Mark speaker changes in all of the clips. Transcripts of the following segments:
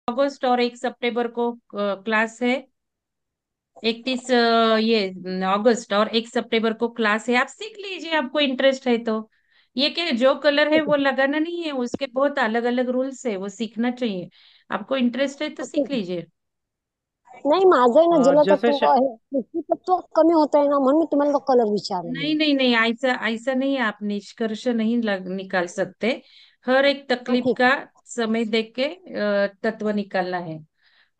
Speaker 1: अगस्त और 1 सितंबर को क्लास है। 31 ये अगस्त और 1 सितंबर को क्लास है। आप सीख लीजिए, आपको इंटरेस्ट है तो। ये क्या जो कलर है
Speaker 2: ठीक
Speaker 1: वो
Speaker 2: है।
Speaker 1: लगाना नहीं है, उसके बहुत अलग अलग रूल्स है, वो सीखना चाहिए। आपको इंटरेस्ट है तो सीख
Speaker 2: ठीक है.
Speaker 1: लीजिए।
Speaker 2: नाही, माझं आहे ना
Speaker 1: जैसे
Speaker 2: जलतत्व आहे, पृथ्वीतत्व कमी होत आहे ना, म्हणून मी तुम्हाला तो कलर विचारला.
Speaker 1: नहीं नहीं नहीं, ऐसा ऐसा नहीं, आप निष्कर्ष नहीं निकाल सकते। हर एक
Speaker 2: हाँ,
Speaker 1: तकलीफ
Speaker 2: ठीक
Speaker 1: का
Speaker 2: है.
Speaker 1: समय देख के तत्व निकालना है।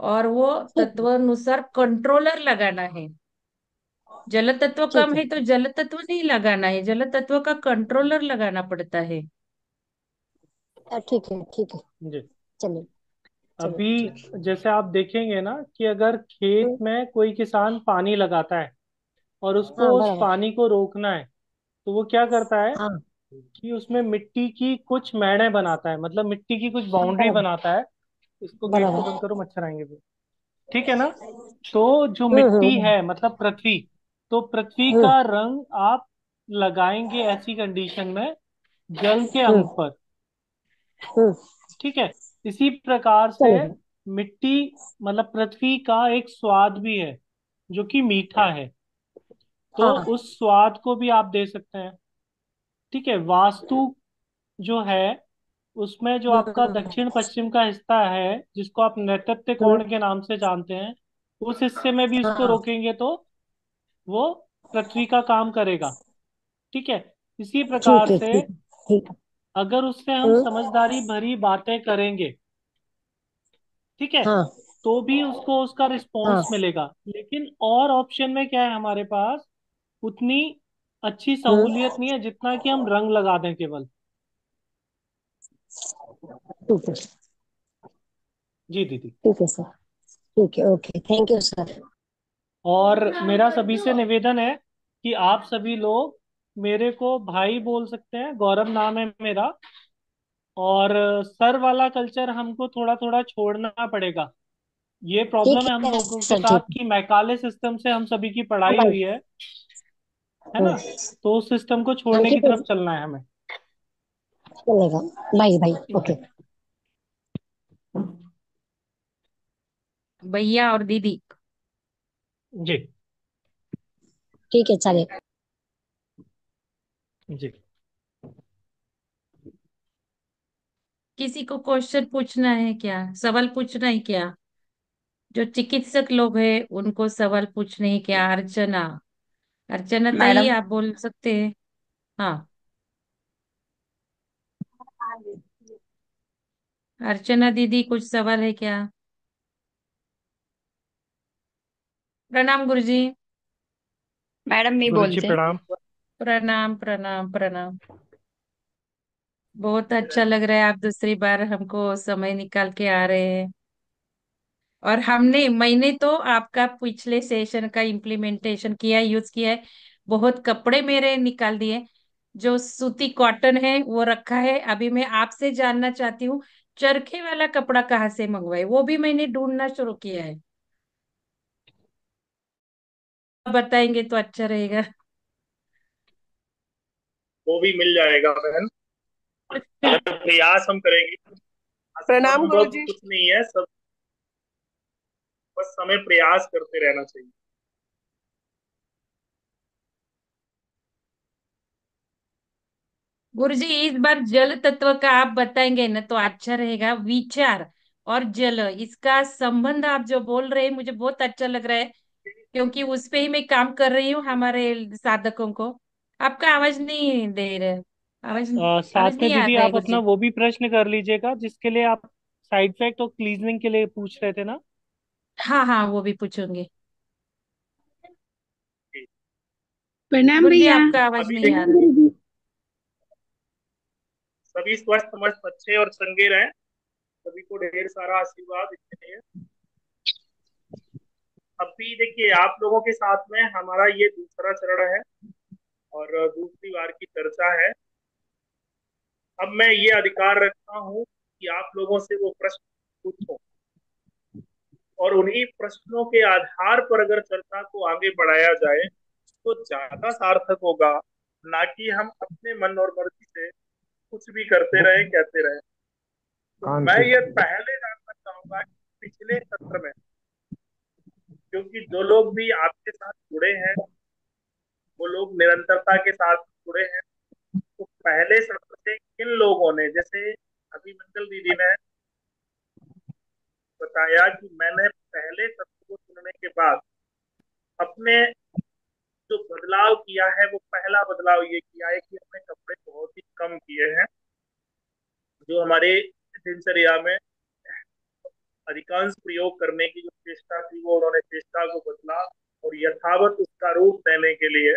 Speaker 1: और वो
Speaker 2: ठीक है.
Speaker 1: तत्व अनुसार कंट्रोलर लगाना है। जल तत्व कम
Speaker 2: ठीक है.
Speaker 1: है तो जल तत्व नहीं लगाना है, जल तत्व का कंट्रोलर लगाना पड़ता है।
Speaker 2: ठीक है. ठीक है.
Speaker 3: जी।
Speaker 2: चलिए. चलिए.
Speaker 3: अभी जैसे आप देखेंगे ना कि अगर खेत
Speaker 2: हम्म,
Speaker 3: में कोई किसान पानी लगाता है और उसको
Speaker 2: हाँ,
Speaker 3: उस
Speaker 2: बराबर.
Speaker 3: पानी को रोकना है, तो वो क्या करता है
Speaker 2: हाँ.
Speaker 3: कि उसमें मिट्टी की कुछ मैड़े बनाता है, मतलब मिट्टी की कुछ
Speaker 2: हाँ,
Speaker 3: बाउंड्री
Speaker 2: बराबर.
Speaker 3: बनाता है। इसको गेट को
Speaker 2: बराबर.
Speaker 3: बंद करो, मच्छर आएंगे फिर। ठीक है ना। तो जो
Speaker 2: हम्म.
Speaker 3: मिट्टी
Speaker 2: हम्म.
Speaker 3: है मतलब पृथ्वी, तो पृथ्वी
Speaker 2: हम्म.
Speaker 3: का रंग आप लगाएंगे ऐसी कंडीशन में जल के
Speaker 2: हम्म.
Speaker 3: अंग पर।
Speaker 2: हम्म.
Speaker 3: ठीक है। इसी प्रकार से
Speaker 2: चलेगा.
Speaker 3: मिट्टी मतलब पृथ्वी का एक स्वाद भी है जो कि मीठा है, तो
Speaker 2: हाँ.
Speaker 3: उस स्वाद को भी आप दे सकते हैं। ठीक है। वास्तु जो है उसमें जो आपका
Speaker 2: हम्म.
Speaker 3: दक्षिण पश्चिम का हिस्सा है जिसको आप नैऋत्य
Speaker 2: हम्म.
Speaker 3: कोण के नाम से जानते हैं, उस हिस्से में भी इसको
Speaker 2: हाँ.
Speaker 3: रोकेंगे तो वो पृथ्वी का काम करेगा। ठीक है। इसी प्रकार
Speaker 2: ठीक है.
Speaker 3: से
Speaker 2: ठीक है. ठीक है.
Speaker 3: अगर उससे हम
Speaker 2: हम्म.
Speaker 3: समझदारी भरी बातें करेंगे, ठीक है,
Speaker 2: हाँ.
Speaker 3: तो भी उसको उसका
Speaker 2: हाँ.
Speaker 3: रिस्पॉन्स मिलेगा। लेकिन और ऑप्शन में क्या है हमारे पास, उतनी अच्छी
Speaker 2: हम्म.
Speaker 3: सहूलियत नहीं है जितना कि हम रंग लगा दें केवल।
Speaker 2: ठीक है.
Speaker 3: जी दीदी।
Speaker 2: ठीक है सर. ठीक है. ओके. Thank you sir.
Speaker 3: और मेरा सभी से निवेदन है कि आप सभी लोग मेरे को भाई बोल सकते हैं, गौरव नाम है मेरा। और सर वाला कल्चर हमको थोड़ा थोड़ा छोड़ना पड़ेगा। ये
Speaker 2: ठीक
Speaker 3: प्रॉब्लम है हम
Speaker 2: है
Speaker 3: लोगों के
Speaker 2: सर.
Speaker 3: साथ
Speaker 2: ठीक है.
Speaker 3: कि मैकाले सिस्टम से हम सभी की
Speaker 2: हाँ,
Speaker 3: पढ़ाई
Speaker 2: बाय.
Speaker 3: हुई है ना। तो उस सिस्टम को
Speaker 2: हाँ,
Speaker 3: छोड़ने की
Speaker 2: ठीक है.
Speaker 3: तरफ चलना है हमें।
Speaker 2: चलेगा. Bye bye.
Speaker 3: ठीक
Speaker 2: ओके.
Speaker 3: है।
Speaker 1: भैया और दीदी।
Speaker 3: जी।
Speaker 2: ठीक है. चलेगा.
Speaker 3: जी।
Speaker 1: किसी को क्वेश्चन पूछना है क्या, सवाल पूछना है क्या? जो चिकित्सक लोग हैं उनको सवाल पूछने हैं क्या? अर्चना, अर्चना ताई
Speaker 4: मैडम।
Speaker 1: आप बोल सकते हैं। हाँ, अर्चना दीदी कुछ सवाल है क्या? प्रणाम गुरुजी।
Speaker 4: मैडम मी
Speaker 3: गुरु जी
Speaker 4: बोलते.
Speaker 3: प्रणाम।
Speaker 1: प्रणाम प्रणाम प्रणाम। बहुत अच्छा लग रहा है, आप दूसरी बार हमको समय निकाल के आ रहे हैं। और मैंने तो आपका पिछले सेशन का इम्प्लीमेंटेशन किया, यूज किया है। बहुत कपड़े मेरे निकाल दिए। जो सूती कॉटन है वो रखा है। अभी मैं आपसे जानना चाहती हूँ, चरखे वाला कपड़ा कहाँ से मंगवाए, वो भी मैंने ढूंढना शुरू किया है। आप बताएंगे तो अच्छा रहेगा।
Speaker 5: वो भी मिल जाएगा बहन, अगर प्रयास हम करेंगे।
Speaker 4: प्रणाम
Speaker 5: असंभव
Speaker 4: गुरुजी.
Speaker 5: कुछ नहीं है, सब बस हमें प्रयास करते रहना चाहिए।
Speaker 1: गुरुजी इस बार जल तत्व का आप बताएंगे ना तो अच्छा रहेगा। विचार और जल, इसका संबंध आप जो बोल रहे हैं मुझे बहुत अच्छा लग रहा है, क्योंकि उस पे ही मैं काम कर रही हूँ हमारे साधकों को। आपका आवाज नहीं दे रहे, आवाज आवाज
Speaker 3: साथ में
Speaker 1: नहीं आ
Speaker 3: दीदी
Speaker 1: रहा है
Speaker 3: आप अपना
Speaker 1: गुरुजी।
Speaker 3: वो भी प्रश्न कर लीजिएगा जिसके लिए आप साइड इफेक्ट और क्लीजनिंग के लिए पूछ रहे थे ना।
Speaker 1: हाँ हाँ, वो भी पूछूंगी।
Speaker 4: प्रणाम
Speaker 1: गुरुजी
Speaker 4: भैया.
Speaker 1: आपका आवाज
Speaker 5: अभी
Speaker 1: नहीं आ
Speaker 5: देखिए,
Speaker 1: रहा।
Speaker 5: सभी स्वस्थ मस्त अच्छे और चंगे रहें। सभी को ढेर सारा आशीर्वाद इसके लिए। अभी देखिए, आप लोगों के साथ में हमारा ये दूसरा चरण है और दूसरी बार की चर्चा है। अब मैं ये अधिकार रखता हूँ कि आप लोगों से वो प्रश्न पूछो, और उन्हीं प्रश्नों के आधार पर अगर चर्चा को आगे बढ़ाया जाए तो ज्यादा सार्थक होगा, ना कि हम अपने मन और मर्जी से कुछ भी करते रहे कहते रहे। तो मैं ये पहले जानना चाहूंगा पिछले सत्र में, क्योंकि जो लोग भी आपके साथ जुड़े हैं वो लोग निरंतरता के साथ जुड़े हैं। तो पहले सत्र से किन लोगों ने, जैसे अभी मंगल दीदी ने बताया कि मैंने पहले सत्र को सुनने के बाद अपने जो बदलाव किया है, वो पहला बदलाव ये किया है कि हमने कपड़े बहुत ही कम किए हैं। जो हमारे दिनचर्या में अधिकांश प्रयोग करने की जो चेष्टा थी, वो उन्होंने चेष्टा को बदला और यथावत उसका रूप देने के लिए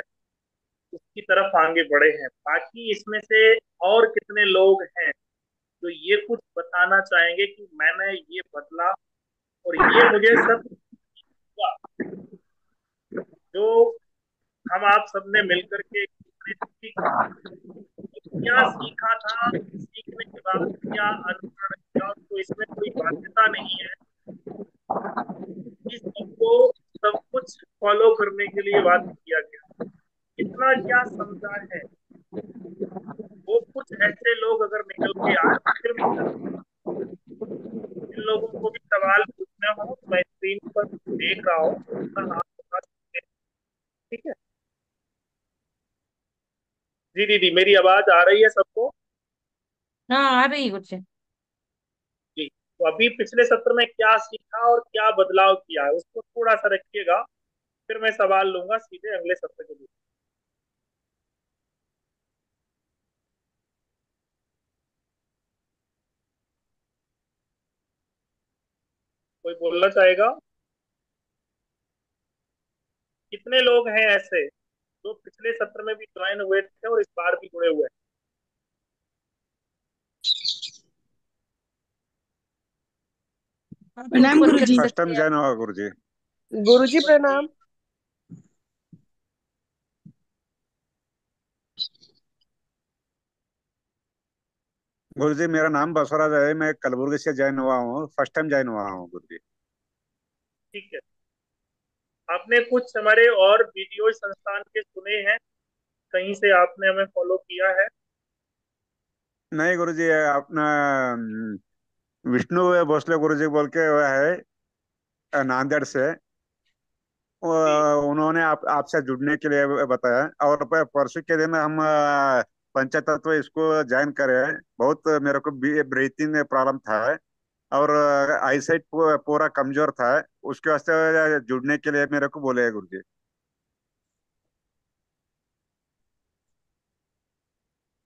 Speaker 5: उसकी तरफ आगे बढ़े हैं। बाकी इसमें से और कितने लोग हैं जो ये कुछ बताना चाहेंगे कि मैंने ये बदला और ये मुझे सब हुआ, जो हम आप सबने मिलकर के एक दूसरे से सीखा, तो क्या सीखा था, सीखने के बाद क्या अनुसरण किया, तो इसमें कोई बाध्यता नहीं है। इस सबको सब कुछ फॉलो करने के लिए बात किया गया। कितना क्या समझा है, वो कुछ ऐसे लोग अगर निकल के आए तो फिर मैं जिन लोगों को भी सवाल पूछने हो तो मैं स्क्रीन पर देख रहा हूँ, अपना हाथ उठा सकते हैं। ठीक है जी दीदी, मेरी आवाज आ रही है सबको?
Speaker 1: हाँ, आ रही कुछ।
Speaker 5: जी। तो अभी पिछले सत्र में क्या सीखा और क्या बदलाव किया है उसको थोड़ा सा रखिएगा, फिर मैं सवाल लूंगा सीधे अगले सत्र के लिए। कोई बोलना चाहेगा? कितने लोग हैं ऐसे जो पिछले सत्र में भी ज्वाइन हुए थे और इस बार भी जुड़े हुए हैं?
Speaker 1: हाँ, तो
Speaker 4: प्रणाम
Speaker 1: ऊपर कर
Speaker 4: गुरुजी।
Speaker 6: फर्स्ट टाइम
Speaker 1: सकते हैं।
Speaker 6: ज्वाइन हुआ गुरुजी।
Speaker 4: गुरुजी
Speaker 5: कोई
Speaker 4: प्रणाम।
Speaker 5: भी?
Speaker 6: गुरुजी मेरा नाम बसवराज है, मैं कलबुर्गी से ज्वाइन हुआ हूँ, फर्स्ट टाइम ज्वाइन हुआ हूँ गुरुजी।
Speaker 5: ठीक है। आपने कुछ हमारे और वीडियो संस्थान के सुने हैं? कहीं से आपने हमें फॉलो किया है?
Speaker 6: नहीं गुरुजी, ये अपना विष्णु भोसले गुरुजी बोल के वो है, नांदेड़ से।
Speaker 5: जी
Speaker 6: उन्होंने आपसे जुड़ने के लिए बताया, और परसों के दिन हम पंचायत तत्व इसको ज्वाइन करे। बहुत मेरे को ब्रीथिंग प्रॉब्लम था, और आईसाइट पूरा कमजोर था। उसके वास्ते जुड़ने के लिए मेरे को बोले गुरुजी।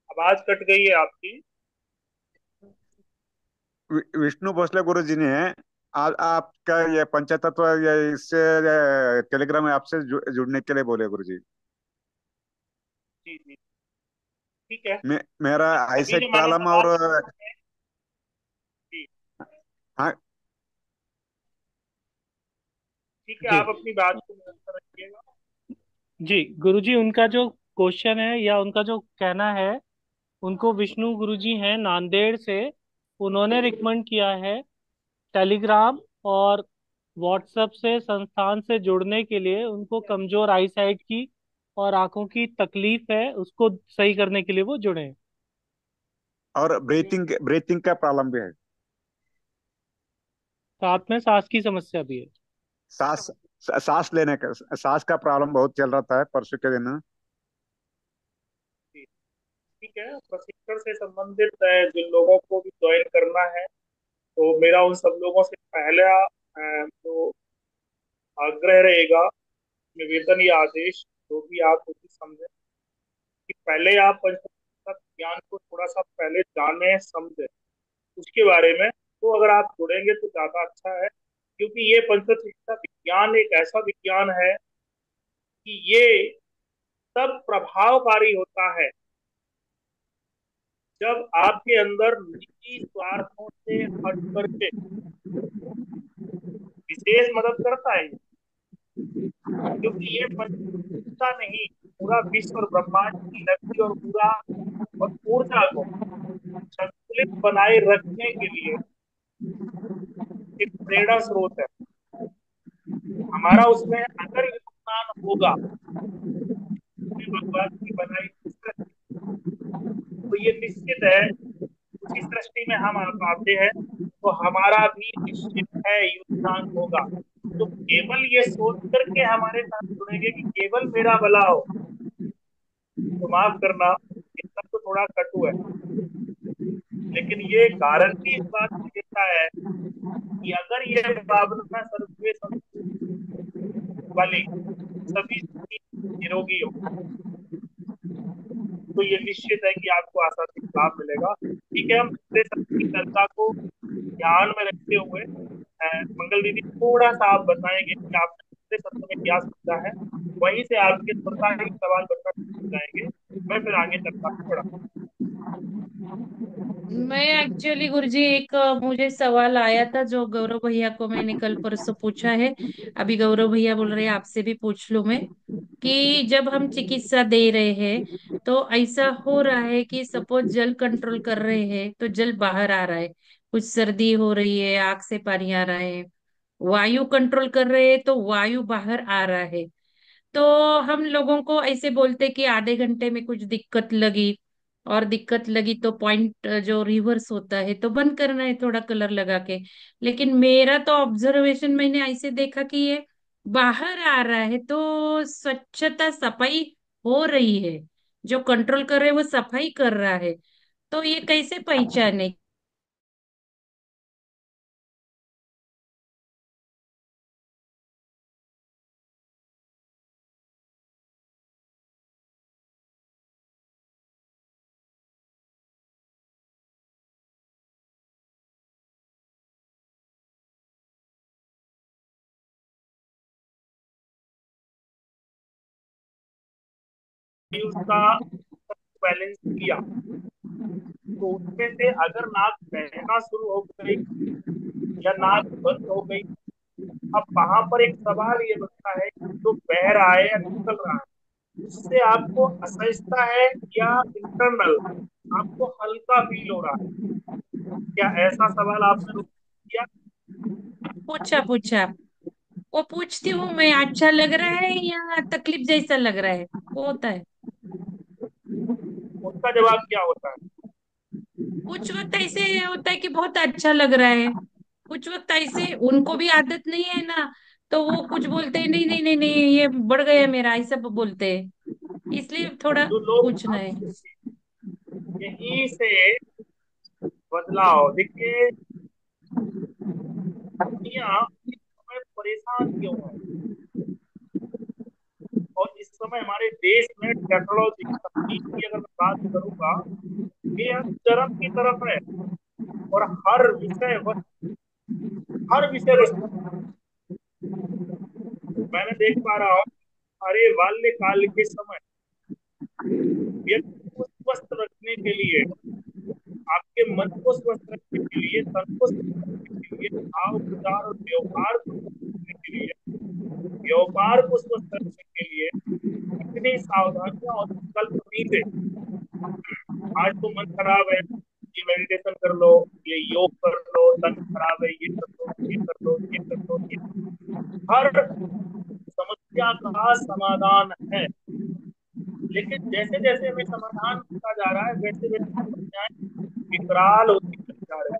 Speaker 5: आवाज कट गई है आपकी।
Speaker 6: विष्णु भोसले गुरु जी ने आपका ये पंचायत तत्व इससे टेलीग्राम ऐप से जुड़ने के लिए बोले गुरु जी।
Speaker 5: जी जी ठीक है।
Speaker 6: मेरा
Speaker 5: अभी जो
Speaker 6: आईसाइट
Speaker 5: मैंने
Speaker 6: प्रॉब्लम
Speaker 5: सवाल
Speaker 6: और
Speaker 5: पूछा है, जी
Speaker 6: हाँ
Speaker 5: ठीक है,
Speaker 3: जी
Speaker 5: आप अपनी बात को निरंतर रखिएगा।
Speaker 3: जी गुरुजी, उनका जो क्वेश्चन है या उनका जो कहना है, उनको विष्णु गुरुजी हैं नांदेड़ से। उन्होंने रिकमेंड किया है टेलीग्राम और व्हाट्सएप से संस्थान से जुड़ने के लिए। उनको कमजोर आई साइट की और आंखों की तकलीफ है, उसको सही करने के लिए वो जुड़े हैं।
Speaker 6: और ब्रीथिंग ब्रीथिंग का प्रॉब्लम भी है।
Speaker 3: साथ में सांस की समस्या भी है।
Speaker 6: सांस सांस लेने का, सांस का प्रॉब्लम बहुत चल रहा था परसों के दिन।
Speaker 5: जी ठीक है। प्रशिक्षण से संबंधित जिन लोगों को भी ज्वाइन करना है, तो मेरा उन सब लोगों से पहला जो आग्रह रहेगा, निवेदन या आदेश, जो भी आप उसे समझें, कि पहले आप पंचतत्व ज्ञान को थोड़ा सा पहले जाने समझें उसके बारे में। तो अगर आप जुड़ेंगे तो ज्यादा अच्छा है, क्योंकि ये पंचतत्व विज्ञान एक ऐसा विज्ञान है कि ये तब प्रभावकारी होता है जब आपके अंदर निजी स्वार्थों से हट करके विशेष मदद करता है। क्योंकि ये पंचतत्व नहीं, पूरा विश्व और ब्रह्मांड की शक्ति और पूरा और ऊर्जा को संतुलित बनाए रखने के लिए एक प्रेरणा स्रोत है। हमारा उसमें अगर योगदान होगा भगवान की बनाई हुई सृष्टि, तो ये निश्चित है उसी सृष्टि में हम आते हैं तो हमारा भी निश्चित है योगदान होगा। तो केवल ये सोच करके हमारे साथ जुड़ेंगे कि केवल मेरा भला हो, तो माफ करना, इसका तो थोड़ा कटु है। लेकिन ये गारंटी इस बात की देता है कि अगर ये भावना सर्वे वाली सभी निरोगी हो, तो ये निश्चित है कि आपको आसानी से लाभ मिलेगा। ठीक है, हम दूसरे शब्द की चर्चा को ध्यान में रखते हुए मंगल दीदी थोड़ा सा आप बताएंगे कि आपने दूसरे शब्द में क्या समझा है, वहीं से आपके स्वतः ही सवाल बनना शुरू हो जाएंगे। मैं फिर आगे चर्चा को बढ़ा।
Speaker 1: मैं एक्चुअली गुरुजी एक मुझे सवाल आया था जो गौरव भैया को मैंने कल परसों पूछा है। अभी गौरव भैया बोल रहे हैं आपसे भी पूछ लूं मैं, कि जब हम चिकित्सा दे रहे हैं तो ऐसा हो रहा है कि सपोज जल कंट्रोल कर रहे हैं तो जल बाहर आ रहा है, कुछ सर्दी हो रही है आंख से पानी आ रहा है, वायु कंट्रोल कर रहे हैं तो वायु बाहर आ रहा है। तो हम लोगों को ऐसे बोलते कि आधे घंटे में कुछ दिक्कत लगी, और दिक्कत लगी तो पॉइंट जो रिवर्स होता है तो बंद करना है थोड़ा कलर लगा के। लेकिन मेरा तो ऑब्जर्वेशन मैंने ऐसे देखा कि ये बाहर आ रहा है तो स्वच्छता सफाई हो रही है, जो कंट्रोल कर रहे हैं वो सफाई कर रहा है। तो ये कैसे पहचाने?
Speaker 5: उसका बैलेंस किया तो उसमें से अगर नाक बहना शुरू हो गई या नाक बंद हो गई, अब वहां पर एक सवाल ये बनता है कि जो बह रहा है या निकल रहा है उससे आपको असहजता है या इंटरनल आपको हल्का फील हो रहा है? क्या ऐसा सवाल आपने लोग किया?
Speaker 1: पूछा पूछा, वो पूछती हूँ मैं, अच्छा लग रहा है या तकलीफ जैसा लग रहा है, वो होता है।
Speaker 5: उसका जवाब क्या होता है?
Speaker 1: कुछ वक्त ऐसे होता है कि बहुत अच्छा लग रहा है, कुछ वक्त ऐसे उनको भी आदत नहीं है ना, तो वो कुछ बोलते हैं नहीं नहीं नहीं नहीं ये बढ़ गया मेरा, ऐसा बोलते हैं। इसलिए थोड़ा
Speaker 5: जो लोग
Speaker 1: पूछना है।
Speaker 5: अब यहीं से बदलाव देखिए, दुनिया इस समय परेशान क्यों है? और इस समय हमारे देश में टेक्नोलॉजी तकनीक की अगर मैं बात करूंगा, ये चरम की तरफ है। और हर विषय वस्तु मैंने देख पा रहा हूँ। अरे बाल्यकाल के समय व्यक्ति को स्वस्थ रखने के लिए, आपके मन को स्वस्थ रखने के लिए, तन को स्वस्थ रखने के लिए, भाव विचार और व्यवहार को स्वस्थ रखने के लिए, व्यापार को स्वस्थ रखने के लिए कितनी सावधानियां और विकल्प नहीं थे। आज तो मन खराब है, ये मेडिटेशन कर लो, ये योग कर लो, तन खराब है, ये कर लो, ये कर लो, ये कर लो, ये हर समस्या का समाधान है। लेकिन जैसे जैसे हमें समाधान मिलता जा रहा है वैसे वैसे समस्याएं विकराल होती चली जा रही है।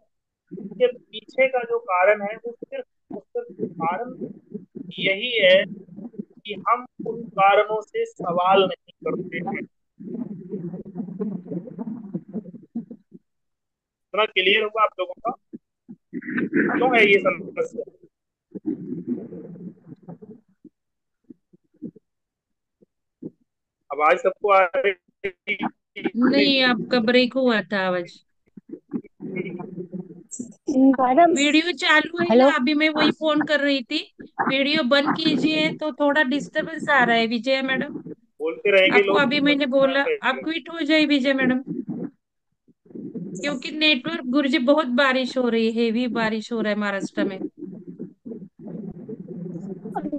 Speaker 5: इसके पीछे का जो कारण है वो सिर्फ कारण यही है कि हम उन कारणों से सवाल नहीं करते हैं। इतना क्लियर होगा आप लोगों का क्यों है ये समस्या? आवाज सबको आ रही
Speaker 1: नहीं, आपका ब्रेक हुआ था आवाज।
Speaker 2: मैडम।
Speaker 1: वीडियो चालू है
Speaker 2: हेलो।
Speaker 1: ना, अभी मैं वही फोन कर रही थी। वीडियो बंद कीजिए, तो थोड़ा डिस्टरबेंस आ रहा है विजय मैडम।
Speaker 5: बोलते रहेंगे
Speaker 1: आपको
Speaker 5: लोग
Speaker 1: अभी
Speaker 5: समझ
Speaker 1: मैंने
Speaker 5: में
Speaker 1: बोला, आप
Speaker 5: आएगा।
Speaker 1: क्विट हो जाए विजय मैडम, क्योंकि नेटवर्क गुरुजी बहुत बारिश हो रही है, हेवी बारिश हो रहा है महाराष्ट्र में।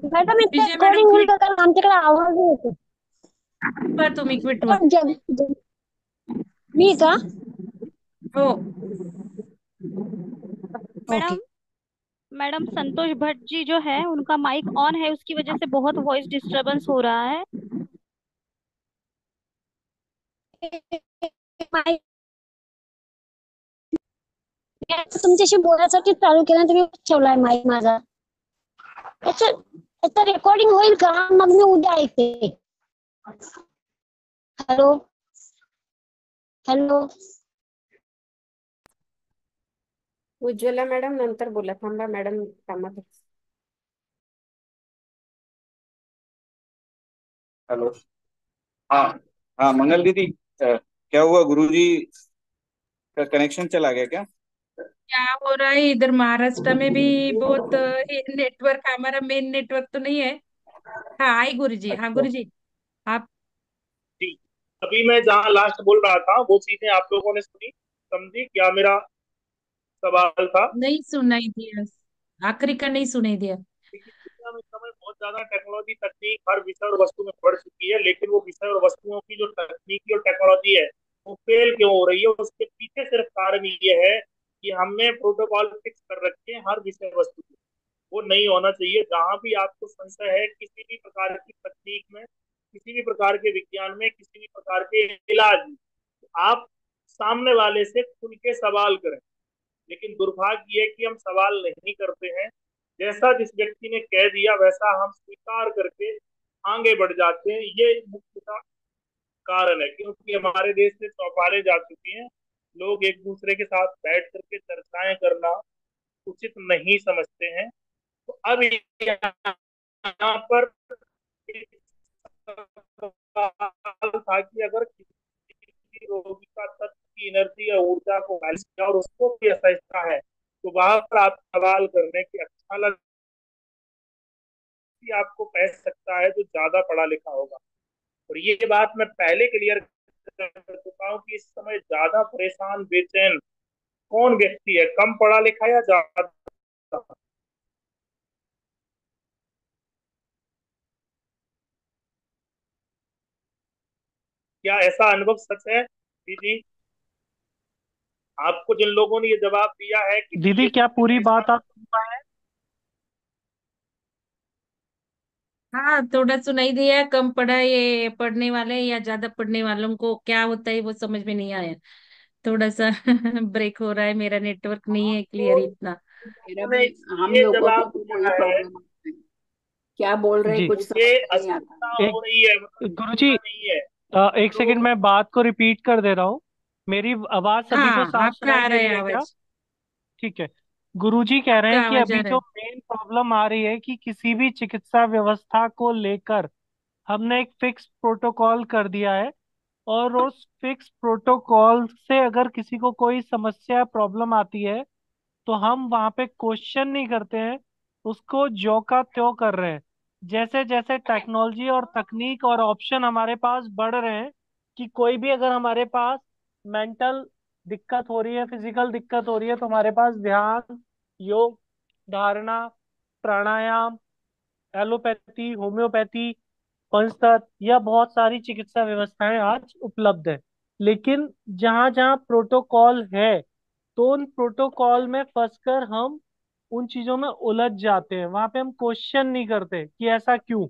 Speaker 2: मॅडम इथे
Speaker 1: विजय मैडम
Speaker 2: रेकॉर्डिंग होईल
Speaker 1: क्विट
Speaker 2: का? कारण आमच्याकडे आवाज नाही येतो.
Speaker 1: व्हा, तुम्ही क्विट व्हा।
Speaker 2: पण मी का?
Speaker 1: हो।
Speaker 2: ओके.
Speaker 4: मैडम, मैडम संतोष भट्ट जी जो है उनका माइक ऑन है, उसकी वजह से बहुत वॉइस डिस्टरबेंस हो रहा है।
Speaker 2: माईक तुमच्याशी बोलायसाठी चालू केलं, तुम्ही ठेवलाय माईक माझा. याचं याचं रेकॉर्डिंग होईल का? मग मी उद्या ऐकते. Hello hello.
Speaker 7: उज्ज्वला मॅडम नंतर बोला, थांबा मॅडम कामात आहेत.
Speaker 8: हेलो। हाँ हाँ मंगल दीदी, क्या हुआ गुरुजी का कनेक्शन चला गया क्या?
Speaker 1: क्या हो रहा है इधर महाराष्ट्र में भी बहुत नेटवर्क, हमारा मेन नेटवर्क तो नहीं है। हाँ आई गुरुजी, हाँ
Speaker 8: अच्छा।
Speaker 1: गुरुजी आप।
Speaker 5: जी, अभी मैं जहाँ लास्ट बोल रहा था वो चीजें आप लोगों ने सुनी, समझी क्या मेरा सवाल था?
Speaker 1: नहीं सुनाई दिया, आखिरी का नहीं सुनाई दिया।
Speaker 5: देखिए, दुनिया में इस समय बहुत ज्यादा टेक्नोलॉजी तकनीक हर विषय और वस्तु में बढ़ चुकी है, लेकिन वो विषय और वस्तुओं की जो तकनीकी और टेक्नोलॉजी है वो फेल क्यों हो रही है? उसके पीछे सिर्फ कारण ये है कि हमने प्रोटोकॉल फिक्स कर रखे हैं हर विषय वस्तु के। वो नहीं होना चाहिए। जहां भी आपको संशय है किसी भी प्रकार की तकनीक में, किसी भी प्रकार के विज्ञान में, किसी भी प्रकार के इलाज में, आप सामने वाले से खुल के सवाल करें। लेकिन दुर्भाग्य ये है कि हम सवाल नहीं करते हैं। जैसा जिस व्यक्ति ने कह दिया वैसा हम स्वीकार करके आगे बढ़ जाते हैं। ये मुख्य कारण है, क्योंकि हमारे देश से चौपाले जा चुकी हैं। लोग एक दूसरे के साथ बैठ करके चर्चाएं करना उचित नहीं समझते हैं। तो अब यहाँ पर एक सवाल था कि अगर किसी रोगी का तत्व की एनर्जी या ऊर्जा को बैलेंस किया और उसको भी असहजता है, तो वहां पर आप सवाल करने की अच्छा लग आपको कह सकता है जो ज्यादा पढ़ा लिखा होगा। और ये बात मैं पहले क्लियर कर चुका हूँ कि इस समय ज्यादा परेशान बेचैन कौन व्यक्ति है, कम पढ़ा लिखा या ज्यादा? क्या ऐसा अनुभव सच है दीदी? आपको जिन लोगों ने ये जवाब दिया है कि
Speaker 3: दीदी
Speaker 5: ये
Speaker 3: क्या पूरी
Speaker 5: परेशान,
Speaker 3: बात आप सुन पाए?
Speaker 1: हाँ थोड़ा सुनाई दिया, कम पढ़ा ये पढ़ने वाले या ज्यादा पढ़ने वालों को क्या होता है वो समझ में नहीं आया। थोड़ा सा ब्रेक हो रहा है, मेरा नेटवर्क नहीं है
Speaker 5: आपको
Speaker 1: क्लियर इतना।
Speaker 9: मेरा
Speaker 5: ने
Speaker 9: भी, हम
Speaker 5: ये
Speaker 9: लोगों को
Speaker 5: जवाब
Speaker 9: भी वही
Speaker 5: दिया है,
Speaker 9: प्रॉब्लम है। क्या बोल रहे हैं
Speaker 3: जी।
Speaker 9: कुछ समझ
Speaker 5: मुझे
Speaker 9: में नहीं आता।
Speaker 5: अस्वस्थता
Speaker 3: एक
Speaker 5: हो रही है, मतलब
Speaker 3: गुरुजी,
Speaker 5: सुनना नहीं है
Speaker 3: एक
Speaker 5: तो।
Speaker 3: सेकंड मैं बात को रिपीट कर दे रहा हूँ। मेरी आवाज सभी को
Speaker 1: हाँ
Speaker 3: साफ
Speaker 1: आपका
Speaker 3: सुनाई
Speaker 1: आ
Speaker 3: दे
Speaker 1: रहा
Speaker 3: रही
Speaker 1: है
Speaker 3: है क्या?
Speaker 1: आवाज,
Speaker 3: ठीक है। गुरुजी कह रहे
Speaker 1: आपका
Speaker 3: हैं कि
Speaker 1: आवाज आ
Speaker 3: अभी
Speaker 1: रहा
Speaker 3: जो
Speaker 1: है।
Speaker 3: मेन प्रॉब्लम आ रही है कि किसी भी चिकित्सा व्यवस्था को लेकर हमने एक फिक्स प्रोटोकॉल कर दिया है, और उस फिक्स प्रोटोकॉल से अगर किसी को कोई समस्या प्रॉब्लम आती है तो हम वहां पे क्वेश्चन नहीं करते हैं, उसको ज्यो का त्यों कर रहे हैं। जैसे जैसे टेक्नोलॉजी और तकनीक और ऑप्शन हमारे पास बढ़ रहे हैं, कि कोई भी अगर हमारे पास मेंटल दिक्कत हो रही है, फिजिकल दिक्कत हो रही है, तो हमारे पास ध्यान, योग, धारणा, प्राणायाम, एलोपैथी, होम्योपैथी, पंचतत्व या बहुत सारी चिकित्सा व्यवस्थाएं आज उपलब्ध है। लेकिन जहां जहां प्रोटोकॉल है, तो उन प्रोटोकॉल में फंसकर हम उन चीजों में उलझ जाते हैं, वहां पे हम क्वेश्चन नहीं करते कि ऐसा क्यों।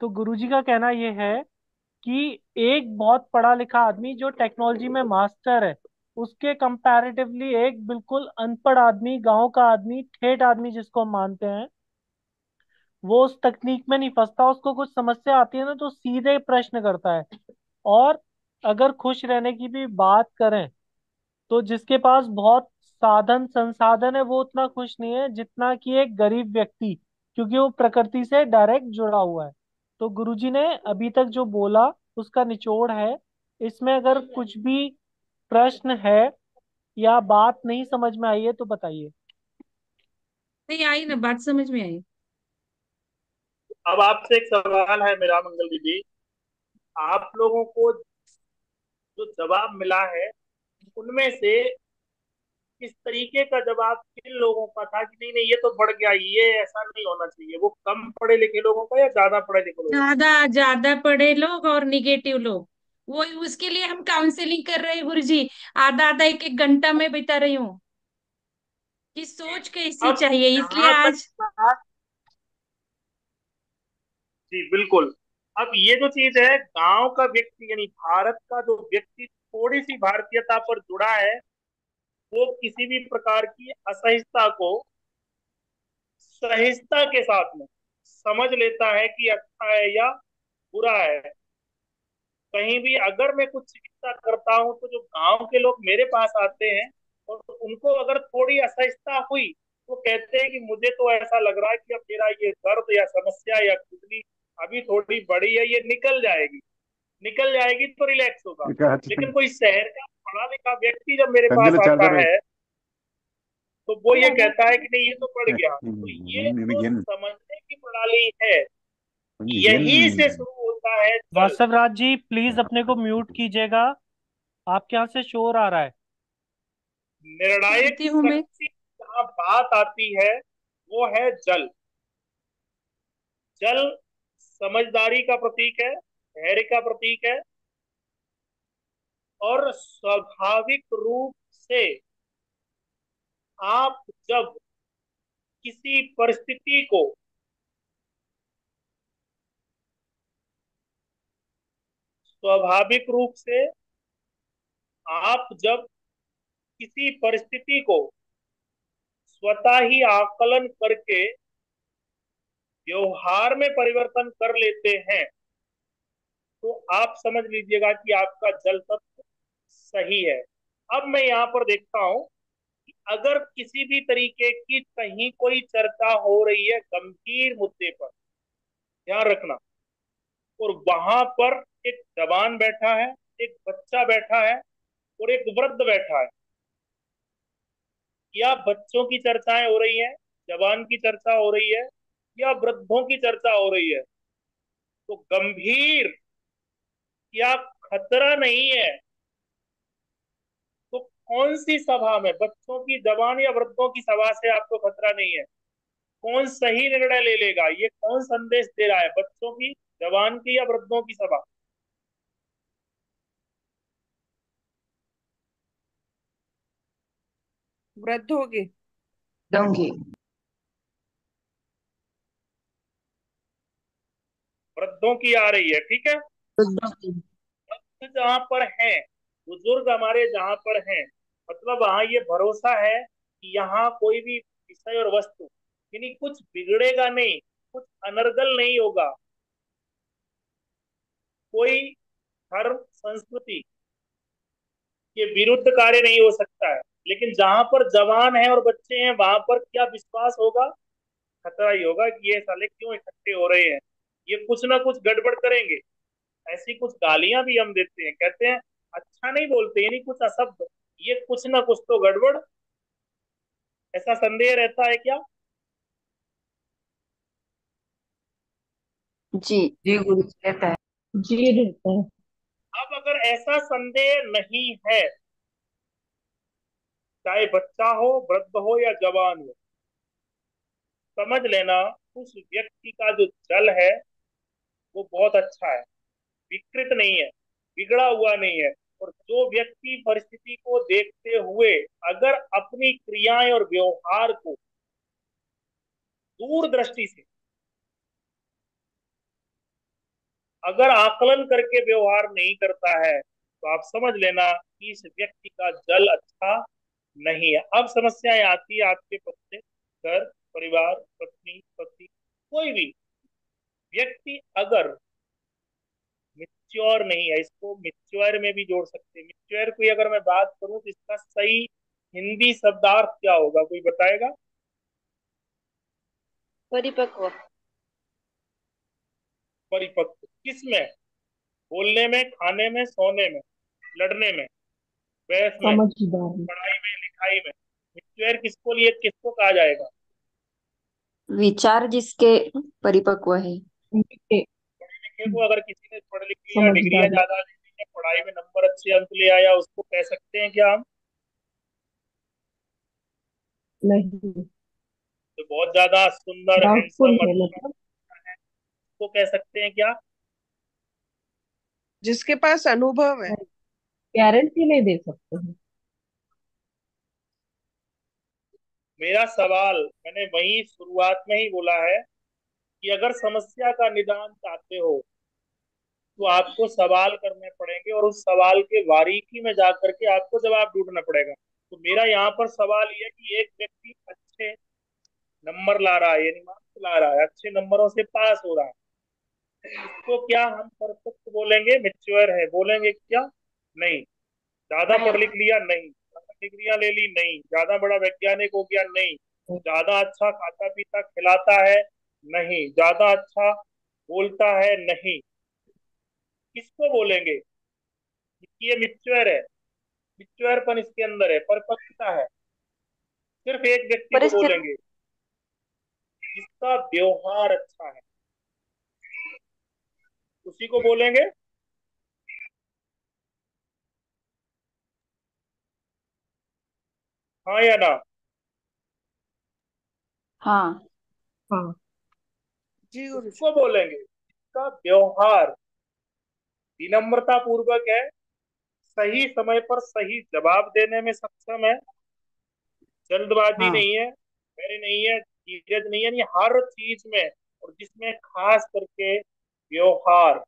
Speaker 3: तो गुरुजी का कहना यह है कि एक बहुत पढ़ा लिखा आदमी जो टेक्नोलॉजी में मास्टर है, उसके कंपैरेटिवली एक बिल्कुल अनपढ़ आदमी, गांव का आदमी, ठेठ आदमी जिसको हम मानते हैं, वो उस तकनीक में नहीं फंसता। उसको कुछ समस्या आती है ना तो सीधे प्रश्न करता है। और अगर खुश रहने की भी बात करें, तो जिसके पास बहुत साधन संसाधन है वो उतना खुश नहीं है जितना कि एक गरीब व्यक्ति, क्योंकि वो प्रकृति से डायरेक्ट जुड़ा हुआ है। तो गुरुजी ने अभी तक जो बोला उसका निचोड़ है। इसमें अगर कुछ भी प्रश्न है या बात नहीं समझ में आई है तो बताइए।
Speaker 1: नहीं आई ना, बात समझ में आई।
Speaker 5: अब आपसे एक सवाल है मेरा मंगल दीदी, आप लोगों को जो जवाब मिला है उनमें से किस तरीके का जवाब किन लोगों का था कि नहीं नहीं ये तो बढ़ गया, ये ऐसा नहीं होना चाहिए? वो कम पढ़े लिखे लोगों का या ज्यादा पढ़े लिखे लोगों
Speaker 1: ज्यादा ज्यादा पढ़े लोग और निगेटिव लोग, वो उसके लिए हम काउंसलिंग कर रहे हैं गुरुजी। आधा आधा एक एक घंटा में बिता रही हूँ कि सोच
Speaker 5: का?
Speaker 1: कैसी
Speaker 5: अब
Speaker 1: चाहिए, इसलिए
Speaker 5: जहां तक
Speaker 1: आज।
Speaker 5: बात, जी बिल्कुल, अब ये जो चीज है गांव का व्यक्ति यानी भारत का जो व्यक्ति थोड़ी सी भारतीयता पर जुड़ा है, वो किसी भी प्रकार की असहिष्णुता को सहिष्णुता के साथ में समझ लेता है कि अच्छा है या बुरा है। कहीं भी अगर मैं कुछ चिकित्सा करता हूँ तो जो गांव के लोग मेरे पास आते हैं और उनको अगर थोड़ी असहिष्णुता हुई तो कहते हैं कि मुझे तो ऐसा लग रहा है कि अब मेरा ये दर्द या समस्या या खुजली अभी थोड़ी बड़ी है, ये निकल जाएगी तो रिलैक्स होगा। लेकिन कोई शहर का पढ़ा लिखा व्यक्ति जब मेरे पास
Speaker 6: कंदिल
Speaker 5: आता
Speaker 6: चार्जर
Speaker 5: है तो वो ये कहता है कि नहीं ये तो बढ़ गया। तो ये जो
Speaker 6: ಏನು
Speaker 5: समझने की प्रणाली है यहीं से शुरू होता है जल।
Speaker 3: वासव राज जी प्लीज अपने को म्यूट कीजिएगा, आपके यहाँ से शोर आ रहा है।
Speaker 5: निर्णायक
Speaker 1: करती हूँ मैं।
Speaker 5: शक्ति जहाँ बात आती है वो है जल। जल समझदारी का प्रतीक है, धैर्य का प्रतीक है, और स्वाभाविक रूप से आप जब किसी परिस्थिति को स्वाभाविक रूप से आप जब किसी परिस्थिति को स्वतः ही आकलन करके व्यवहार में परिवर्तन कर लेते हैं तो आप समझ लीजिएगा कि आपका जल तत्व सही है। अब मैं यहाँ पर देखता हूं कि अगर किसी भी तरीके की कहीं कोई चर्चा हो रही है गंभीर मुद्दे पर, ध्यान रखना, और वहां पर एक जवान बैठा है, एक बच्चा बैठा है और एक वृद्ध बैठा है, या बच्चों की चर्चाएं हो रही है, जवान की चर्चा हो रही है, या वृद्धों की चर्चा हो रही है, तो गंभीर या खतरा नहीं है तो कौन सी सभा में, बच्चों की, जवान या वृद्धों की सभा से आपको खतरा नहीं है? कौन सही निर्णय ले लेगा? ये कौन संदेश दे रहा है, बच्चों की, जवान की, या वृद्धों की सभा?
Speaker 9: वृद्ध होगी।
Speaker 10: दूंगी।
Speaker 5: वृद्धों की आ रही है, ठीक है।
Speaker 10: दूंगी।
Speaker 5: जहां पर हैं, बुजुर्ग हमारे जहां पर हैं, मतलब वहां ये भरोसा है कि यहाँ कोई भी विषय और वस्तु यानी कुछ बिगड़ेगा नहीं, कुछ अनर्गल नहीं होगा, कोई धर्म संस्कृति के विरुद्ध कार्य नहीं हो सकता है। लेकिन जहां पर जवान है और बच्चे हैं वहां पर क्या विश्वास होगा? खतरा ही होगा कि ये साले क्यों इकट्ठे हो रहे हैं, ये कुछ ना कुछ गड़बड़ करेंगे। ऐसी कुछ गालियां भी हम देते हैं, कहते हैं अच्छा नहीं बोलते, यानी कुछ अशब्द, ये कुछ ना कुछ तो गड़बड़, ऐसा संदेह रहता है क्या?
Speaker 10: जी जी गुरु जी रहता है।
Speaker 1: जी रहता है।
Speaker 5: अब अगर ऐसा संदेह नहीं है, चाहे बच्चा हो, वृद्ध हो या जवान हो, समझ लेना उस व्यक्ति का जो जल है वो बहुत अच्छा है, विकृत नहीं है, बिगड़ा हुआ नहीं है। और जो व्यक्ति परिस्थिति को देखते हुए अगर अपनी क्रियाएं और व्यवहार को दूरदृष्टि से अगर आकलन करके व्यवहार नहीं करता है तो आप समझ लेना कि इस व्यक्ति का जल अच्छा नहीं है। अब समस्याएं आती है आपके पक्ष से, घर परिवार, पत्नी पति, कोई भी व्यक्ति अगर मिच्योर नहीं है, इसको मिच्योर में भी जोड़ सकते हैं। मिच्योर की अगर मैं बात करूं तो इसका सही हिंदी शब्दार्थ क्या होगा, कोई बताएगा?
Speaker 4: परिपक्व।
Speaker 5: परिपक्व किसमें? बोलने में, खाने में, सोने में, लड़ने में, बहस में,
Speaker 1: समझदारी।
Speaker 5: पढ़ाई में, लिखाई में। मिच्योर किसको लिए किसको कहा जाएगा?
Speaker 10: विचार जिसके परिपक्व है।
Speaker 1: ये
Speaker 5: लिखे को अगर किसी ने पढ़ लिखी या डिग्रियां
Speaker 1: समझदारी।
Speaker 5: ज्यादा ले ली है, पढ़ाई में नंबर अच्छे अंक ले आया, उसको कह सकते हैं क्या हम?
Speaker 1: नहीं,
Speaker 5: तो बहुत ज्यादा सुंदर,
Speaker 1: डाउटफुल
Speaker 5: हैंडसम,
Speaker 1: है
Speaker 5: अच्छा
Speaker 1: मतलब।
Speaker 5: है, उसको कह सकते हैं क्या?
Speaker 9: जिसके पास अनुभव है।
Speaker 1: गारंटी नहीं दे सकते हैं।
Speaker 5: मेरा सवाल मैंने वही शुरुआत में ही बोला है कि अगर समस्या का निदान चाहते हो तो आपको सवाल करने पड़ेंगे और उस सवाल के बारीकी में जाकर के आपको जवाब ढूंढना पड़ेगा। तो मेरा यहाँ पर सवाल ये है कि एक व्यक्ति अच्छे नंबर ला रहा है, यानी मार्क्स ला रहा है, अच्छे नंबरों से पास हो रहा है, उसको क्या हम परफेक्ट बोलेंगे, मैच्योर है बोलेंगे क्या? नहीं। ज्यादा पढ़ लिख लिया? नहीं। ज्यादा डिग्रियां ले ली? नहीं। ज्यादा बड़ा वैज्ञानिक हो गया? नहीं। ज्यादा अच्छा खाता पीता खिलाता है? नहीं। ज्यादा अच्छा बोलता है? नहीं। किसको बोलेंगे कि ये मिच्योर है? मिच्योरपन इसके अंदर है, परिपक्वता है। सिर्फ एक व्यक्ति को
Speaker 10: परिस्थिति।
Speaker 5: बोलेंगे जिसका व्यवहार अच्छा है, उसी को बोलेंगे। हाँ या ना?
Speaker 10: हाँ।
Speaker 9: हाँ जी गुरु जी।
Speaker 5: उसको बोलेंगे जिसका व्यवहार विनम्रता पूर्वक है, सही समय पर सही जवाब देने में सक्षम है, जल्दबाजी
Speaker 10: हाँ।
Speaker 5: नहीं है, मेरी नहीं है, धीरज नहीं है, यानी हर चीज में। और जिसमें खास करके व्यवहार,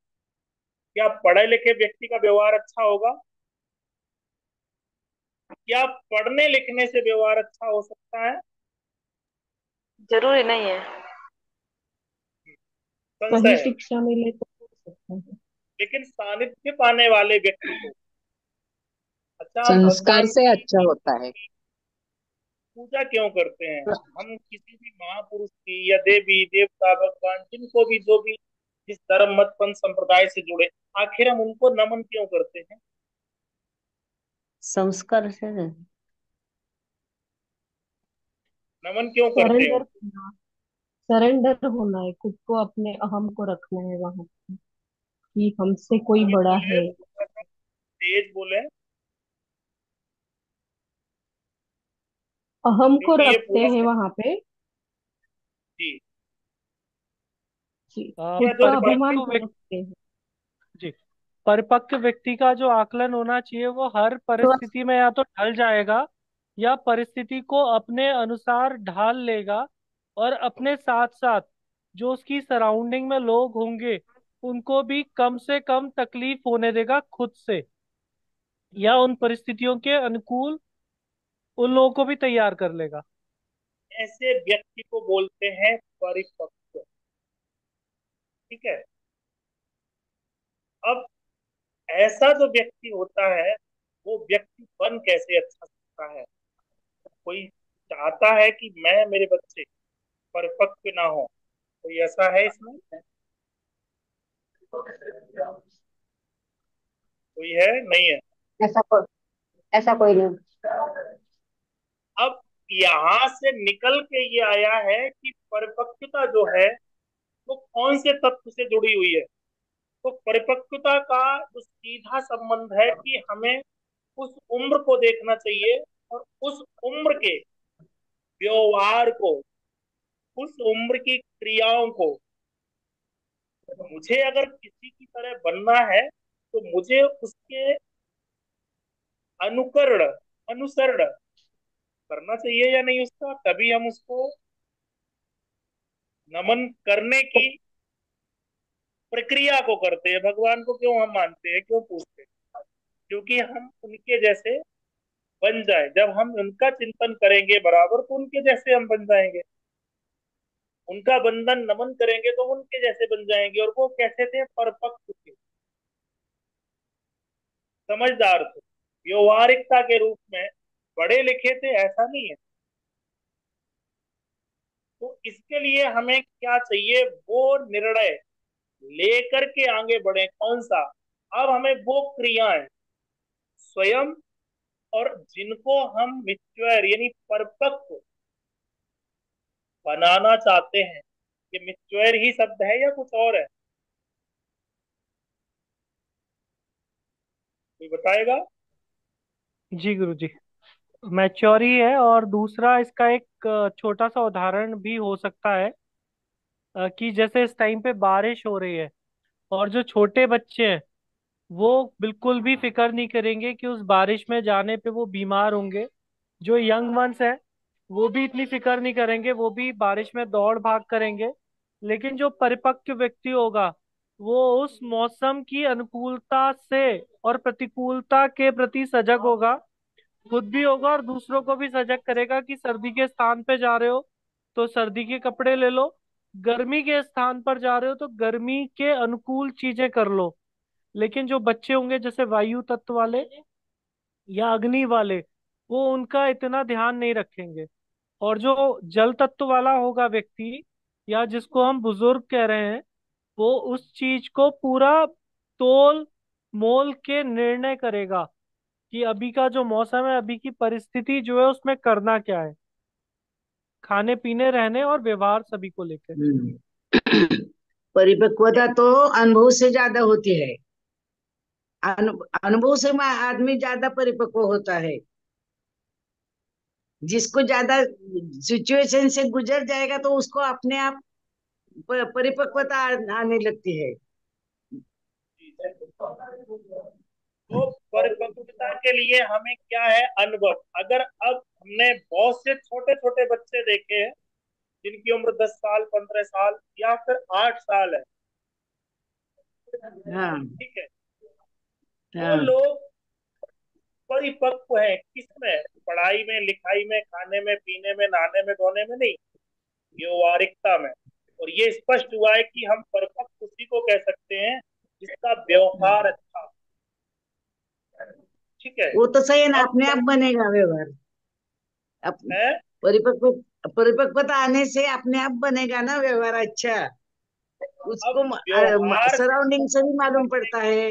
Speaker 5: क्या पढ़े लिखे व्यक्ति का व्यवहार अच्छा होगा? क्या पढ़ने लिखने से व्यवहार अच्छा हो सकता है?
Speaker 10: जरूरी नहीं है।
Speaker 9: सही
Speaker 5: संशय है।
Speaker 9: शिक्षा मिले तो हो सकता है।
Speaker 5: लेकिन सानिध्य पाने वाले व्यक्ति को, अच्छा हम
Speaker 11: संस्कार
Speaker 5: भगवान
Speaker 11: से
Speaker 5: की
Speaker 11: अच्छा होता है।
Speaker 5: पूजा क्यों करते हैं? हम किसी भी महापुरुष की या देवी देवता भगवान जिनको भी, जो भी जिस धर्म मत पंथ संप्रदाय से जुड़े, आखिर हम उनको नमन क्यों करते हैं?
Speaker 11: संस्कार से।
Speaker 5: नमन क्यों करते हैं
Speaker 9: सरेंडर
Speaker 5: उनको?
Speaker 9: सरेंडर होना है, खुद को अपने अहम को रखना है वहां कि हमसे कोई
Speaker 5: आगे
Speaker 9: बड़ा
Speaker 5: बोले,
Speaker 9: है।
Speaker 5: थोड़ा सा तेज बोले,
Speaker 9: अहम को
Speaker 5: क्योंकि ये
Speaker 9: रखते
Speaker 5: पूरा
Speaker 9: हैं वहां पे।
Speaker 5: जी,
Speaker 9: जी,
Speaker 5: क्या
Speaker 9: खुद
Speaker 5: जो
Speaker 9: का अभिमान
Speaker 3: परिपक्व
Speaker 9: को
Speaker 3: व्यक्ति।
Speaker 9: रखते हैं।
Speaker 3: जी। परिपक्व व्यक्ति का जो आकलन होना चाहिए वो हर
Speaker 9: तो
Speaker 3: परिस्थिति में या तो ढल जाएगा या परिस्थिति को अपने अनुसार ढाल लेगा, और अपने साथ साथ जो उसकी सराउंडिंग में लोग होंगे उनको भी कम से कम तकलीफ होने देगा खुद से, या उन परिस्थितियों के अनुकूल उन लोगों को भी तैयार कर लेगा।
Speaker 5: ऐसे व्यक्ति को बोलते हैं परिपक्व। ठीक है। अब ऐसा जो व्यक्ति होता है, वो व्यक्ति बन कैसे अच्छा सकता है? कोई चाहता है कि मैं, मेरे बच्चे परिपक्व ना हो? कोई ऐसा है इसमें? कोई है? नहीं है।
Speaker 2: ऐसा कोई ऐसा कोई नहीं।
Speaker 5: अब यहां से निकल के ये आया है कि परिपक्वता जो है वो कौन से तत्व से जुड़ी हुई है? तो परिपक्वता का जो सीधा संबंध है कि हमें उस उम्र को देखना चाहिए, और उस उम्र के व्यवहार को, उस उम्र की क्रियाओं को। मुझे अगर किसी की तरह बनना है तो मुझे उसके अनुकरण, अनुसरण करना चाहिए या नहीं उसका? तभी हम उसको नमन करने की प्रक्रिया को करते हैं। भगवान को क्यों हम मानते हैं, क्यों पूछते हैं? क्योंकि हम उनके जैसे बन जाए। जब हम उनका चिंतन करेंगे बराबर, तो उनके जैसे हम बन जाएंगे। उनका बंधन नमन करेंगे तो उनके जैसे बन जाएंगे। और वो कैसे थे? परपक्व थे, समझदार थे, व्यवहारिकता के रूप में पढ़े लिखे थे, ऐसा नहीं है। तो इसके लिए हमें क्या चाहिए? वो निर्णय लेकर के आगे बढ़े। कौन सा? अब हमें वो क्रियाएं स्वयं, और जिनको हम मिच्योर यानी परिपक्व बनाना चाहते हैं। ये मिच्योर ही शब्द है या कुछ और है? कोई बताएगा?
Speaker 3: जी गुरु जी, मैच्योरी है। और दूसरा इसका एक छोटा सा उदाहरण भी हो सकता है, कि जैसे इस टाइम पे बारिश हो रही है और जो छोटे बच्चे हैं वो बिल्कुल भी फिक्र नहीं करेंगे कि उस बारिश में जाने पे वो बीमार होंगे। जो यंग वंस है वो भी इतनी फिक्र नहीं करेंगे, वो भी बारिश में दौड़ भाग करेंगे। लेकिन जो परिपक्व व्यक्ति होगा वो उस मौसम की अनुकूलता से और प्रतिकूलता के प्रति सजग होगा, खुद भी होगा और दूसरों को भी सजग करेगा कि सर्दी के स्थान पे जा रहे हो तो सर्दी के कपड़े ले लो, गर्मी के स्थान पर जा रहे हो तो गर्मी के अनुकूल चीजें कर लो। लेकिन जो बच्चे होंगे जैसे वायु तत्व वाले या अग्नि वाले, वो उनका इतना ध्यान नहीं रखेंगे। और जो जल तत्व वाला होगा व्यक्ति, या जिसको हम बुजुर्ग कह रहे हैं, वो उस चीज को पूरा तोल मोल के निर्णय करेगा कि अभी का जो मौसम है, अभी की परिस्थिति जो है उसमें करना क्या है, खाने पीने रहने और व्यवहार सभी को लेकर।
Speaker 11: हम्म। परिपक्वता तो अनुभव से ज्यादा होती है। अनुभव से आदमी ज्यादा परिपक्व होता है। जिसको ज्यादा सिचुएशन से गुजर जाएगा तो उसको अपने आप परिपक्वता आने लगती है।
Speaker 5: तो परिपक्वता के लिए हमें क्या है, अनुभव। अगर अब हमने बहुत से छोटे छोटे बच्चे देखे हैं जिनकी उम्र 10 साल, 15 साल या फिर 8 साल है,
Speaker 11: हाँ
Speaker 5: ठीक है, वो
Speaker 11: हाँ
Speaker 5: लोग परिपक्व हैं किसमें? पढ़ाई में, लिखाई में, खाने में, पीने में, नहाने में, धोने में नहीं, व्यवहारिकता में। और ये स्पष्ट हुआ है कि हम परिपक्व उसी को कह सकते हैं जिसका व्यवहार अच्छा, ठीक है।
Speaker 11: वो तो सही है ना,
Speaker 5: अब
Speaker 11: अपने आप बनेगा व्यवहार।
Speaker 5: है
Speaker 11: परिपक्व परिपक्वता आने से अपने आप बनेगा ना व्यवहार अच्छा।
Speaker 5: अब
Speaker 11: उसको
Speaker 5: व्यवहार से
Speaker 11: सराउंडिंग से भी मालूम पड़ता है।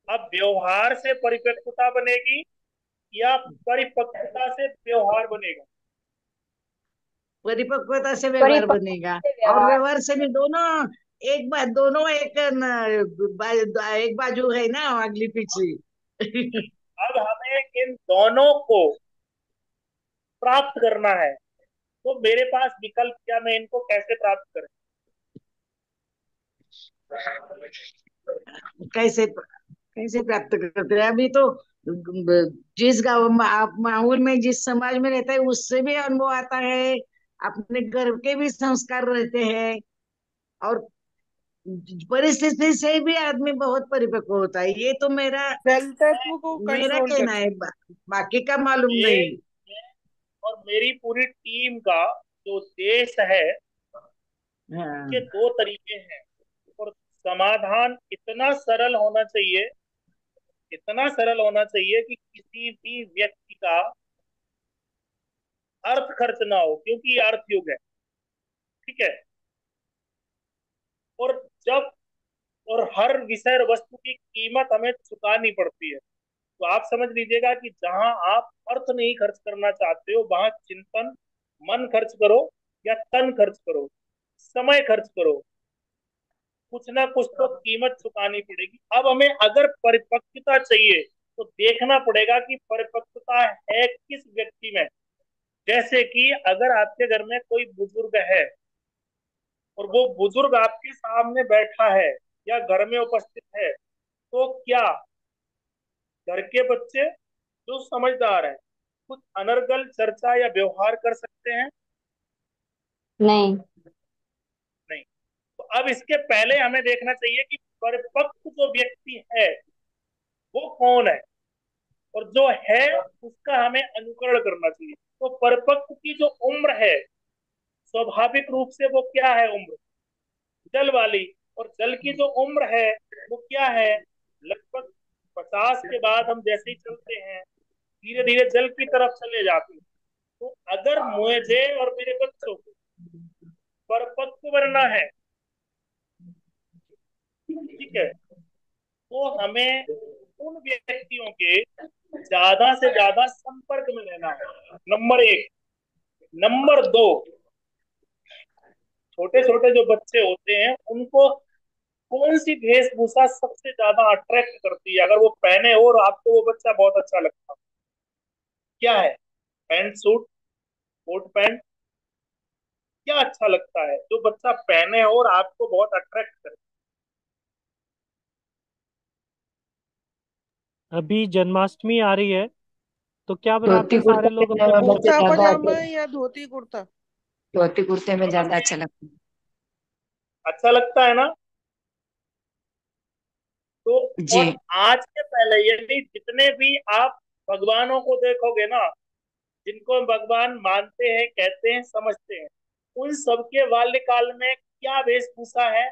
Speaker 5: अब व्यवहार से परिपक्वता बनेगी या परिपक्वता से व्यवहार बनेगा?
Speaker 11: परिपक्वता से व्यवहार
Speaker 2: परिपक्व
Speaker 11: बनेगा।
Speaker 2: से
Speaker 11: और
Speaker 2: व्यवहार।
Speaker 11: व्यवहार से भी दोनों एक बात, दोनों एक बाजू है ना, अगली पिछली।
Speaker 5: अब हमें इन दोनों को प्राप्त करना है, तो मेरे पास विकल्प क्या, मैं इनको कैसे प्राप्त करें?
Speaker 11: कैसे कैसे प्राप्त करते हैं? अभी तो जिस गाँव में आप माहौल में, जिस समाज में रहता है, उससे भी अनुभव आता है। अपने घर के भी संस्कार रहते हैं। और परिस्थिति से भी आदमी बहुत परिपक्व होता है। ये तो मेरा
Speaker 12: जल तत्व को
Speaker 11: मेरा
Speaker 12: कंट्रोल
Speaker 11: कहना
Speaker 12: कर।
Speaker 11: है। बाकी का मालूम
Speaker 5: ये
Speaker 11: नहीं।
Speaker 5: और मेरी पूरी टीम का जो देश है,
Speaker 11: हाँ
Speaker 5: के दो तरीके हैं। और समाधान इतना सरल होना चाहिए, इतना सरल होना चाहिए कि किसी भी व्यक्ति का अर्थ खर्च ना हो, क्योंकि ये अर्थ युग है, ठीक है। और जब और हर विषय और वस्तु की कीमत हमें चुकानी पड़ती है, तो आप समझ लीजिएगा कि जहां आप अर्थ नहीं खर्च करना चाहते हो, वहां चिंतन, मन खर्च करो या तन खर्च करो, समय खर्च करो, कुछ ना कुछ तो कीमत चुकानी पड़ेगी। अब हमें अगर परिपक्वता चाहिए तो देखना पड़ेगा कि परिपक्वता है किस व्यक्ति में। जैसे कि अगर आपके घर में कोई बुजुर्ग है और वो बुजुर्ग आपके सामने बैठा है या घर में उपस्थित है, तो क्या घर के बच्चे जो समझदार है कुछ अनर्गल चर्चा या व्यवहार कर सकते हैं?
Speaker 2: नहीं।
Speaker 5: नहीं। तो अब इसके पहले हमें देखना चाहिए कि परिपक्व जो व्यक्ति है वो कौन है, और जो है उसका हमें अनुकरण करना चाहिए। तो परिपक्व की जो उम्र है, स्वाभाविक रूप से वो क्या है, उम्र जल वाली। और जल की जो उम्र है वो क्या है, लगभग 50 के बाद हम जैसे ही चलते हैं धीरे धीरे जल की तरफ चले जाते हैं। तो अगर मुझे और मेरे बच्चों को परिपक्व बनना है, ठीक है, तो हमें उन व्यक्तियों के ज्यादा से ज्यादा संपर्क में रहना है, नंबर एक। नंबर दो, छोटे छोटे जो बच्चे होते हैं उनको कौन सी वेशभूषा सबसे ज्यादा अट्रैक्ट करती है? अगर वो पहने हो और आपको वो बच्चा बहुत अच्छा लगता है, क्या है? पैंट सूट, कोट पैंट, क्या अच्छा लगता है जो बच्चा पहने हो और आपको बहुत अट्रैक्ट करे?
Speaker 3: अभी जन्माष्टमी आ रही है तो क्या बनाते
Speaker 13: धोती
Speaker 3: हैं सारे
Speaker 13: कुर्ता
Speaker 3: लोग अपने
Speaker 13: पजामा में
Speaker 3: बच्चों
Speaker 13: तो
Speaker 12: कुर्ता
Speaker 3: के लिए?
Speaker 13: ज्यादा
Speaker 12: पजामा या धोती कुर्ता?
Speaker 13: धोती कुर्ते में
Speaker 5: अब
Speaker 13: ज्यादा
Speaker 5: हमें
Speaker 13: अच्छा लगता है।
Speaker 5: अच्छा लगता है ना? तो
Speaker 13: जी।
Speaker 5: और आज के पहले यानी जितने भी आप भगवानों को देखोगे ना, जिनको हम भगवान मानते हैं, कहते हैं, समझते हैं, उन सबके बाल्यकाल में क्या वेशभूषा है?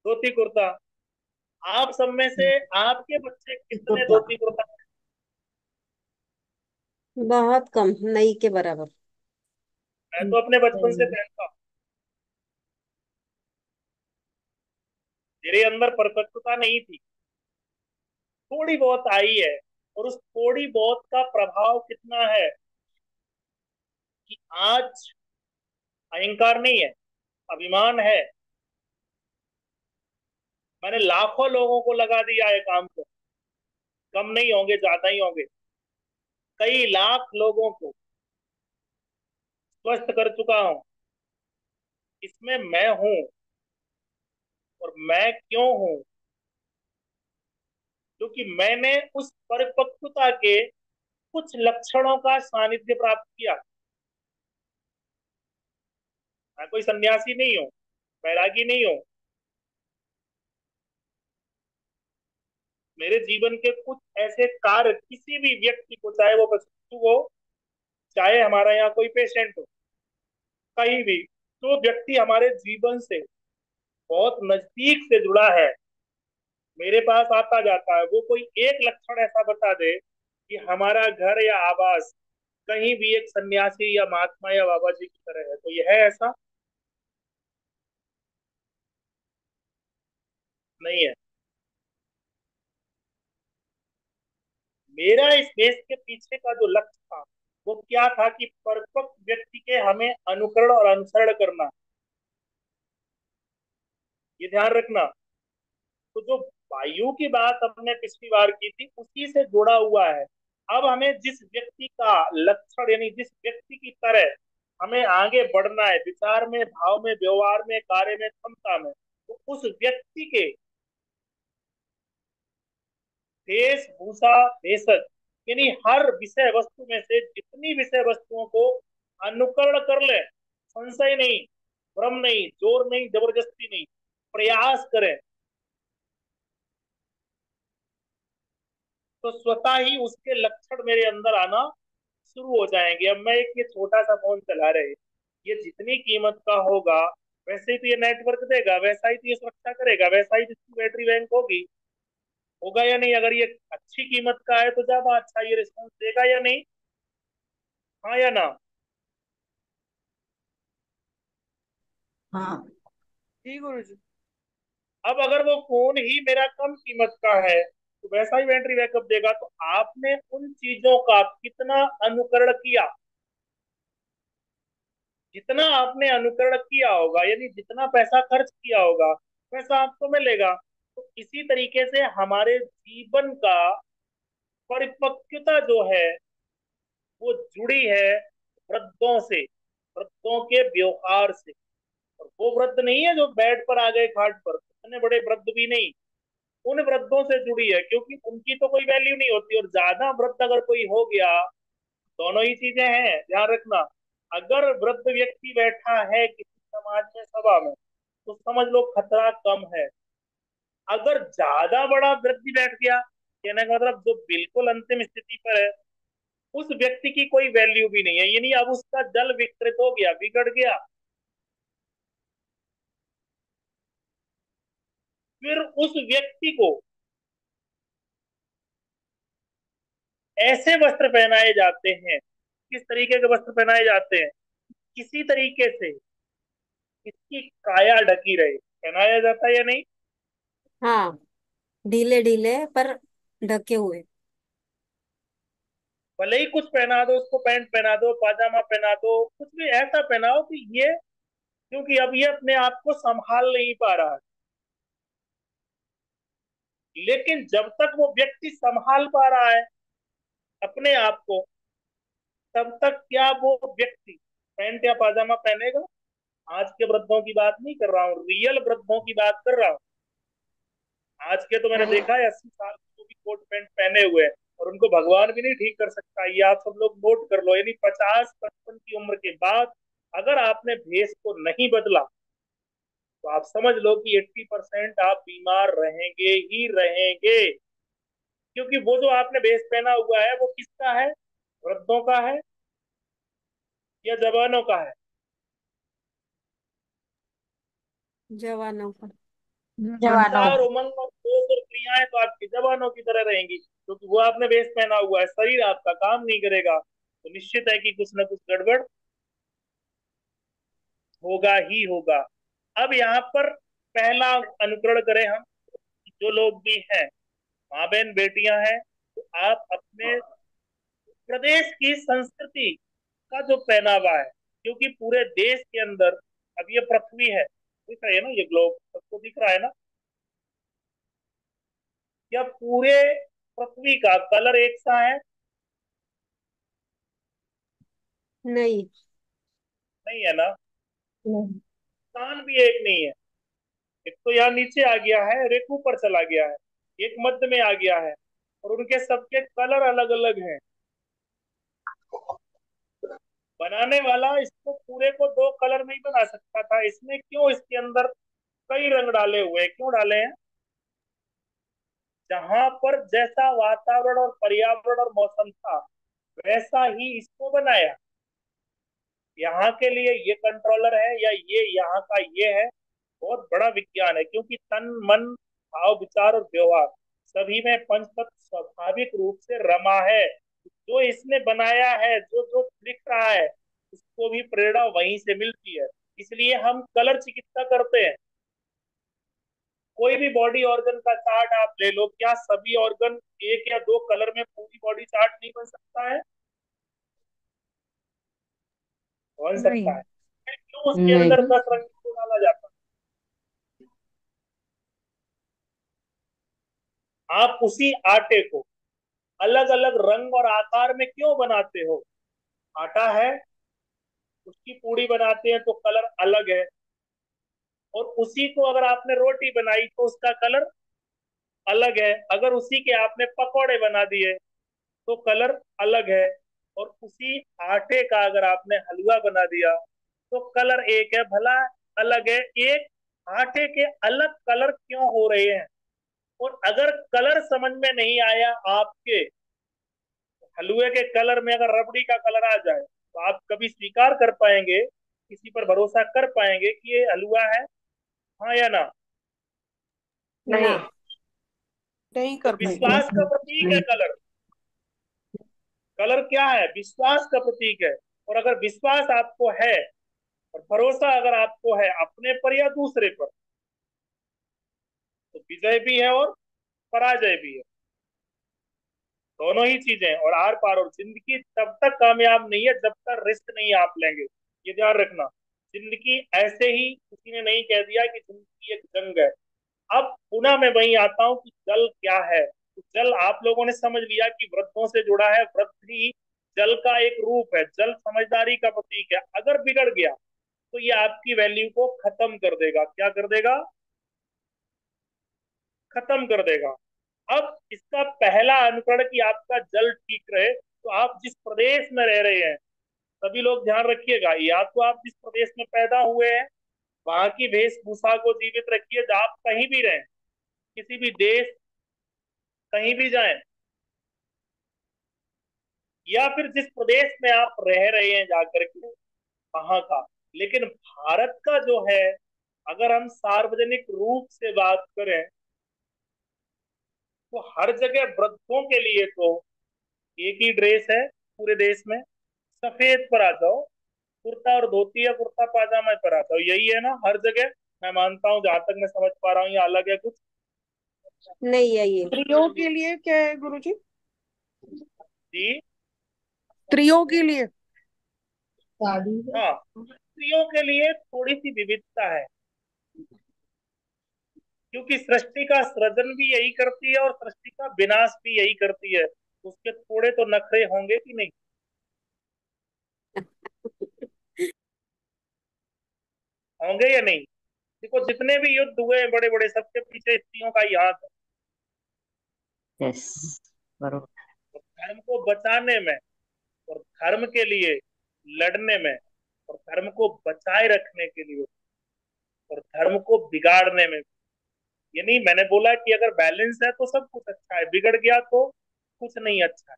Speaker 5: धोती कुर्ता। आप सब में से आपके बच्चे कितने धोती कुर्ता?
Speaker 7: बहुत कम, नहीं के बराबर।
Speaker 5: मैं तो अपने बचपन से पहनता हूँ। मेरे अंदर परपक्वता नहीं थी, थोड़ी बहुत आई है। और उस थोड़ी बहुत का प्रभाव कितना है कि आज अहंकार नहीं है, अभिमान है। मैंने लाखों लोगों को लगा दिया है काम को, कम नहीं होंगे, ज्यादा ही होंगे। कई लाख लोगों को स्वस्थ कर चुका हूं। इसमें मैं हूं। और मैं क्यों हूं? क्योंकि मैंने उस परिपक्वता के कुछ लक्षणों का सानिध्य प्राप्त किया। मैं कोई सन्यासी नहीं हूँ, बैरागी नहीं हूँ। मेरे जीवन के कुछ ऐसे कार्य किसी भी व्यक्ति को, चाहे वो पशु हो, चाहे हमारा यहाँ कोई पेशेंट हो, कहीं भी, तो व्यक्ति हमारे जीवन से बहुत नजदीक से जुड़ा है, मेरे पास आता जाता है, वो कोई एक लक्षण ऐसा बता दे कि हमारा घर या आवास कहीं भी एक सन्यासी या महात्मा या बाबा जी की तरह है, तो यह है ऐसा नहीं है। मेरा इस देश के पीछे का जो लक्ष्य था वो क्या था कि परिपक्व व्यक्ति के हमें अनुकरण और अनुसरण करना। ये ध्यान रखना। तो जो वायु की बात हमने पिछली बार की थी उसी से जुड़ा हुआ है। अब हमें जिस व्यक्ति का लक्षण यानी जिस व्यक्ति की तरह हमें आगे बढ़ना है, विचार में, भाव में, व्यवहार में, कार्य में, क्षमता में, तो उस व्यक्ति के वेशभूषा, भेषज यानी हर विषय वस्तु में से जितनी विषय वस्तुओं को अनुकरण कर ले, संशय नहीं, भ्रम नहीं, जोर नहीं, जबरदस्ती नहीं, प्रयास करें, तो स्वतः ही उसके लक्षण मेरे अंदर आना शुरू हो जाएंगे। अब मैं एक ये छोटा सा फोन चला रहे, ये जितनी कीमत का होगा वैसे ही तो ये नेटवर्क देगा, वैसा ही तो ये सुरक्षा करेगा, वैसा ही इसकी बैटरी बैंक होगी, होगा या नहीं? अगर ये अच्छी कीमत का है तो ज्यादा अच्छा ये रिस्पॉन्स देगा या नहीं? हाँ या ना?
Speaker 13: हाँ।
Speaker 12: ठीक गुरु जी।
Speaker 5: अब अगर वो फोन ही मेरा कम कीमत का है तो वैसा ही बैटरी बैकअप देगा। तो आपने उन चीजों का कितना अनुकरण किया? जितना आपने अनुकरण किया होगा यानी जितना पैसा खर्च किया होगा वैसा आपको मिलेगा। तो इसी तरीके से हमारे जीवन का परिपक्वता जो है वो जुड़ी है वृद्धों से, वृद्धों के व्यवहार से। और वो वृद्ध नहीं है जो बेड पर आ गए, खाट पर, इतने बड़े वृद्ध भी नहीं, उन वृद्धों से जुड़ी है, क्योंकि उनकी तो कोई वैल्यू नहीं होती। और ज्यादा वृद्ध अगर कोई हो गया, दोनों ही चीजें हैं, ध्यान रखना। अगर वृद्ध व्यक्ति बैठा है किसी समाज में, सभा में, तो समझ लो खतरा कम है। अगर ज्यादा बड़ा वृद्धि बैठ गया, कहने का मतलब जो बिल्कुल अंतिम स्थिति पर है, उस व्यक्ति की कोई वैल्यू भी नहीं है, यानी अब उसका जल विकृत हो गया, बिगड़ गया। फिर उस व्यक्ति को ऐसे वस्त्र पहनाए जाते हैं। किस तरीके के वस्त्र पहनाए जाते हैं? किसी तरीके से इसकी काया ढकी रहे, पहनाया जाता है या नहीं?
Speaker 7: हाँ, ढीले ढीले पर ढके हुए।
Speaker 5: भले ही कुछ पहना दो उसको, पैंट पहना दो, पाजामा पहना दो, कुछ भी ऐसा पहनाओ कि ये, क्योंकि अब ये अपने आप को संभाल नहीं पा रहा है। लेकिन जब तक वो व्यक्ति संभाल पा रहा है अपने आप को, तब तक क्या वो व्यक्ति पैंट या पाजामा पहनेगा? आज के वृद्धों की बात नहीं कर रहा हूँ, रियल वृद्धों की बात कर रहा हूँ। आज के तो मैंने देखा है 80 साल के भी कोट पैंट पहने हुए हैं, और उनको भगवान भी नहीं ठीक कर सकता। ये आप सब लोग नोट कर लो, यानी 50-55 की उम्र के बाद अगर आपने भेष को नहीं बदला तो तो आप समझ लो कि 80% आप बीमार रहेंगे ही रहेंगे, क्योंकि वो जो आपने बेस पहना हुआ है वो किसका है? वृद्धों का है या जवानों का है?
Speaker 7: जवानों का।
Speaker 5: उत्साह और उमंग और जोश और क्रियाएं तो आपकी जवानों की तरह रहेंगी, क्योंकि वो आपने बेस पहना हुआ है। शरीर आपका काम नहीं करेगा तो निश्चित है कि कुछ ना कुछ गड़बड़ होगा ही होगा। अब यहाँ पर पहला अनुकरण करें हम, जो लोग भी हैं, माँ बहन बेटियां हैं, तो आप अपने प्रदेश की संस्कृति का जो पहनावा है, क्योंकि पूरे देश के अंदर अब ये पृथ्वी है, दिख रही है ना, ये ग्लोब सबको दिख रहा है ना, क्या पूरे पृथ्वी का कलर एक सा है?
Speaker 7: नहीं।
Speaker 5: नहीं है ना।
Speaker 9: नहीं।
Speaker 5: स्थान भी एक नहीं है, एक तो यहाँ नीचे आ गया है और एक ऊपर चला गया है, एक मध्य में आ गया है, और उनके सबके कलर अलग अलग हैं। बनाने वाला इसको पूरे को दो कलर में ही बना सकता था, इसने क्यों इसके अंदर कई रंग डाले हुए हैं? क्यों डाले हैं? जहां पर जैसा वातावरण और पर्यावरण और मौसम था वैसा ही इसको बनाया। यहाँ के लिए ये कंट्रोलर है या ये यहाँ का ये है, बहुत बड़ा विज्ञान है, क्योंकि तन मन भाव विचार और व्यवहार सभी में पंच तत्व स्वाभाविक रूप से रमा है। जो इसने बनाया है, जो जो लिख रहा है, उसको भी प्रेरणा वहीं से मिलती है। इसलिए हम कलर चिकित्सा करते हैं। कोई भी बॉडी ऑर्गन का चार्ट आप ले लो, क्या सभी ऑर्गन एक या दो कलर में पूरी बॉडी चार्ट नहीं बन सकता है? बन
Speaker 1: नहीं।
Speaker 5: सकता है। फिर क्यों उसके
Speaker 1: नहीं।
Speaker 5: अंदर 10 रंग क्यों डाला जाता है? आप उसी आटे को अलग अलग रंग और आकार में क्यों बनाते हो? आटा है, उसकी पूड़ी बनाते हैं तो कलर अलग है, और उसी को अगर आपने रोटी बनाई तो उसका कलर अलग है। अगर उसी के आपने पकौड़े बना दिए तो कलर अलग है, और उसी आटे का अगर आपने हलवा बना दिया तो कलर एक है, भला अलग है। एक आटे के अलग कलर क्यों हो रहे हैं? और अगर कलर समझ में नहीं आया आपके, हलवे के कलर में अगर रबड़ी का कलर आ जाए तो आप कभी स्वीकार कर पाएंगे, किसी पर भरोसा कर पाएंगे कि ये हलवा है? हाँ या ना?
Speaker 12: नहीं। नहीं
Speaker 5: तो
Speaker 12: कर पाएंगे।
Speaker 5: विश्वास का प्रतीक है कलर। कलर क्या है? विश्वास का प्रतीक है। और अगर विश्वास आपको है और भरोसा अगर आपको है अपने पर या दूसरे पर, तो विजय भी है और पराजय भी है, दोनों ही चीजें। और आर पार, और जिंदगी तब तक कामयाब नहीं है जब तक रिस्क नहीं आप लेंगे, ये ध्यान रखना। जिंदगी ऐसे ही किसी ने नहीं कह दिया कि जिंदगी एक जंग है। अब पुनः मैं वहीं आता हूँ कि जल क्या है। तो जल आप लोगों ने समझ लिया कि वृद्धों से जुड़ा है, वृद्ध ही जल का एक रूप है, जल समझदारी का प्रतीक है। अगर बिगड़ गया तो ये आपकी वैल्यू को खत्म कर देगा। क्या कर देगा? खत्म कर देगा। अब इसका पहला अनुकरण कि आपका जल ठीक रहे, तो आप जिस प्रदेश में रह रहे हैं, सभी लोग ध्यान रखिएगा, या तो आप जिस प्रदेश में पैदा हुए हैं वहां की वेशभूषा को जीवित रखिए, जब आप कहीं भी रहें, किसी भी देश, कहीं भी जाएं, या फिर जिस प्रदेश में आप रह रहे हैं जाकर के वहां का। लेकिन भारत का जो है, अगर हम सार्वजनिक रूप से बात करें तो हर जगह वृद्धों के लिए तो एक ही ड्रेस है पूरे देश में। सफेद पर आ जाओ, कुर्ता और धोती या कुर्ता पाजामा पर आ जाओ, यही है ना हर जगह। मैं मानता हूँ, जहां तक मैं समझ पा रहा हूँ, ये अलग है कुछ।
Speaker 7: नहीं है ये।
Speaker 12: स्त्रियों के लिए क्या है गुरुजी?
Speaker 5: जी
Speaker 12: स्त्रियों के लिए
Speaker 9: साड़ी है।
Speaker 5: हाँ, स्त्रियों के लिए थोड़ी सी विविधता है, क्योंकि सृष्टि का सृजन भी यही करती है और सृष्टि का विनाश भी यही करती है। उसके थोड़े तो नखरे होंगे कि नहीं? होंगे या नहीं? देखो, जितने भी युद्ध हुए बड़े बड़े, सबके पीछे स्त्रियों का ही हाथ है।
Speaker 1: यस, बरोबर।
Speaker 5: और धर्म को बचाने में और धर्म के लिए लड़ने में और धर्म को बचाए रखने के लिए और धर्म को बिगाड़ने में। यानी मैंने बोला कि अगर बैलेंस है तो सब कुछ अच्छा है, बिगड़ गया तो कुछ नहीं अच्छा है।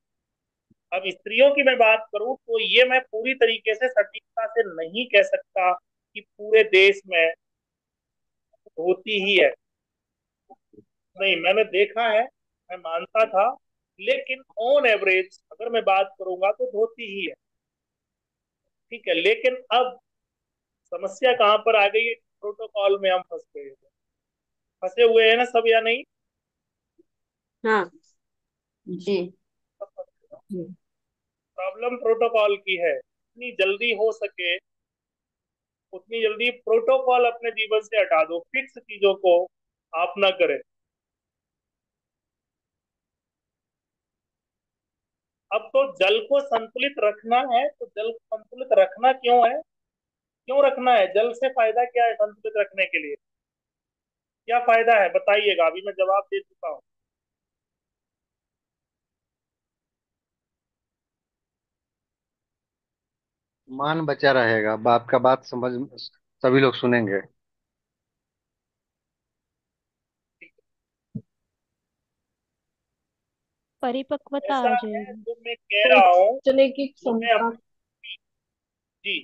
Speaker 5: अब स्त्रियों की मैं बात करूं तो ये मैं पूरी तरीके से सटीकता से नहीं कह सकता कि पूरे देश में होती ही है। नहीं, मैंने देखा है, मैं मानता था, लेकिन ऑन एवरेज अगर मैं बात करूंगा तो धोती ही है। ठीक है, लेकिन अब समस्या कहाँ पर आ गई है? प्रोटोकॉल में हम फंस गए हैं। फंसे हुए हैं ना सब, या नहीं?
Speaker 7: हाँ जी।
Speaker 5: प्रॉब्लम प्रोटोकॉल की है। जितनी जल्दी हो सके उतनी जल्दी प्रोटोकॉल अपने जीवन से हटा दो, फिक्स चीजों को आप ना करें। अब तो जल को संतुलित रखना है, तो जल को संतुलित रखना क्यों है? क्यों रखना है? जल से फायदा क्या है संतुलित रखने के लिए? क्या फायदा है बताइएगा, अभी मैं जवाब दे चुका हूँ।
Speaker 14: मान बचा रहेगा, बाप का बात समझ सभी लोग सुनेंगे।
Speaker 4: परिपक्वता
Speaker 5: ऐसा
Speaker 4: आ
Speaker 5: है
Speaker 4: जाएगी।
Speaker 5: जो मैं कह रहा हूँ,
Speaker 9: सोचने की
Speaker 5: जो मैं
Speaker 9: क्षमता।
Speaker 5: जी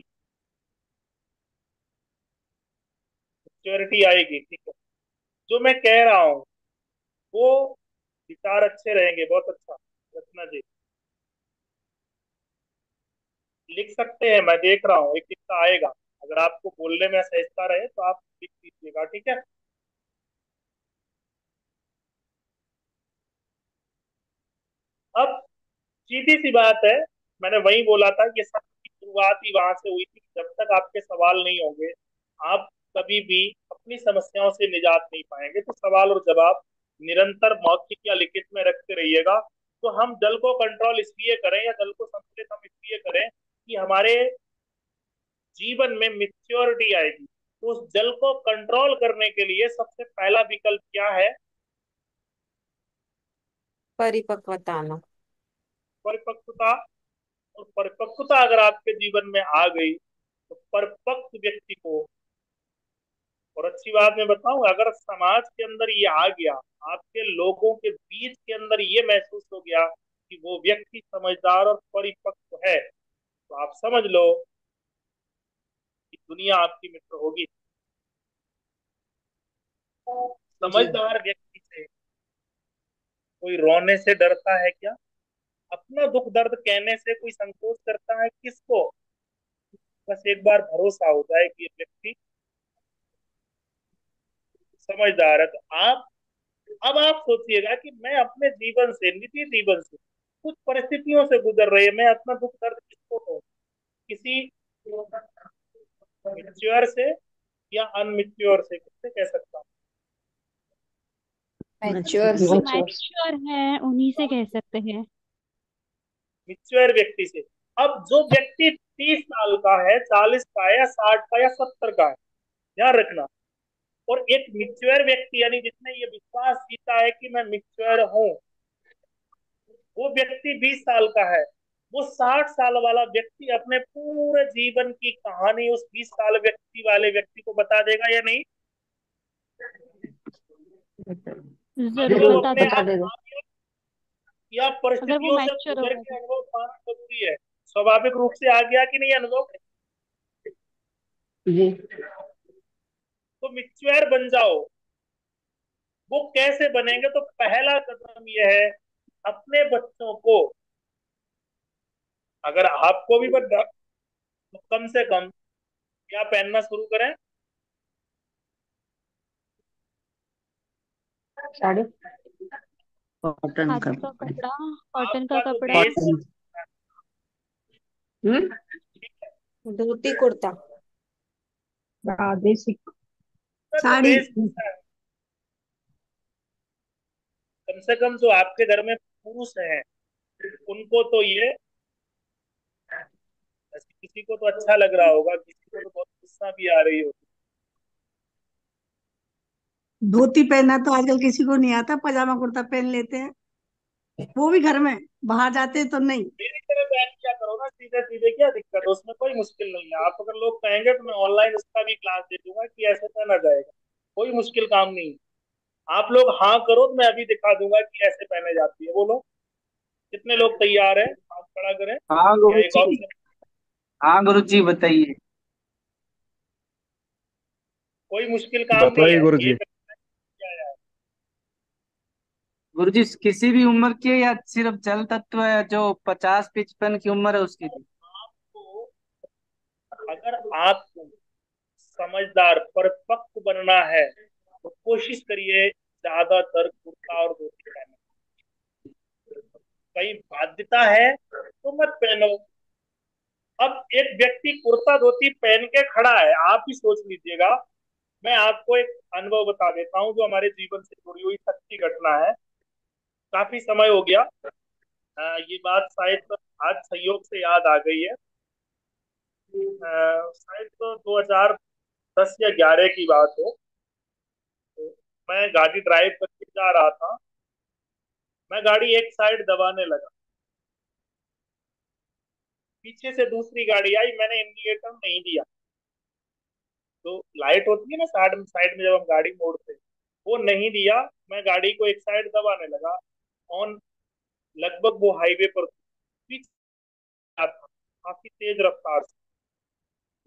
Speaker 5: सिक्योरिटी आएगी। ठीक है, जो मैं कह रहा हूँ वो विचार अच्छे रहेंगे, बहुत अच्छा रचना जी लिख सकते हैं। मैं देख रहा हूँ एक किस्सा आएगा, अगर आपको बोलने में सहजता रहे तो आप लिख लीजिएगा, ठीक है? अब सीधी सी बात है, मैंने वही बोला था कि सब की शुरुआत ही वहां से हुई थी। जब तक आपके सवाल नहीं होंगे आप कभी भी अपनी समस्याओं से निजात नहीं पाएंगे। तो सवाल और जवाब निरंतर मौखिक या लिखित में रखते रहिएगा। तो हम जल को कंट्रोल इसलिए करें, या जल को संतुलित हम इसलिए करें कि हमारे जीवन में मिच्योरिटी आएगी। तो उस जल को कंट्रोल करने के लिए सबसे पहला विकल्प क्या है?
Speaker 7: परिपक्वता आना।
Speaker 5: परिपक्वता। और परिपक्वता अगर आपके जीवन में आ गई तो परिपक्व व्यक्ति को, और अच्छी बात मैं बताऊं, अगर समाज के अंदर ये आ गया, आपके लोगों के बीच के अंदर ये महसूस हो गया कि वो व्यक्ति समझदार और परिपक्व है, तो आप समझ लो कि दुनिया आपकी मित्र होगी।
Speaker 7: जी।
Speaker 5: समझदार व्यक्ति से कोई रोने से डरता है क्या? अपना दुख दर्द कहने से कोई संकोच करता है किसको? बस एक बार भरोसा हो जाए कि ये व्यक्ति समझदार है, तो आप अब आप सोचिएगा कि मैं अपने जीवन से, निजी जीवन से कुछ परिस्थितियों से गुजर रही है, मैं अपना दुख दर्द किसको कहूँ? किसी मिच्योर से या अनमिच्योर से, किससे कह सकता हूँ?
Speaker 7: मैच्योर
Speaker 4: जो
Speaker 7: से।
Speaker 4: मैच्योर है उन्हीं से कह सकते हैं।
Speaker 5: मिच्योर व्यक्ति से। अब जो व्यक्ति 30 साल का है, 40 का है, या 60 का, या 70 का है, ध्यान रखना। और एक मिच्योर व्यक्ति यानी जिसने ये विश्वास जीता है कि मैं मिच्योर हूँ, वो व्यक्ति 20 साल का है। वो 60 साल वाला व्यक्ति अपने पूरे जीवन की कहानी उस 20 साल व्यक्ति वाले व्यक्ति को बता देगा या नहीं?
Speaker 4: जरूर
Speaker 5: अनुभव
Speaker 4: बता
Speaker 5: अपने
Speaker 4: देगा।
Speaker 5: आप आ गया, या
Speaker 4: अगर वो
Speaker 5: परिस्थितियों से
Speaker 4: मैच्योर
Speaker 5: गुजर
Speaker 4: होगा
Speaker 5: के
Speaker 4: तो।
Speaker 5: अनुभव पाना जरूरी है? स्वाभाविक रूप से आ गया कि नहीं अनुभव?
Speaker 9: जी।
Speaker 5: तो मिच्योर बन जाओ। वो कैसे बनेंगे? तो पहला कदम यह है, अपने बच्चों को, अगर आपको भी बड़ा, तो कम से कम क्या पहनना शुरू करें?
Speaker 9: साड़ी।
Speaker 13: कॉटन का
Speaker 4: खादी का
Speaker 13: कपड़े।
Speaker 4: कपड़ा, कॉटन का
Speaker 5: आपका जो
Speaker 4: कपड़ा।
Speaker 5: देश,
Speaker 13: कॉटन।
Speaker 7: धोती कुर्ता।
Speaker 9: प्रादेशिक।
Speaker 5: का जो
Speaker 13: साड़ी।
Speaker 5: वेशभूषा है, कम से कम जो आपके घर में पुरुष हैं उनको तो ये, ऐसे किसी को तो अच्छा लग रहा होगा, किसी को तो बहुत गुस्सा भी आ रही होगी।
Speaker 13: धोती पहनना तो आजकल किसी को नहीं आता, पजामा कुर्ता पहन लेते हैं, वो भी घर में, बाहर जाते तो नहीं।
Speaker 5: मेरी तरह बैठ क्या करो, करो ना सीधे सीधे, क्या दिक्कत है उसमें? कोई मुश्किल नहीं है। आप अगर लोग कहेंगे तो मैं ऑनलाइन उसका भी क्लास दे दूंगा कि ऐसे पहना जाएगा, कोई मुश्किल काम नहीं है। आप लोग हाँ करो तो मैं अभी दिखा दूंगा कि ऐसे पहने जाती है। बोलो कितने लोग तैयार है, हाथ खड़ा करें।
Speaker 15: हाँ
Speaker 5: या
Speaker 15: गुरु
Speaker 5: एक
Speaker 15: जी।
Speaker 5: ऑप्शन,
Speaker 15: हाँ गुरु जी बताइए।
Speaker 5: कोई मुश्किल काम नहीं
Speaker 6: बताइए
Speaker 5: है,
Speaker 6: गुरु जी।
Speaker 5: एक क्या है।
Speaker 15: गुरु जी किसी भी उम्र के या सिर्फ जल तत्व है जो 50-55 की उम्र है उसके लिए?
Speaker 5: आपको अगर आपको समझदार परिपक्व बनना है तो कोशिश करिए ज्यादातर कुर्ता और धोती पहनने। कहीं बाध्यता है तो मत पहनो। अब एक व्यक्ति कुर्ता धोती पहन के खड़ा है, आप ही सोच लीजिएगा। मैं आपको एक अनुभव बता देता हूँ जो हमारे जीवन से जुड़ी हुई सच्ची घटना है। काफी समय हो गया, ये बात शायद तो आज संयोग से याद आ गई है। शायद तो 2010 या 11 की बात हो। तो मैं गाड़ी ड्राइव करके जा रहा था। मैं गाड़ी एक साइड दबाने लगा, पीछे से दूसरी गाड़ी आई, मैंने इंडिकेटर नहीं दिया। तो लाइट होती है ना साइड में, साइड में जब हम गाड़ी मोड़ते हैं, वो नहीं दिया। मैं गाड़ी को एक साइड दबाने लगा ऑन, लगभग वो हाईवे पर पीछे आ था, काफी तेज रफ्तार से।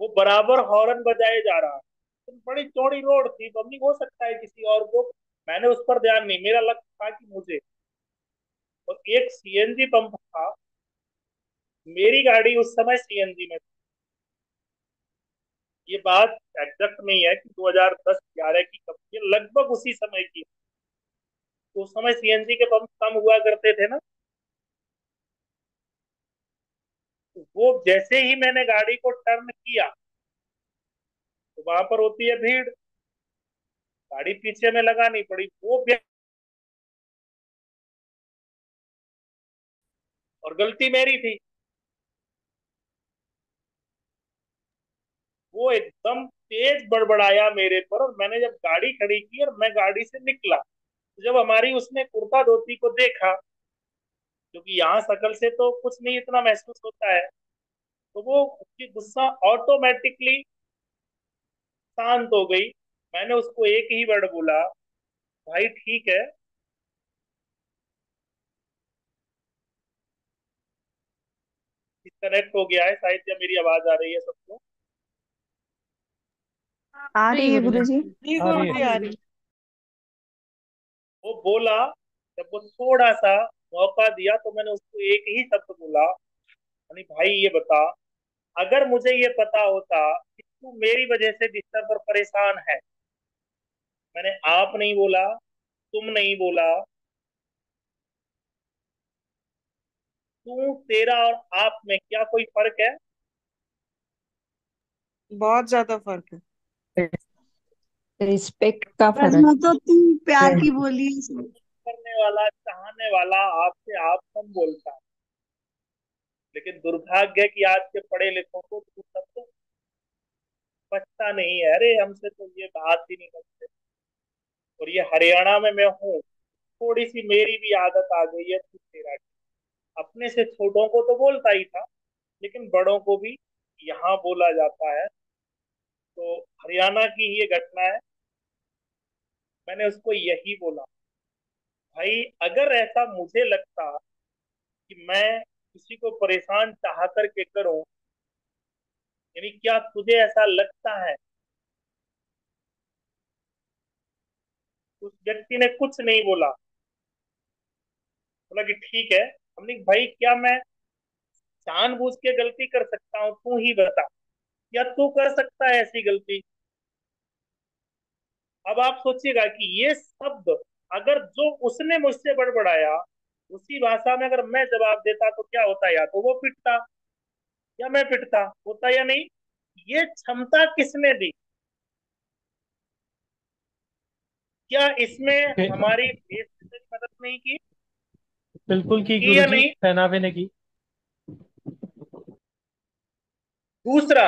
Speaker 5: वो बराबर हॉर्न बजाए जा रहा है। तो बड़ी चौड़ी रोड थी, पब्लिक हो सकता है किसी और को, मैंने उस पर ध्यान नहीं, मेरा लक्ष्य था कि मुझे। और एक सीएनजी पंप था, मेरी गाड़ी उस समय सीएनजी में थी। ये बात एग्जैक्ट नहीं है कि 2010-11 की कब की, लगभग उसी समय की। तो उस समय सीएनजी के पंप कम हुआ करते थे ना। तो वो जैसे ही मैंने गाड़ी को टर्न किया तो वहां पर होती है भीड़, गाड़ी पीछे में लगानी पड़ी। वो और गलती मेरी थी। वो एकदम तेज बड़बड़ाया मेरे पर, और मैंने जब गाड़ी खड़ी की और मैं गाड़ी से निकला, तो जब हमारी उसने कुर्ता धोती को देखा, क्योंकि यहाँ शकल से तो कुछ नहीं इतना महसूस होता है, तो वो उसकी गुस्सा ऑटोमेटिकली शांत हो गई। मैंने उसको एक ही वर्ड बोला, भाई ठीक है। डिस्कनेक्ट हो गया है शायद, या मेरी आवाज आ रही है सबको?
Speaker 16: आ रही है गुरुजी।
Speaker 12: जी
Speaker 3: आ
Speaker 12: गुरु
Speaker 3: रही है।
Speaker 12: जी आ रही।
Speaker 5: वो बोला, जब वो थोड़ा सा मौका दिया तो मैंने उसको एक ही शब्द बोला, यानी भाई ये बता, अगर मुझे ये पता होता कि तू मेरी वजह से बिस्तर पर परेशान है, मैंने आप नहीं बोला, तुम नहीं बोला, तू तेरा और आप में क्या कोई फर्क है?
Speaker 12: बहुत ज्यादा फर्क है।
Speaker 16: रिस्पेक्ट का
Speaker 13: वरना
Speaker 16: फर्क
Speaker 13: तो तुम प्यार
Speaker 16: है।
Speaker 13: की बोली है।
Speaker 5: करने वाला, चाहने वाला आपसे आप कम बोलता है। लेकिन दुर्भाग्य है कि आज के पढ़े लिखों को तू सब तो पछता नहीं है, अरे हमसे तो ये बात ही नहीं करते। और ये हरियाणा में मैं हूँ, थोड़ी सी मेरी भी आदत आ गई है तू तेरा। अपने से छोटों को तो बोलता ही था, लेकिन बड़ों को भी यहाँ बोला जाता है। तो हरियाणा की ये घटना है, मैंने उसको यही बोला, भाई अगर ऐसा मुझे लगता कि मैं किसी को परेशान चाह करके करूं, यानी क्या तुझे ऐसा लगता है? उस व्यक्ति ने कुछ नहीं बोला, बोला कि ठीक है। हमने कहा, भाई क्या मैं जानबूझ के गलती कर सकता हूँ? तू ही बता, या तू कर सकता है ऐसी गलती? अब आप सोचिएगा कि ये शब्द अगर जो उसने मुझसे बड़बड़ाया, उसी भाषा में अगर मैं जवाब देता तो क्या होता? या तो वो पिटता या मैं पिटता, होता या नहीं? ये क्षमता किसने दी? क्या इसमें
Speaker 3: बि-
Speaker 5: हमारी देश ने मदद नहीं की?
Speaker 3: बिल्कुल की
Speaker 5: या
Speaker 3: गुरुजी,
Speaker 5: नहीं?
Speaker 3: पहनावे ने की।
Speaker 5: दूसरा,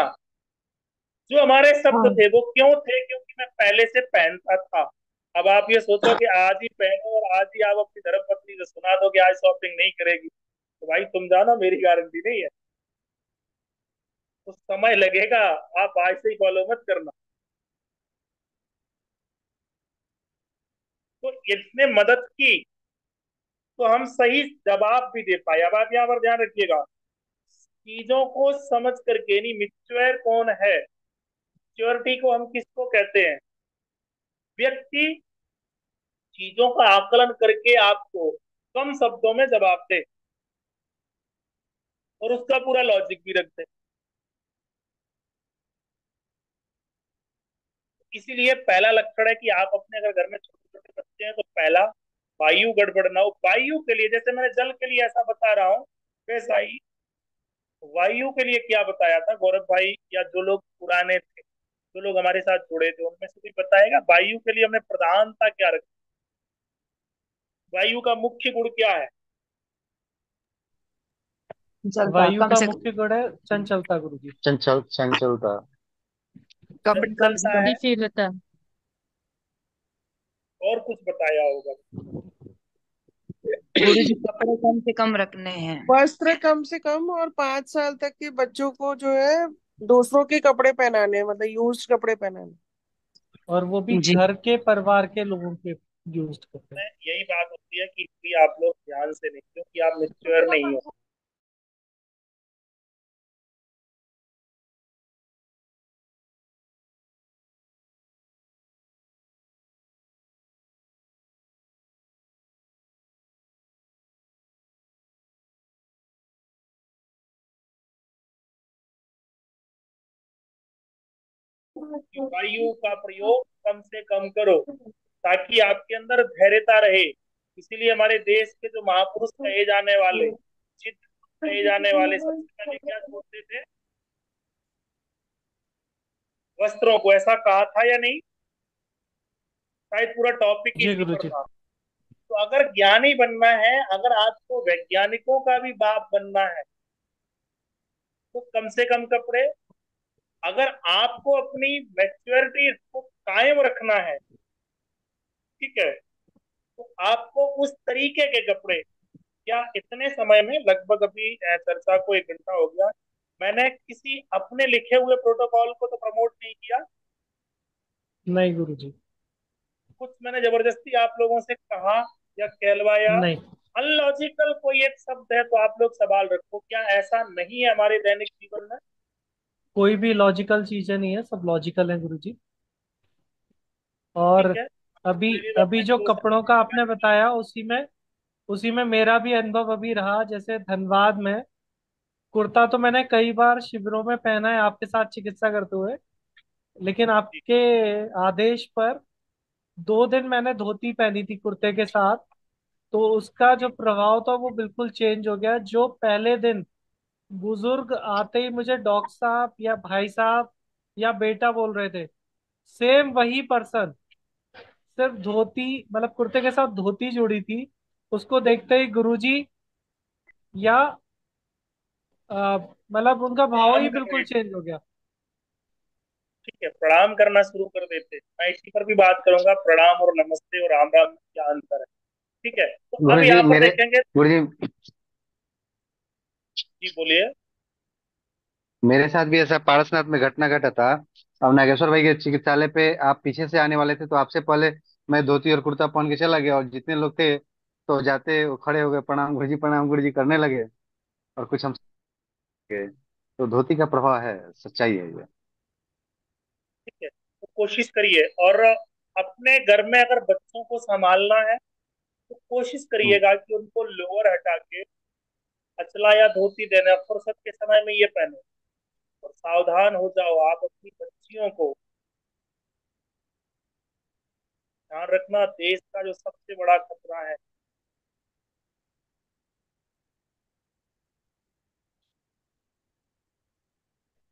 Speaker 5: जो हमारे शब्द
Speaker 16: हाँ
Speaker 5: थे वो क्यों थे? क्योंकि मैं पहले से पहनता था। अब आप ये सोचो कि आज ही पहनो और आज ही आप अपनी धर्मपत्नी से सुना दो कि आज शॉपिंग नहीं करेगी, तो भाई तुम जानो मेरी गारंटी नहीं है। तो समय लगेगा, आप आज से ही फॉलो मत करना। तो इसने मदद की तो हम सही जवाब भी दे पाए। अब आप यहाँ पर ध्यान रखिएगा, चीजों को समझ करके नहीं, मिच्योर कौन है, मैच्योरिटी को हम किसको कहते हैं? व्यक्ति चीजों का आकलन करके आपको कम शब्दों में जवाब दे और उसका पूरा लॉजिक भी रख दे। इसीलिए पहला लक्षण है कि आप अपने अगर घर में छोटे छोटे बच्चे हैं तो पहला, वायु गड़बड़ ना हो। वायु के लिए जैसे मैंने जल के लिए ऐसा बता रहा हूँ, वैसा ही वायु के लिए क्या बताया था गौरव भाई, या जो लोग पुराने थे, जो लोग हमारे साथ जुड़े थे, उनमें से कोई बताएगा वायु के लिए हमने प्रधानता क्या रखी? वायु का मुख्य गुण क्या है?
Speaker 12: चलता
Speaker 3: वायु
Speaker 12: कम
Speaker 3: का
Speaker 12: से
Speaker 3: मुख्य गुण है चंचलता गुरुजी।
Speaker 14: चंचलता।
Speaker 12: कम कम से
Speaker 5: चंचलता
Speaker 12: कम
Speaker 5: है,
Speaker 1: गतिशीलता।
Speaker 5: और कुछ बताया होगा?
Speaker 12: गुरु जी कपड़े कम से कम रखने हैं।
Speaker 16: वस्त्र कम से कम, और 5 साल तक के बच्चों को जो है दूसरों के कपड़े पहनाने, मतलब यूज कपड़े पहनाने।
Speaker 3: और वो भी
Speaker 12: जी
Speaker 3: घर के परिवार के लोगों के यूज करते हैं।
Speaker 5: यही बात होती है कि आप लोग ध्यान से नहीं, क्योंकि आप मेच्योर नहीं हो। कि वायु का प्रयोग कम से कम करो ताकि आपके अंदर धैर्यता रहे। इसीलिए हमारे देश के जो महापुरुष कहे जाने वाले, चित्त कहे जाने वाले, सबसे पहले क्या छोड़ते थे? वस्त्रों को। ऐसा कहा था या नहीं? शायद पूरा टॉपिक
Speaker 3: जी
Speaker 5: इसी पर
Speaker 3: गुरुजी।
Speaker 5: था। तो अगर ज्ञानी बनना है, अगर आपको वैज्ञानिकों का भी बाप बनना है, तो कम से कम कपड़े। अगर आपको अपनी मैच्योरिटी को कायम रखना है, ठीक है, तो आपको उस तरीके के कपड़े। क्या इतने समय में, लगभग अभी चर्चा को 1 घंटा हो गया, मैंने किसी अपने लिखे हुए प्रोटोकॉल को तो प्रमोट नहीं किया।
Speaker 3: नहीं गुरुजी।
Speaker 5: कुछ मैंने जबरदस्ती आप लोगों से कहा या कहलवाया?
Speaker 3: नहीं,
Speaker 5: अनलॉजिकल कोई एक शब्द है तो आप लोग सवाल रखो, क्या ऐसा नहीं है हमारे दैनिक जीवन में?
Speaker 3: कोई भी लॉजिकल चीजें नहीं है, सब लॉजिकल है गुरुजी। और
Speaker 5: ठीक है,
Speaker 3: अभी
Speaker 5: मेरी तो
Speaker 3: अभी
Speaker 5: अपने
Speaker 3: जो
Speaker 5: गुरु से
Speaker 3: कपड़ों का आपने बताया, उसी में मेरा भी अनुभव अभी रहा। जैसे धनबाद में कुर्ता तो मैंने कई बार शिविरों में पहना है आपके साथ चिकित्सा करते हुए, लेकिन आपके आदेश पर 2 दिन मैंने धोती पहनी थी कुर्ते के साथ। तो उसका जो प्रभाव था वो बिल्कुल चेंज हो गया। जो पहले दिन बुजुर्ग आते ही मुझे डॉक्टर साहब या भाई साहब या बेटा बोल रहे थे, सेम वही पर्सन सिर्फ धोती, मतलब कुर्ते के साथ धोती जोड़ी थी, उसको देखते ही गुरुजी या मतलब उनका भाव
Speaker 5: प्रणाम
Speaker 3: ही
Speaker 5: कर
Speaker 3: बिल्कुल
Speaker 5: रहे थे।
Speaker 3: चेंज हो गया।
Speaker 5: ठीक है, प्रणाम करना शुरू कर देते। मैं इसी पर भी बात करूंगा, प्रणाम और नमस्ते और राम राम में क्या अंतर है। ठीक है, तो अब
Speaker 14: गुरुजी
Speaker 5: यहाँ पर
Speaker 14: मेरे
Speaker 5: देखेंगे।
Speaker 14: गुरुजी
Speaker 5: जी बोलिए।
Speaker 14: मेरे साथ भी ऐसा पारसनाथ में घटना घटा था। अब नागेश्वर भाई के चिकित्सालय पे आप पीछे से आने वाले थे, तो आपसे पहले मैं धोती और कुर्ता पहन के चला गया, और जितने लोग थे तो जाते वो खड़े हो गए, प्रणाम गुरुजी करने लगे। और कुछ हम गए, तो धोती का प्रभाव है, सच्चाई है ये।
Speaker 5: ठीक है, तो कोशिश करिए। और अपने घर में अगर बच्चों को संभालना है तो कोशिश
Speaker 14: हम्म।
Speaker 5: करिएगा कि उनको लोअर हटा के अचला या धोती देना, फुर्सत के समय में ये पहने। और सावधान हो जाओ, आप अपनी बच्चियों को ध्यान रखना, देश का जो सबसे बड़ा खतरा है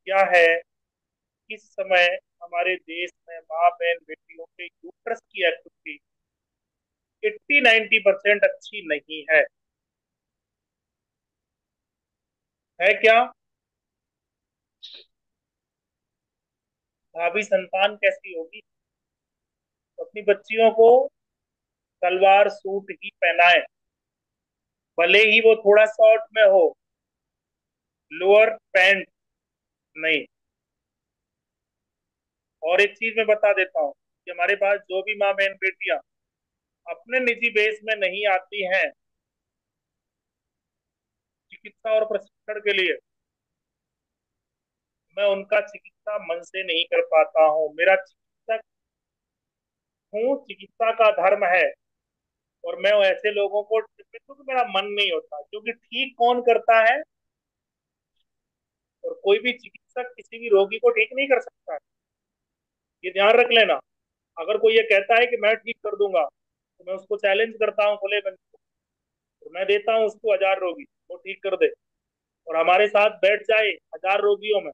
Speaker 5: क्या है? इस समय हमारे देश में माँ बहन बेटियों के यूट्रस की एक्टिविटी 80-90% अच्छी नहीं है क्या? भावी संतान कैसी होगी? तो अपनी बच्चियों को सलवार सूट ही पहनाएं, भले ही वो थोड़ा शॉर्ट में हो, लोअर पैंट नहीं। और एक चीज मैं बता देता हूँ कि हमारे पास जो भी माँ बहन बेटियां अपने निजी बेस में नहीं आती हैं चिकित्सा और प्रशिक्षण के लिए, मैं उनका चिकित्सा मन से नहीं कर पाता हूँ। मेरा चिकित्सक हूँ, चिकित्सा का धर्म है। और मैं ऐसे लोगों को, क्योंकि मेरा मन नहीं होता, क्योंकि ठीक कौन करता है? और कोई भी चिकित्सक किसी भी रोगी को ठीक नहीं कर सकता है, ये ध्यान रख लेना। अगर कोई ये कहता है कि मैं ठीक कर दूंगा, तो मैं उसको चैलेंज करता हूँ खुले मन से। तो मैं देता हूँ उसको 1000 रोगी, वो ठीक कर दे। और हमारे साथ बैठ जाए 1000 रोगियों में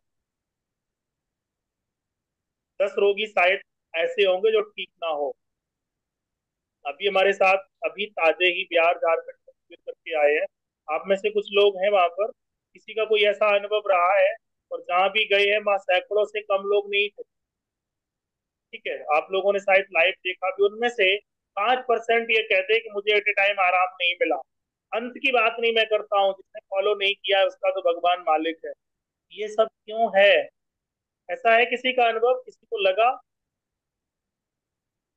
Speaker 5: 10 रोगी शायद ऐसे होंगे जो ठीक ना हो। अभी हमारे साथ अभी ताजे ही बिहार झारखंड से शिविर करके आए हैं। आप में से कुछ लोग हैं वहां पर, किसी का कोई ऐसा अनुभव रहा है? और जहां भी गए हैं वहां सैकड़ों से कम लोग नहीं थे। ठीक है, आप लोगों ने शायद लाइव देखा भी। उनमें से 5% ये कहते हैं कि मुझे एट ए टाइम आराम नहीं मिला। अंत की बात नहीं मैं करता हूँ, जिसने फॉलो नहीं किया है उसका तो भगवान मालिक है। ये सब क्यों है? ऐसा है किसी का अनुभव, किसी को लगा?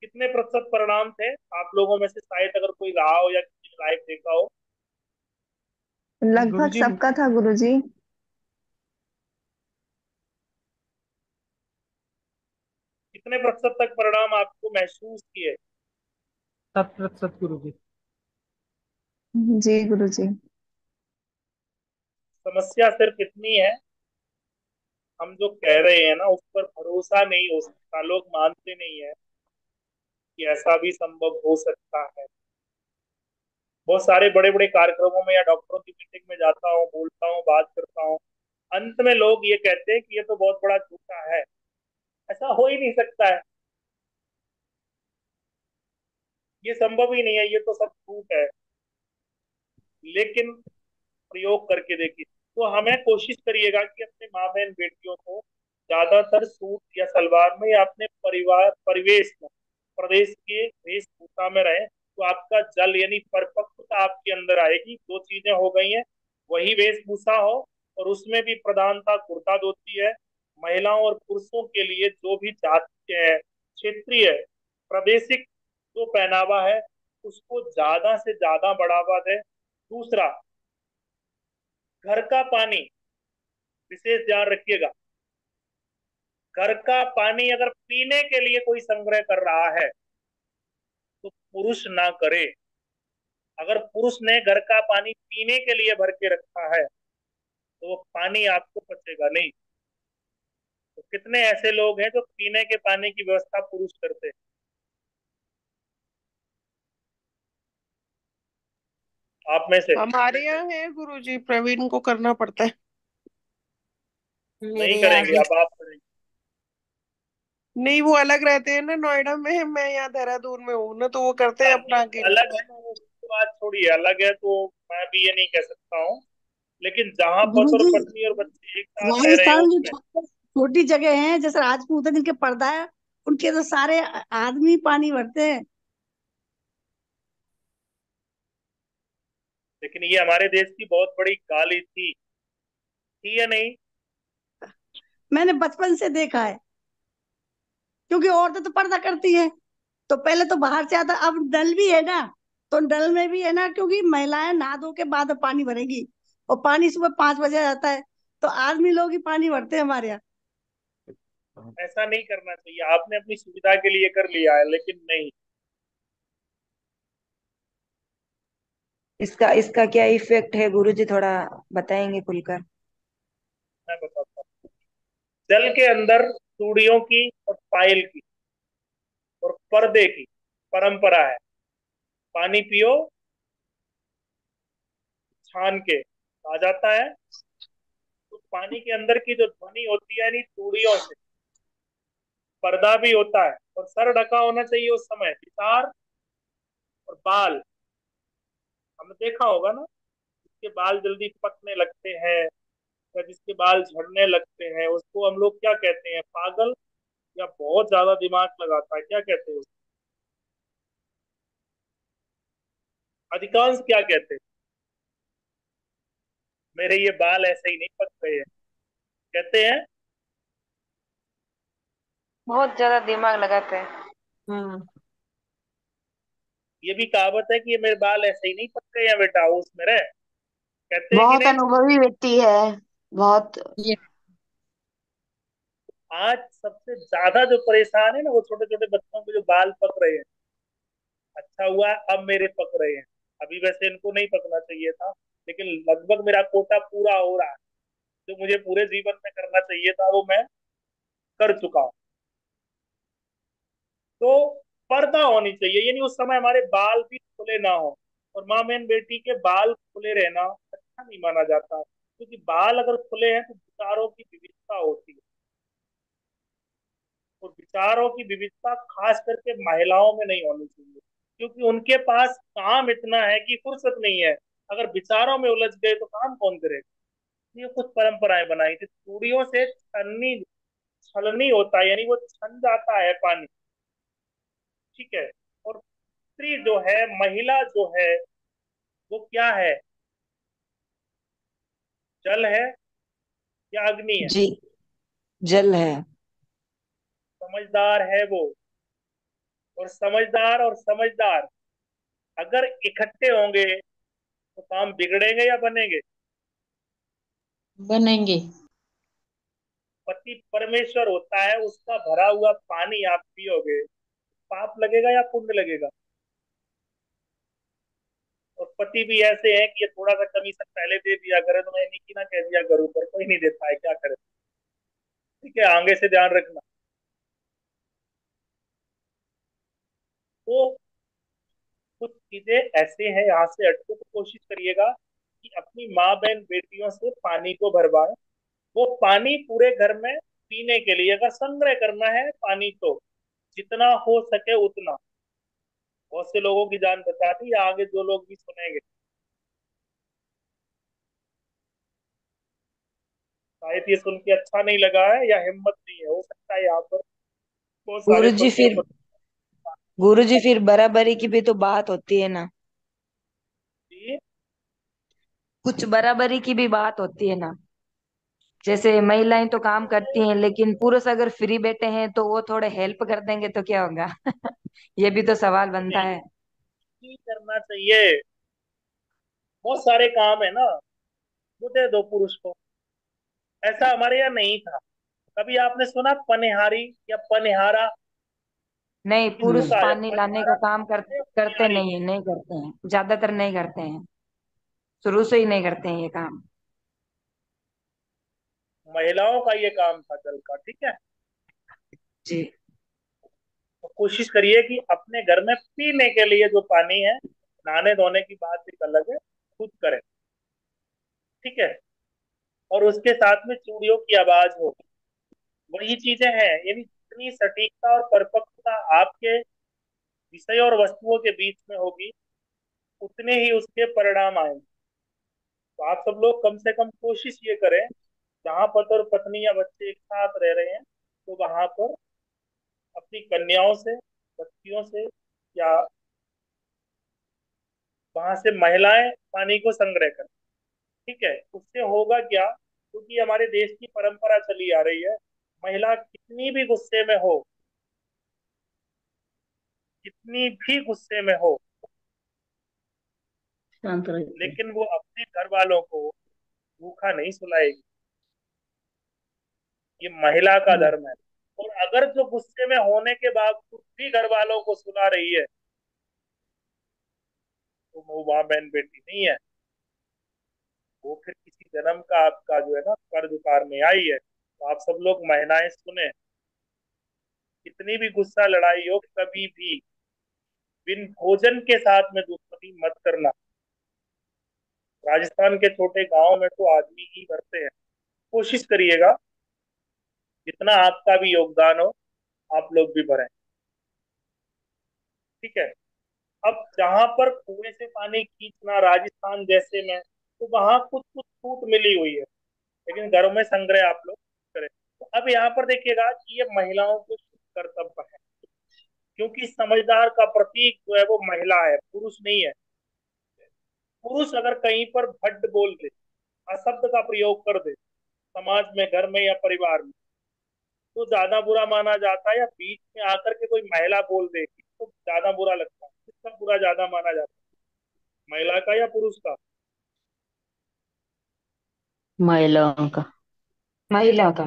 Speaker 5: कितने प्रतिशत परिणाम थे आप लोगों में से? शायद अगर कोई रहा हो या किसी ने लाइव देखा हो।
Speaker 10: लगभग
Speaker 3: गुरुजी,
Speaker 10: सबका था गुरुजी।
Speaker 5: कितने प्रतिशत तक परिणाम आपको महसूस किए?
Speaker 3: 7% गुरुजी।
Speaker 10: जी गुरुजी।
Speaker 5: समस्या सिर्फ इतनी है, हम जो कह रहे हैं ना उस पर भरोसा नहीं हो सकता। लोग मानते नहीं है कि ऐसा भी संभव हो सकता है। बहुत सारे बड़े बड़े कार्यक्रमों में या डॉक्टरों की मीटिंग में जाता हूँ, बोलता हूँ, बात करता हूँ। अंत में लोग ये कहते हैं कि ये तो बहुत बड़ा झूठा है, ऐसा हो ही नहीं सकता है, ये संभव ही नहीं है, ये तो सब झूठ है। लेकिन प्रयोग करके देखिए। तो हमें कोशिश करिएगा कि अपने माँ बहन बेटियों को ज्यादातर सूट या सलवार में या अपने परिवार परिवेश में प्रदेश के वेशभूषा में रहे, तो आपका जल यानी परिपक्वता आपके अंदर आएगी। दो चीजें हो गई हैं, वही वेशभूषा हो और उसमें भी प्रधानता कुर्ता धोती है। महिलाओं और पुरुषों के लिए जो भी जातीय है, क्षेत्रीय है, प्रादेशिक जो पहनावा है, उसको ज्यादा से ज्यादा बढ़ावा दें। दूसरा, घर का पानी विशेष ध्यान रखिएगा। घर का पानी अगर पीने के लिए कोई संग्रह कर रहा है तो पुरुष ना करे। अगर पुरुष ने घर का पानी पीने के लिए भर के रखा है तो वो पानी आपको पचेगा नहीं। तो कितने ऐसे लोग हैं जो पीने के पानी की व्यवस्था पुरुष करते हैं? आप में से
Speaker 16: हमारे यहाँ है गुरुजी, प्रवीण को करना पड़ता है।
Speaker 5: नहीं
Speaker 7: मेरे यहाँ
Speaker 5: करेंगे,
Speaker 7: भी।
Speaker 5: अब आप करेंगे।
Speaker 16: नहीं, वो अलग रहते हैं ना नोएडा में, मैं यहाँ देहरादून में हूँ ना, तो वो करते हैं
Speaker 5: हाँ,
Speaker 16: अपना
Speaker 5: नहीं,
Speaker 16: अकेले।
Speaker 5: अलग है ना, उसकी बात छोड़िए, अलग है तो मैं भी ये नहीं कह सकता हूँ। लेकिन जहां पति और
Speaker 13: गुरुजी,
Speaker 5: पत्नी और बच्चे एक साथ रह रहे हो
Speaker 13: राजस्थान में
Speaker 5: उसमें।
Speaker 13: जो छोटी जगह है जैसे राजपूत है जिनके पर्दा है, उनके तो सारे आदमी पानी भरते हैं।
Speaker 5: लेकिन ये हमारे देश की बहुत बड़ी गाली थी या नहीं?
Speaker 13: मैंने बचपन से देखा है, क्योंकि औरतें तो पर्दा करती हैं। तो पहले तो बाहर से आता, अब नल भी है ना, तो नल में भी है ना, क्योंकि महिलाएं नहा धो के बाद पानी भरेगी, और पानी सुबह 5 बजे आता है, तो आदमी लोग ही पानी भरते हैं हमारे यहाँ।
Speaker 5: ऐसा नहीं करना चाहिए। आपने अपनी सुविधा के लिए कर लिया है, लेकिन नहीं।
Speaker 12: इसका इसका क्या इफेक्ट है गुरुजी, थोड़ा बताएंगे खुलकर।
Speaker 5: मैं बताता हूँ। जल के अंदर चूड़ियों की और पायल की और पर्दे की परंपरा है। पानी पियो छान के, आ जाता है। तो पानी के अंदर की जो ध्वनि होती है यानी चूड़ियों से, पर्दा भी होता है और सर ढका होना चाहिए उस समय। सितार और बाल, हमने देखा होगा ना, जिसके बाल जल्दी पकने लगते हैं या जिसके बाल झड़ने लगते हैं, उसको हम लोग क्या कहते हैं? पागल, या बहुत ज्यादा दिमाग लगाता है, क्या कहते हैं उसको? अधिकांश क्या कहते हैं? मेरे ये बाल ऐसे ही नहीं पक गए हैं, कहते हैं
Speaker 12: बहुत ज्यादा दिमाग लगाते हैं।
Speaker 5: ये भी कहावत है कि ये मेरे बाल ऐसे ही नहीं पकते हैं बेटा, उसमें रहे, कहते हैं कि
Speaker 17: बहुत
Speaker 5: नहीं।
Speaker 17: अनुभवी व्यक्ति है। बहुत।
Speaker 1: ये
Speaker 5: आज सबसे ज्यादा जो परेशान है ना, वो छोटे छोटे बच्चों के जो बाल पक रहे हैं। अच्छा हुआ अब मेरे पक रहे हैं, अभी वैसे इनको नहीं पकना चाहिए था, लेकिन लगभग मेरा कोटा पूरा हो रहा है। जो मुझे पूरे जीवन में करना चाहिए था वो मैं कर चुका हूँ। तो पर्दा होनी चाहिए, यानी उस समय हमारे बाल भी खुले ना हो। और माँ बहन बेटी के बाल खुले रहना अच्छा नहीं माना जाता, क्योंकि बाल अगर खुले हैं तो विचारों की विविधता होती है। और विचारों की विविधता खास करके महिलाओं में नहीं होनी चाहिए, क्योंकि उनके पास काम इतना है कि फुर्सत नहीं है। अगर विचारों में उलझ गए तो काम कौन करेगा। ये कुछ परंपराएं बनाई थी, चूड़ियों से छलनी, छलनी होता है, यानी वो छन जाता है पानी। ठीक है। और स्त्री जो है, महिला जो है, वो क्या है, जल है या अग्नि है।
Speaker 12: जी। जल है।
Speaker 5: समझदार है वो। और समझदार और समझदार अगर इकट्ठे होंगे तो काम बिगड़ेंगे या बनेंगे।
Speaker 1: बनेंगे।
Speaker 5: पति परमेश्वर होता है, उसका भरा हुआ पानी आप पियोगे, पाप लगेगा या पुण्य लगेगा। और पति भी ऐसे हैं कि ये थोड़ा सा कमीशन पहले दे दिया करे तो मैं निकी ना कह दिया करूँ, पर कोई नहीं देता है, क्या करे। ठीक है, आगे से ध्यान रखना। तो कुछ चीजें ऐसे हैं, यहाँ से हटके तो कोशिश करिएगा कि अपनी माँ बहन बेटियों से पानी को भरवाएं। वो पानी पूरे घर में पीने के लिए अगर संग्रह करना है पानी, तो जितना हो सके उतना। बहुत से लोगों की जान बचाती है, आगे जो लोग भी सुनेंगे। शायद ये सुन के अच्छा नहीं लगा है या हिम्मत नहीं है, हो सकता है यहाँ पर बहुत सारे
Speaker 12: गुरुजी
Speaker 5: पतियों
Speaker 12: फिर
Speaker 5: को।
Speaker 12: गुरुजी फिर बराबरी की भी तो बात होती है ना।
Speaker 5: जी।
Speaker 12: कुछ बराबरी की भी बात होती है ना। जैसे महिलाएं तो काम करती हैं, लेकिन पुरुष अगर फ्री बैठे हैं तो वो थोड़े हेल्प कर देंगे तो क्या होगा। ये भी तो सवाल बनता
Speaker 5: नहीं,
Speaker 12: है।
Speaker 5: नहीं करना चाहिए। बहुत सारे काम है ना, वो दे दो पुरुष को। ऐसा हमारे यहाँ नहीं था। कभी आपने सुना पनिहारी या पनिहारा,
Speaker 12: नहीं,
Speaker 5: किसको
Speaker 12: पुरुष
Speaker 5: कहा जाता
Speaker 12: पानी
Speaker 5: है,
Speaker 12: लाने
Speaker 5: पनिहारा
Speaker 12: का काम
Speaker 5: या
Speaker 12: करते
Speaker 5: पनिहारी।
Speaker 12: नहीं है, नहीं करते हैं, ज्यादातर नहीं करते हैं। शुरू से ही नहीं करते हैं ये काम।
Speaker 5: महिलाओं का ये काम था जल का। ठीक है।
Speaker 12: जी।
Speaker 5: तो कोशिश करिए कि अपने घर में पीने के लिए जो पानी है, नहाने धोने की बात एक अलग है, खुद करें। ठीक है। और उसके साथ में चूड़ियों की आवाज हो, वही चीजें हैं, यानी जितनी सटीकता और परिपक्वता आपके विषय और वस्तुओं के बीच में होगी, उतने ही उसके परिणाम आएंगे। तो आप सब लोग कम से कम कोशिश ये करें, जहां पति और पत्नी या बच्चे एक साथ रह रहे हैं, तो वहां पर अपनी कन्याओं से, बच्चियों से, या वहां से महिलाएं पानी को संग्रह करें। ठीक है। उससे होगा क्या, क्योंकि हमारे देश की परंपरा चली आ रही है, महिला कितनी भी गुस्से में हो, कितनी भी गुस्से में हो,
Speaker 1: शांत रहते हैं।
Speaker 5: लेकिन वो अपने घर वालों को भूखा नहीं सुलाएगी। ये महिला का
Speaker 1: हम्म।
Speaker 5: धर्म है। और अगर जो गुस्से में होने के बावजूद भी घर वालों को सुला रही है, तो वो माँ बहन बेटी नहीं है, वो फिर किसी जन्म का आपका जो है ना कर्ज उतारने आई है। तो आप सब लोग महिलाएं सुने, कितनी भी गुस्सा लड़ाई हो, कभी भी बिन भोजन के साथ में दुश्मनी मत करना। राजस्थान के छोटे गांव में तो आदमी ही भरते हैं। कोशिश करिएगा जितना आपका भी योगदान हो, आप लोग भी भरें। ठीक है। अब जहां पर कुएं से पानी खींचना राजस्थान जैसे में, तो वहां कुछ कुछ छूट मिली हुई है, लेकिन घरों में संग्रह आप लोग करें। तो अब यहाँ पर देखिएगा कि ये महिलाओं के कर्तव्य है, क्योंकि समझदार का प्रतीक जो है वो महिला है, पुरुष नहीं है। पुरुष अगर कहीं पर भद्द बोल दे, अशब्द का प्रयोग कर दे, समाज में, घर में या परिवार में, तो ज्यादा बुरा माना जाता है, या बीच में आकर के कोई महिला बोल देगी तो ज्यादा बुरा लगता है? किसका बुरा ज्यादा माना जाता है, महिला का या पुरुष का?
Speaker 12: महिलाओं का। महिला का।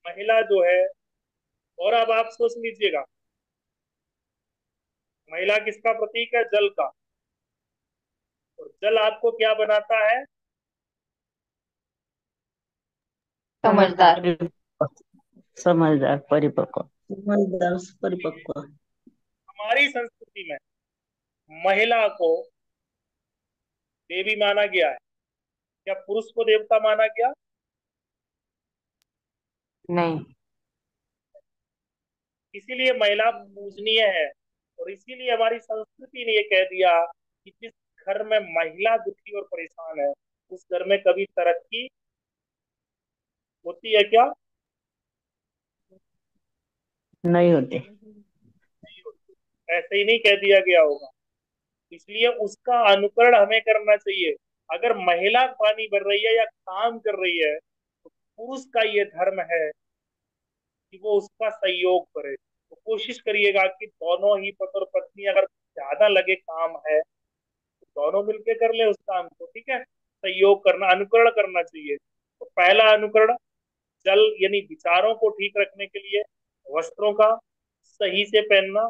Speaker 5: महिला जो है। और अब आप सोच लीजिएगा, महिला किसका प्रतीक है? जल का। और जल आपको क्या बनाता है?
Speaker 12: समझदार।
Speaker 1: समझदार, परिपक्व।
Speaker 11: समझदार परिपक्व।
Speaker 5: हमारी संस्कृति में महिला को देवी माना गया है, क्या पुरुष को देवता माना गया?
Speaker 12: नहीं।
Speaker 5: इसीलिए महिला पूजनीय है। और इसीलिए हमारी संस्कृति ने ये कह दिया कि जिस घर में महिला दुखी और परेशान है, उस घर में कभी तरक्की होती है क्या?
Speaker 1: नहीं होते।
Speaker 5: नहीं होती। ऐसे ही नहीं कह दिया गया होगा। इसलिए उसका अनुकरण हमें करना चाहिए। अगर महिला पानी भर रही है या काम कर रही है, तो पुरुष का ये धर्म है कि वो उसका सहयोग करे। तो कोशिश करिएगा कि दोनों ही पति और पत्नी, अगर ज्यादा लगे काम है तो दोनों मिलके कर ले उस काम को, ठीक है? सहयोग करना, अनुकरण करना चाहिए। तो पहला अनुकरण, जल यानी विचारों को ठीक रखने के लिए वस्त्रों का सही से पहनना।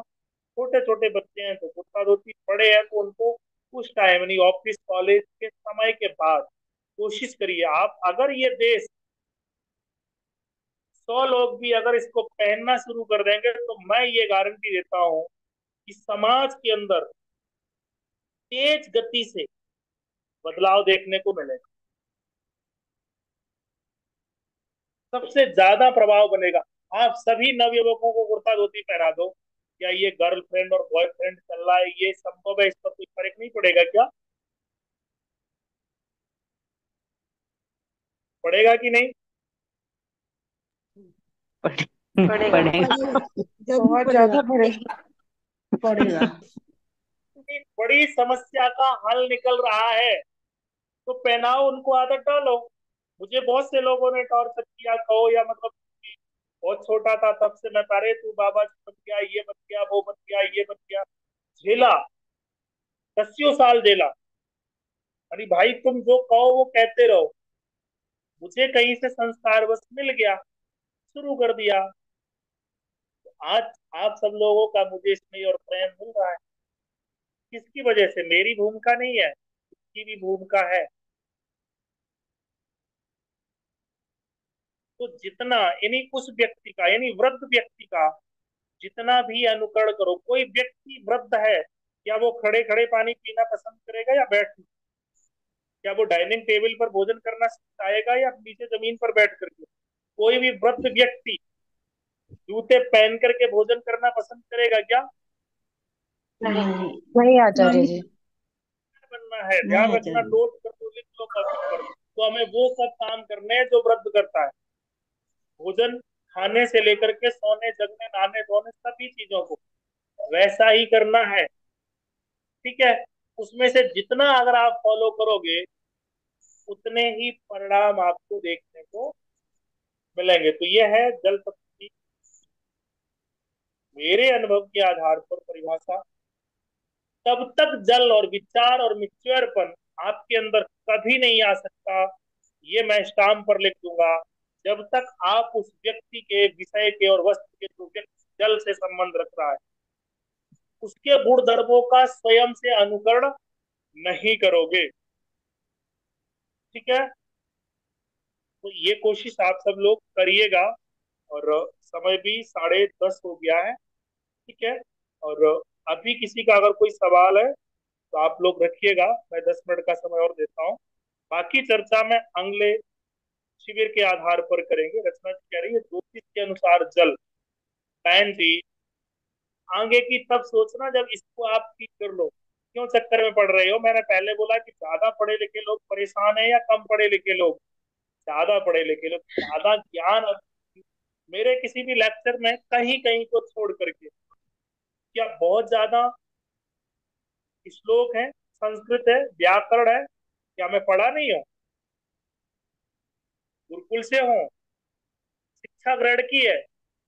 Speaker 5: छोटे छोटे बच्चे हैं तो कुर्ता धोती, बड़े हैं तो उनको कुछ टाइम यानी ऑफिस कॉलेज के समय के बाद कोशिश करिए आप। अगर ये देश 100 लोग भी अगर इसको पहनना शुरू कर देंगे, तो मैं ये गारंटी देता हूं कि समाज के अंदर तेज गति से बदलाव देखने को मिलेगा। सबसे ज्यादा प्रभाव बनेगा। आप सभी नवयुवकों को कुर्ता धोती पहना दो, क्या ये गर्लफ्रेंड और बॉयफ्रेंड चल रहा है ये संभव है? इस पर कोई फर्क नहीं पड़ेगा क्या? पड़ेगा कि नहीं?
Speaker 12: पड़ेगा।
Speaker 1: पड़ेगा।
Speaker 16: बहुत ज्यादा पड़ेगा।
Speaker 11: पड़ेगा।
Speaker 5: इतनी बड़ी समस्या का हल निकल रहा है, तो पहनाओ, उनको आदत डालो। मुझे बहुत से लोगों ने टॉर्चर किया, कहो या मतलब बहुत छोटा था तब से मैं, अरे तू बाबा जी बन गया, ये बन गया, वो बन गया, ये बन गया। झेला, 10 साल झेला। अरे भाई तुम जो कहो वो कहते रहो। मुझे कहीं से संस्कार बस मिल गया, शुरू कर दिया। तो आज आप सब लोगों का मुझे स्नेह और प्रेम मिल रहा है। किसकी वजह से? मेरी भूमिका नहीं है, उसकी भी भूमिका है। तो जितना यानी उस व्यक्ति का यानी वृद्ध व्यक्ति का जितना भी अनुकरण करो। कोई व्यक्ति वृद्ध है, क्या वो खड़े खड़े पानी पीना पसंद करेगा या बैठ? क्या वो डाइनिंग टेबल पर भोजन करना चाहेगा या नीचे जमीन पर बैठ करके? कोई भी वृद्ध व्यक्ति जूते पहन करके भोजन करना पसंद करेगा क्या?
Speaker 12: नहीं। नहीं आचार्य जी।
Speaker 5: बनना है,
Speaker 11: नहीं
Speaker 5: ध्यान रखना,
Speaker 11: आचार्य।
Speaker 5: नोट कर लो, लिख लो कॉपी पर। तो हमें वो सब काम करने हैं जो वृद्ध करता है। भोजन खाने से लेकर के सोने, जगने, नहाने धोने, सभी चीजों को वैसा ही करना है, ठीक है? उसमें से जितना अगर आप फॉलो करोगे, उतने ही परिणाम आपको देखने को मिलेंगे। तो ये है जल तत्व की मेरे अनुभव के आधार पर परिभाषा। तब तक जल और विचार और मिच्योरपन आपके अंदर कभी नहीं आ सकता, ये मैं स्टाम्प पर लिख दूंगा, जब तक आप उस व्यक्ति के, विषय के और वस्तु के, जो व्यक्ति जल से संबंध रख रहा है, उसके गुण धर्मों का स्वयं से अनुकरण नहीं करोगे, ठीक है? तो ये कोशिश आप सब लोग करिएगा। और समय भी 10:30 हो गया है, ठीक है? और अभी किसी का अगर कोई सवाल है तो आप लोग रखिएगा, मैं 10 मिनट का समय और देता हूँ। बाकी चर्चा में अगले शिविर के आधार पर करेंगे। रचना जी कह रही है ज्योतिष के अनुसार जल। बहन जी, आगे की तब सोचना जब इसको आप ठीक कर लो। क्यों चक्कर में पड़ रहे हो? मैंने पहले बोला कि ज्यादा पढ़े लिखे लोग परेशान है या कम पढ़े लिखे लोग? ज्यादा पढ़े लिखे लोग, ज्यादा ज्ञान। मेरे किसी भी लेक्चर में कहीं कहीं को छोड़ करके, क्या बहुत ज्यादा श्लोक है, संस्कृत है, व्याकरण है, क्या मैं पढ़ा नहीं हूँ? गुरुकुल से हूँ, शिक्षा शिक्षा ग्रहण की है।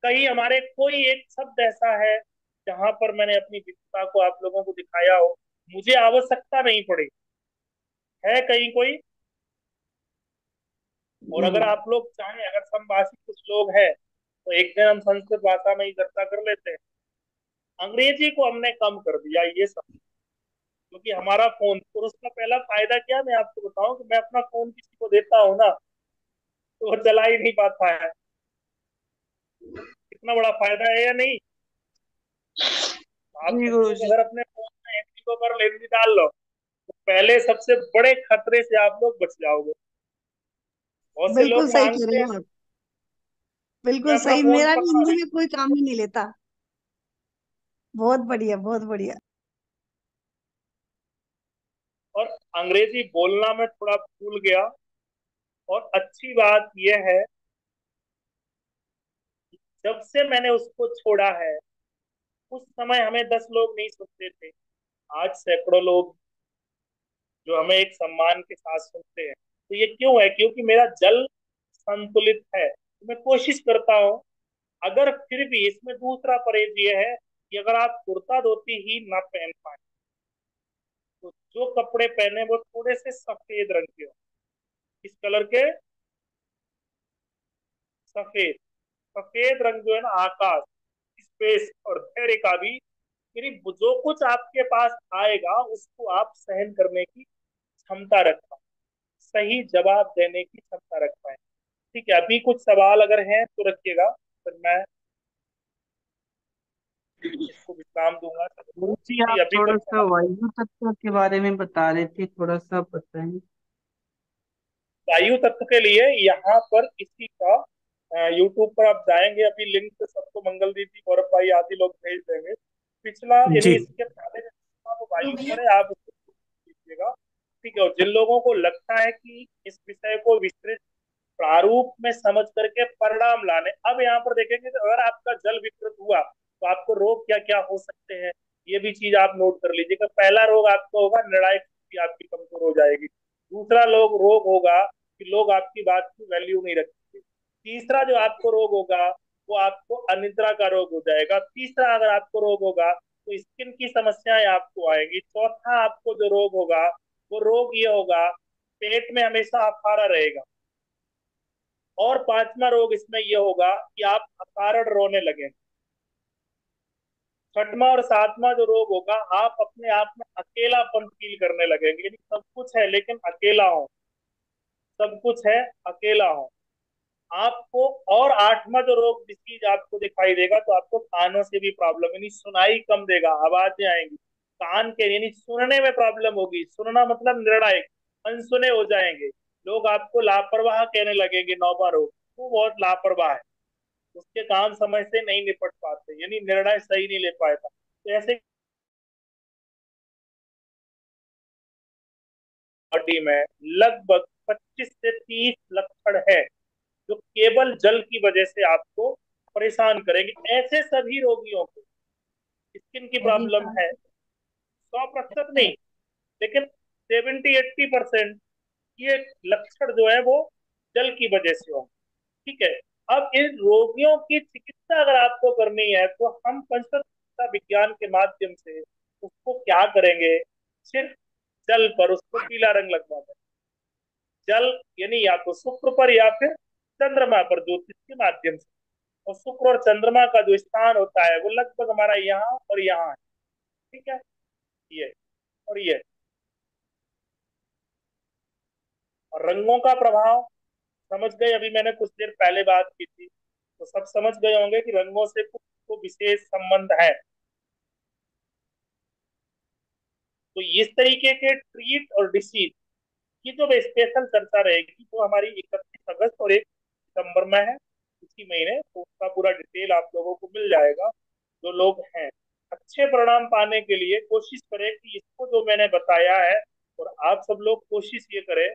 Speaker 5: कहीं हमारे कोई एक शब्द ऐसा है जहां पर मैंने अपनी विद्वता को आप लोगों को दिखाया हो, मुझे आवश्यकता नहीं पड़ी? है कहीं कोई? और अगर आप लोग चाहें, अगर समभाषी कुछ लोग हैं, तो एक दिन हम संस्कृत भाषा में ही चर्चा कर लेते हैं। अंग्रेजी को हमने कम कर दिया, ये सब क्योंकि हमारा फोन, और उसका पहला फायदा क्या मैं आपको बताऊं, कि मैं अपना फोन किसी को देता हूँ ना, तो वो चला ही नहीं पाता है। कितना बड़ा फायदा है या नहीं? आप
Speaker 15: जी
Speaker 5: सब
Speaker 15: गुरु
Speaker 5: लोग
Speaker 15: जी।
Speaker 5: अगर अपने फोन में हिंदी को अगर हिंदी डाल लो, तो पहले सबसे बड़े खतरे से आप लोग बच जाओगे। बहुत से
Speaker 13: बिल्कुल
Speaker 5: लोग
Speaker 13: सही कह
Speaker 5: मांगते
Speaker 13: रहे
Speaker 5: हैं,
Speaker 13: हो आप।
Speaker 5: मैं
Speaker 13: बिल्कुल
Speaker 5: अपना
Speaker 13: सही,
Speaker 5: फोन
Speaker 13: मेरा भी
Speaker 5: पकड़ा
Speaker 13: हिंदी
Speaker 5: नहीं।
Speaker 13: में कोई काम ही नहीं लेता। बहुत बढ़िया, बहुत बढ़िया।
Speaker 5: और अंग्रेजी बोलना में थोड़ा भूल गया। और अच्छी बात यह है, जब से मैंने उसको छोड़ा है, उस समय हमें 10 लोग नहीं सुनते थे, आज सैकड़ों लोग जो हमें एक सम्मान के साथ सुनते हैं। तो ये क्यों है? क्योंकि मेरा जल संतुलित है। तो मैं कोशिश करता हूँ, अगर फिर भी इसमें दूसरा परहेज ये है कि अगर आप कुर्ता धोती ही ना पहन पाए, तो जो कपड़े पहने वो थोड़े से सफेद रंग के हो। किस कलर के? सफेद। सफेद रंग जो है ना, आकाश, स्पेस और धैर्य का भी, यानी जो कुछ आपके पास आएगा उसको आप सहन करने की क्षमता रख पाए, सही जवाब देने की क्षमता रख पाए। ठीक है, अभी कुछ सवाल अगर हैं तो रखिएगा, फिर मैं इसको विश्राम दूंगा
Speaker 15: गुरु
Speaker 5: सबको।
Speaker 15: जी,
Speaker 5: नहीं,
Speaker 15: आप
Speaker 5: अभी
Speaker 15: थोड़ा
Speaker 5: कुछ
Speaker 15: सा
Speaker 5: सवाल।
Speaker 15: वायु तत्व के बारे में बता रहे थे, थोड़ा सा बताएंगे?
Speaker 5: वायु तत्व के लिए यहाँ पर किसी का यूट्यूब पर आप जाएंगे, अभी लिंक सबको मंगल दीदी, गौरव भाई आदि लोग भेज देंगे। पिछला,
Speaker 15: जी।
Speaker 5: यानी इसके पहले आप वायु पढ़े, आप उसको कीजिएगा। ठीक है, और जिन लोगों को लगता है कि इस विषय को विस्तृत प्रारूप में समझ करके परिणाम लाने, अब यहाँ पर देखेंगे कि अगर आपका जल विकृत हुआ तो आपको रोग क्या क्या हो सकते हैं, ये भी चीज आप नोट कर लीजिएगा। पहला रोग आपको होगा, निर्णायक शक्ति आपकी कमजोर हो जाएगी। दूसरा रोग होगा कि लोग आपकी बात की वैल्यू नहीं रखेंगे। तीसरा जो आपको रोग होगा, वो आपको अनिद्रा का रोग हो जाएगा। तीसरा अगर आपको रोग होगा तो स्किन की समस्याएं आपको आएंगी। चौथा आपको जो रोग होगा, वो रोग ये होगा, पेट में हमेशा अफारा रहेगा। और पांचवा रोग इसमें यह होगा कि आप अकारण रोने लगे। छठवां और सातवां जो रोग होगा, आप अपने आप में अकेलापन फील करने लगेंगे, यानी सब कुछ है लेकिन अकेला हो, सब कुछ है अकेला हो आपको। और आठवां जो रोग डिसीज आपको दिखाई देगा, तो आपको कानों से भी प्रॉब्लम, यानी सुनाई कम देगा, आवाजें आएंगी कान के, यानी सुनने में प्रॉब्लम होगी। सुनना मतलब निर्णायक, अनसुने हो जाएंगे लोग, आपको लापरवाह कहने लगेंगे। नौवां रोग, वो बहुत लापरवाह है, उसके काम समय से नहीं निपट पाते, यानी निर्णय सही नहीं ले पाता। तो ऐसे बॉडी में लगभग 25 से 30 लक्षण है जो केवल जल की वजह से आपको परेशान करेंगे। ऐसे सभी रोगियों को स्किन की प्रॉब्लम है, 100% नहीं, लेकिन 70-80% ये लक्षण जो है वो जल की वजह से होंगे। ठीक है, अब इन रोगियों की चिकित्सा अगर आपको करनी है, तो हम पंचतत्व विज्ञान के माध्यम से उसको क्या करेंगे, सिर्फ जल पर उसको पीला रंग लगवा दें। जल यानी या तो शुक्र पर या फिर चंद्रमा पर, ज्योतिष के माध्यम से। और शुक्र और चंद्रमा का जो स्थान होता है वो लगभग हमारा यहाँ और यहाँ है। ठीक है, ये और ये। और रंगों का प्रभाव समझ गए, अभी मैंने कुछ देर पहले बात की थी, तो सब समझ गए होंगे कि रंगों से कुछ तो विशेष संबंध है। तो इस तरीके के ट्रीट और डिसीज की जो स्पेशल चर्चा रहेगी, वो हमारी 31 अगस्त और 1 सितंबर में है, इसी महीने। तो उसका पूरा डिटेल आप लोगों को मिल जाएगा। जो लोग हैं, अच्छे परिणाम पाने के लिए कोशिश करें कि इसको जो मैंने बताया है, और आप सब लोग कोशिश ये करें।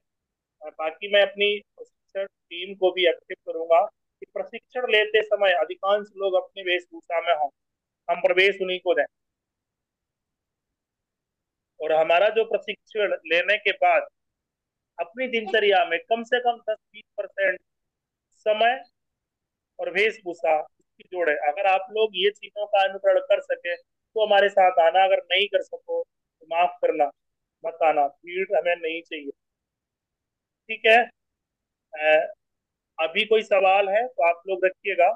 Speaker 5: बाकी मैं अपनी प्रशिक्षण टीम को भी एक्टिव करूंगा कि प्रशिक्षण लेते समय अधिकांश लोग अपनी वेशभूषा में हों, हम प्रवेश उन्हीं को दें। और हमारा जो प्रशिक्षण लेने के बाद अपनी दिनचर्या में कम से कम 10-20% समय और वेशभूषा इसकी जोड़ है। अगर आप लोग ये चीजों का अनुकरण कर सके तो हमारे साथ आना, अगर नहीं कर सको तो माफ करना, मत आना, भीड़ हमें नहीं चाहिए। ठीक है। अभी कोई सवाल है तो आप लोग रखिएगा।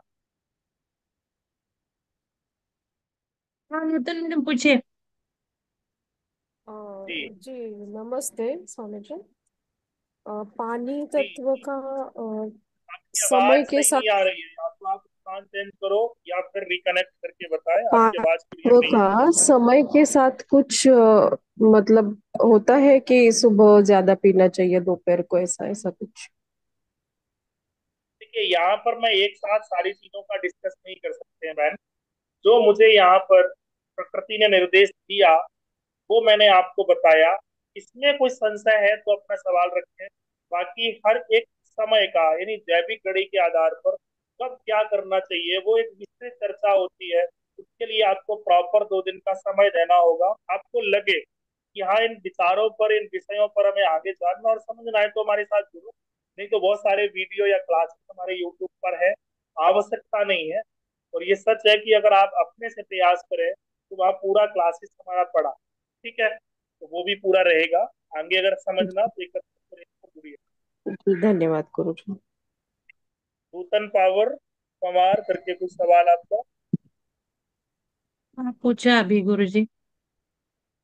Speaker 1: हाँ नूतन मैडम पूछे।
Speaker 5: जी
Speaker 18: जी नमस्ते स्वामी जी। पानी
Speaker 5: जी
Speaker 18: तत्व
Speaker 5: जी।
Speaker 18: का
Speaker 5: आपकी आवाज
Speaker 18: समय के
Speaker 5: सही
Speaker 18: साथ
Speaker 5: नहीं आ रही है, या तो आप स्थान चेंज करो या फिर रिकनेक्ट करके बताएं, आपकी आवाज क्लियर
Speaker 18: पाठ्य
Speaker 5: नहीं आ
Speaker 18: का समय के साथ कुछ मतलब होता है कि सुबह ज्यादा पीना चाहिए दोपहर को, ऐसा ऐसा कुछ?
Speaker 5: रही। देखिए, यहाँ पर मैं एक साथ सारी चीजों का डिस्कस नहीं कर सकते हैं मैम। जो मुझे यहाँ पर प्रकृति ने निर्देश दिया वो मैंने आपको बताया। इसमें कोई संशय है तो अपना सवाल रखें। बाकी हर एक समय का, यानी जैविक घड़ी के आधार पर कब क्या करना चाहिए वो एक विस्तृत चर्चा होती है। उसके लिए आपको प्रॉपर 2 दिन का समय देना होगा। आपको लगे कि हाँ, इन विचारों पर, इन विषयों पर हमें आगे जानना और समझना है तो हमारे साथ जुड़ो, नहीं तो बहुत सारे वीडियो या क्लासेस हमारे यूट्यूब पर है, आवश्यकता नहीं है। और ये सच है कि अगर आप अपने से प्रयास करें तो वहाँ पूरा क्लासेस हमारा पढ़ा, ठीक है, तो वो भी पूरा रहेगा। आगे अगर समझना तो एक जुड़िए।
Speaker 18: जी धन्यवाद गुरु जी।
Speaker 5: नूतन पावर पवार करके कुछ सवाल आपका।
Speaker 1: हाँ पूछा अभी गुरुजी।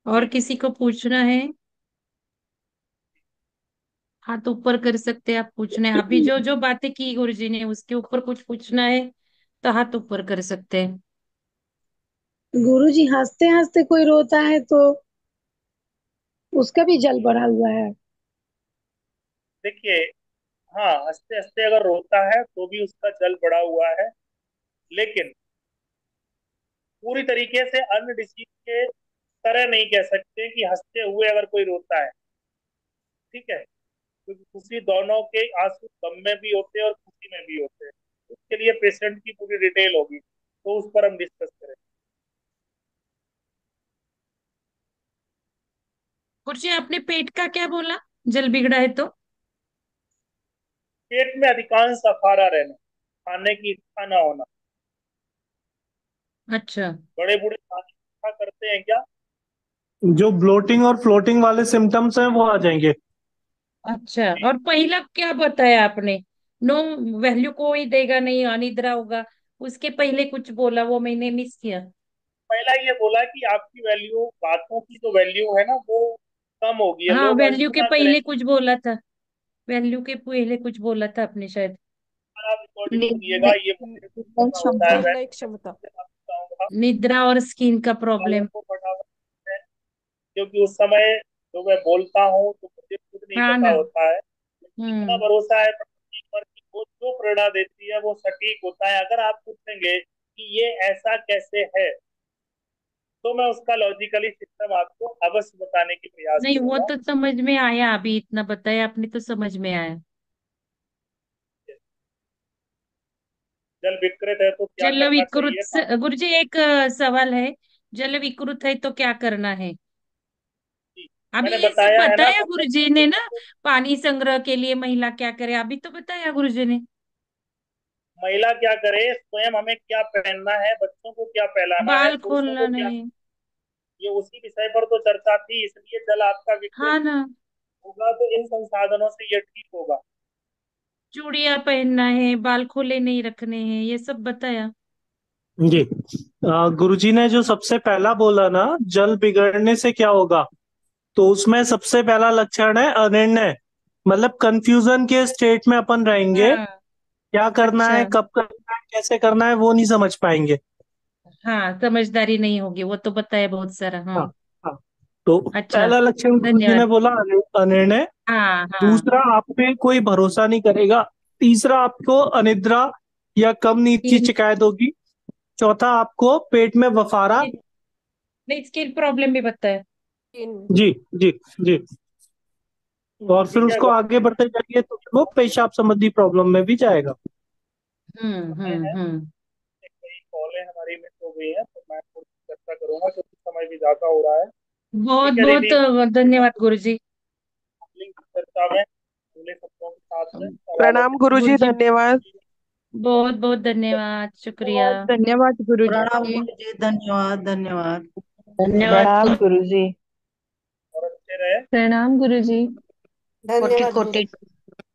Speaker 1: और
Speaker 5: जी
Speaker 1: किसी को पूछना है? हाथ ऊपर कर सकते हैं, आप पूछना है अभी जो जो बातें की गुरुजी ने उसके ऊपर कुछ पूछना है तो हाथ ऊपर कर सकते हैं।
Speaker 2: गुरु जी, हंसते हंसते कोई रोता है तो उसका भी जल बढ़ा हुआ है।
Speaker 5: देखिए, हाँ, हंसते हंसते अगर रोता है तो भी उसका जल बढ़ा हुआ है, लेकिन पूरी तरीके से अन्य डिसीज के तरह नहीं कह सकते कि हंसते हुए अगर कोई रोता है। ठीक है, क्योंकि खुशी, दोनों के आंसू गम में भी होते हैं और खुशी में भी होते हैं। उसके लिए पेशेंट की पूरी डिटेल होगी तो उस पर हम डिस्कस करें।
Speaker 1: गुरुजी आपने पेट का क्या बोला? जल बिगड़ा है तो?
Speaker 5: पेट में अधिकांश अफारा रहना, खाने की इच्छा ना होना।
Speaker 1: अच्छा।
Speaker 5: बड़े बूढ़े खाने की इच्छा करते हैं क्या?
Speaker 3: जो ब्लोटिंग और फ्लोटिंग वाले सिम्टम्स हैं वो आ जाएंगे।
Speaker 1: अच्छा, और पहला क्या बताया आपने? नो वैल्यू कोई देगा नहीं, अनिद्रा होगा। उसके पहले कुछ बोला वो मैंने मिस किया।
Speaker 5: पहला ये बोला कि आपकी वैल्यू, बातों की जो वैल्यू है ना वो कम होगी,
Speaker 1: हाँ
Speaker 5: लोग
Speaker 1: वैल्यू के
Speaker 5: अनसुना
Speaker 1: पहले
Speaker 5: करेंगे।
Speaker 1: कुछ बोला था। वैल्यू के पहले कुछ बोला था आपने शायद।
Speaker 5: अगर आप रिकॉर्डिंग सुनिएगा,
Speaker 10: निर्णय
Speaker 5: ये
Speaker 10: निर्णय
Speaker 5: क्या होता है,
Speaker 10: क्षमता।
Speaker 5: मैं
Speaker 18: निर्णय क्षमता।
Speaker 5: आपको बताऊंगा
Speaker 1: निद्रा और स्किन का
Speaker 5: वालों
Speaker 1: प्रॉब्लम।
Speaker 5: को फटाफट है, क्योंकि उस समय जो मैं बोलता हूँ तो मुझे खुद नहीं
Speaker 1: हाँ
Speaker 5: पता
Speaker 1: ना।
Speaker 5: होता है। इतना
Speaker 1: हम्म।
Speaker 5: भरोसा है प्रकृति पर कि वो जो प्रेरणा देती है वो सटीक होता है। अगर आप पूछेंगे कि ये ऐसा कैसे है तो मैं उसका लॉजिकली सिस्टम आपको अवश्य बताने की प्रयास
Speaker 1: नहीं वो
Speaker 5: करूंगा।
Speaker 1: तो समझ में आया, अभी इतना बताया आपने तो समझ में आया।
Speaker 5: जल विकृत है तो क्या
Speaker 1: जल
Speaker 5: करना
Speaker 1: विकृत
Speaker 5: चाहिए था?
Speaker 1: गुरुजी एक सवाल है। जल विकृत है तो क्या करना है?
Speaker 5: जी,
Speaker 1: अभी
Speaker 5: मैंने
Speaker 1: ये सब
Speaker 5: बताया है ना,
Speaker 1: बताया
Speaker 5: सबसे
Speaker 1: गुरुजी ने ना। पानी संग्रह के लिए महिला क्या करे, अभी तो बताया गुरुजी ने।
Speaker 5: महिला क्या करे, स्वयं हमें क्या पहनना है, बच्चों को क्या पहनाना है,
Speaker 1: बाल
Speaker 5: पुरुषों
Speaker 1: खोलना
Speaker 5: को क्या,
Speaker 1: नहीं।
Speaker 5: ये उसी विषय पर तो चर्चा थी। इसलिए जल आपका विकृत
Speaker 1: हाँ ना।
Speaker 5: होगा तो इन संसाधनों से ये ठीक होगा।
Speaker 1: चूड़ियां पहनना है, बाल खोले नहीं रखने हैं, ये सब बताया।
Speaker 3: जी। गुरुजी ने जो सबसे पहला बोला ना, जल बिगड़ने से क्या होगा, तो उसमें सबसे पहला लक्षण है अनिर्णय। मतलब कंफ्यूजन के स्टेट में अपन रहेंगे।
Speaker 1: हाँ।
Speaker 3: क्या करना
Speaker 1: अच्छा।
Speaker 3: है, कब करना है, कैसे करना है, वो नहीं समझ पाएंगे।
Speaker 1: हाँ समझदारी नहीं होगी, वो तो बताया बहुत सारा। हाँ।
Speaker 3: हाँ। हाँ। तो
Speaker 1: अच्छा।
Speaker 3: पहला लक्षण गुरुजी ने
Speaker 1: धन्यवाद।
Speaker 3: बोला अनिर्णय।
Speaker 1: हाँ हाँ।
Speaker 3: दूसरा, आप पे कोई भरोसा नहीं करेगा। तीसरा, आपको अनिद्रा या कम नींद की
Speaker 1: स्किन।
Speaker 3: शिकायत होगी। चौथा, आपको पेट में बफारा।
Speaker 1: नहीं स्किन प्रॉब्लम भी बताया।
Speaker 3: जी। जी। जी। और फिर
Speaker 5: ठीक है,
Speaker 3: उसको आगे बढ़ते जाइए तो फिर वो पेशाब संबंधी प्रॉब्लम में भी जाएगा।
Speaker 5: समय है,
Speaker 1: हम्म।
Speaker 5: कई कॉलें हमारी मिस हो गई है तो मैं थोड़ी सी चर्चा करूंगा क्योंकि समय भी ज्यादा हो रहा है।
Speaker 1: बहुत
Speaker 5: ठीक है
Speaker 1: बहुत
Speaker 5: दीदी,
Speaker 1: धन्यवाद गुरुजी।
Speaker 5: अगली चर्चा में अगले सत्रों के साथ में सवालों
Speaker 16: प्रणाम
Speaker 5: के
Speaker 16: गुरुजी,
Speaker 1: गुरुजी
Speaker 16: धन्यवाद।
Speaker 1: बहुत बहुत धन्यवाद, शुक्रिया।
Speaker 10: बहुत धन्यवाद
Speaker 13: प्रणाम
Speaker 10: गुरुजी।
Speaker 13: गुरु जी, धन्यवाद धन्यवाद।
Speaker 1: धन्यवाद
Speaker 10: प्रणाम गुरुजी।
Speaker 5: और अच्छे रहे।
Speaker 10: प्रणाम गुरुजी।
Speaker 17: कोटि
Speaker 7: धन्यवाद गुरु।
Speaker 17: कोटि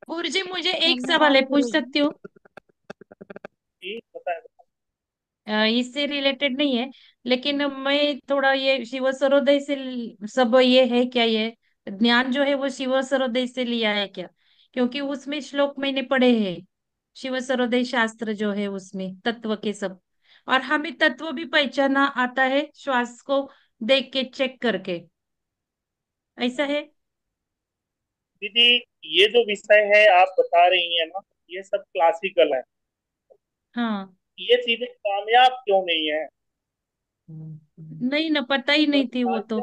Speaker 1: गुरुजी, मुझे एक सवाल
Speaker 4: धन्यवाद
Speaker 1: है, पूछ
Speaker 4: गुरु जी।
Speaker 1: सकती हूँ?
Speaker 5: जी बताएं।
Speaker 1: इससे रिलेटेड नहीं है, लेकिन मैं थोड़ा ये शिव सर्वोदय से सब ये है क्या, ये ज्ञान जो है वो शिव सर्वोदय से लिया है क्या? क्योंकि उसमें श्लोक मैंने पढ़े हैं, शिव सर्वोदय शास्त्र जो है उसमें तत्व के सब, और हमें तत्व भी पहचाना आता है श्वास को देख के, चेक करके, ऐसा है?
Speaker 5: दीदी, ये जो विषय है आप बता रही हैं ना, ये सब क्लासिकल है।
Speaker 1: हाँ।
Speaker 5: ये चीजें कामयाब क्यों नहीं है?
Speaker 1: नहीं ना, पता ही नहीं थी वो तो।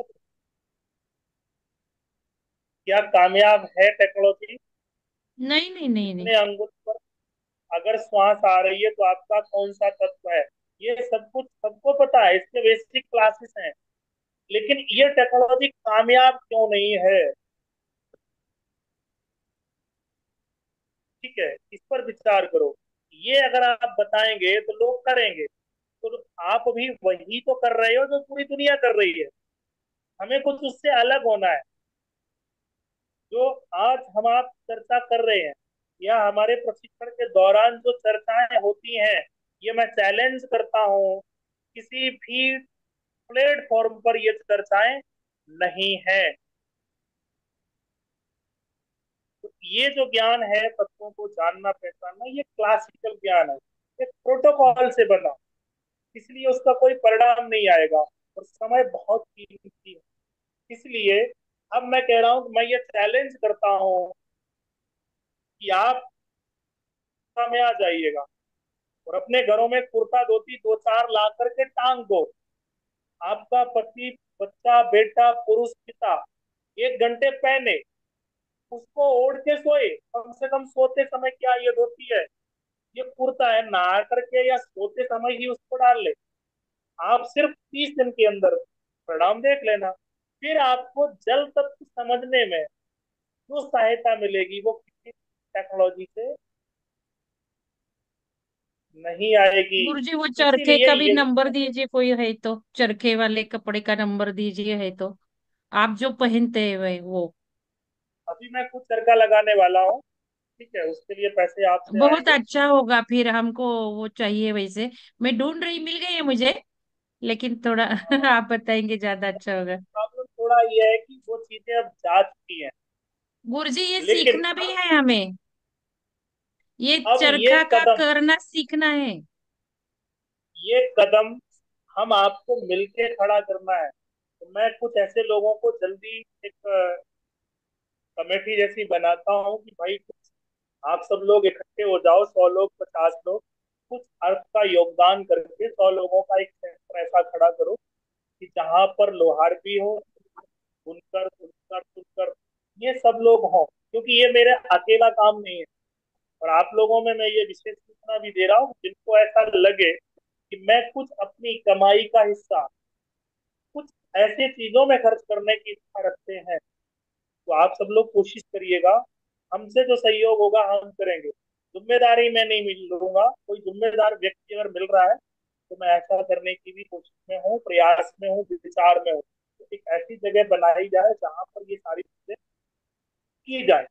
Speaker 5: क्या कामयाब है टेक्नोलॉजी?
Speaker 1: नहीं नहीं नहीं नहीं।
Speaker 5: अपने अंगुल पर अगर श्वास आ रही है तो आपका कौन सा तत्व है, ये सब कुछ सबको पता है, इसके बेसिक क्लासेस हैं। लेकिन ये टेक्नोलॉजी कामयाब क्यों नहीं है? ठीक है, इस पर विचार करो। ये अगर आप बताएंगे तो लोग करेंगे। तो आप भी वही तो कर रहे हो जो पूरी दुनिया कर रही है। हमें कुछ उससे अलग होना है। जो आज हम आप चर्चा कर रहे हैं, या हमारे प्रशिक्षण के दौरान जो चर्चाएं होती हैं, ये मैं चैलेंज करता हूँ, किसी भी प्लेटफॉर्म पर ये चर्चाएं नहीं है। तो ये जो ज्ञान है तत्वों को जानना पहचानना, ये क्लासिकल ज्ञान है, ये प्रोटोकॉल से बना, इसलिए उसका कोई परिणाम नहीं आएगा, और समय बहुत कीमती है। इसलिए अब मैं कह रहा हूं कि मैं ये चैलेंज करता हूं कि आप में आ जाइएगा और अपने घरों में कुर्ता धोती दो चार ला करके टांग दो। आपका पति, बच्चा, बेटा, पुरुष, पिता 1 घंटे पहने, उसको ओढ़ के सोए। कम से कम सोते समय क्या ये धोती है, ये कुर्ता है, नहा करके या सोते समय ही उसको डाल ले। आप सिर्फ 30 दिन के अंदर परिणाम देख लेना। फिर आपको जल तत्व समझने में जो सहायता मिलेगी वो किसी टेक्नोलॉजी से नहीं आएगी।
Speaker 1: गुरुजी, वो चरखे
Speaker 5: इसीलिए
Speaker 1: का भी
Speaker 5: ये
Speaker 1: नंबर दीजिए, कोई है तो चरखे वाले कपड़े का नंबर दीजिए, है तो आप जो पहनते हैं वही वो।
Speaker 5: अभी मैं कुछ चरखा लगाने वाला हूँ। ठीक है, उसके लिए पैसे आपसे
Speaker 1: बहुत
Speaker 5: आएंगे।
Speaker 1: अच्छा होगा, फिर हमको वो चाहिए वैसे। मैं ढूंढ रही, मिल गई है मुझे, लेकिन थोड़ा आप बताएंगे ज्यादा अच्छा होगा।
Speaker 5: प्रॉब्लम थोड़ा ये है कि वो चीजें अब जा चुकी हैं।
Speaker 1: गुरुजी, ये
Speaker 5: लेकिन
Speaker 1: सीखना भी है हमें, ये
Speaker 5: अब
Speaker 1: चरखा का करना सीखना है।
Speaker 5: ये कदम हम आपको मिलके खड़ा करना है। तो मैं कुछ ऐसे लोगों को जल्दी एक कमेटी जैसी बनाता हूँ कि भाई कुछ आप सब लोग इकट्ठे हो जाओ, 100 लोग, 50 लोग, कुछ अर्थ का योगदान करके 100 लोगों का एक सेंटर ऐसा खड़ा करो कि जहां पर लोहार भी हो, बुनकर, बुनकर, सुनकर, ये सब लोग हों। क्योंकि ये मेरे अकेला काम नहीं है। और आप लोगों में मैं ये विशेष सूचना भी दे रहा हूँ, जिनको ऐसा लगे कि मैं कुछ अपनी कमाई का हिस्सा कुछ ऐसी चीजों में खर्च करने की इच्छा रखते हैं, तो आप सब लोग कोशिश करिएगा। हमसे जो सहयोग होगा हम करेंगे। जिम्मेदारी मैं नहीं मिल लूंगा, कोई जिम्मेदार व्यक्ति अगर मिल रहा है तो मैं ऐसा करने की भी कोशिश में हूँ, प्रयास में हूँ, विचार में हूँ। तो एक ऐसी जगह बनाई जाए जहां पर ये सारी चीजें की जाए,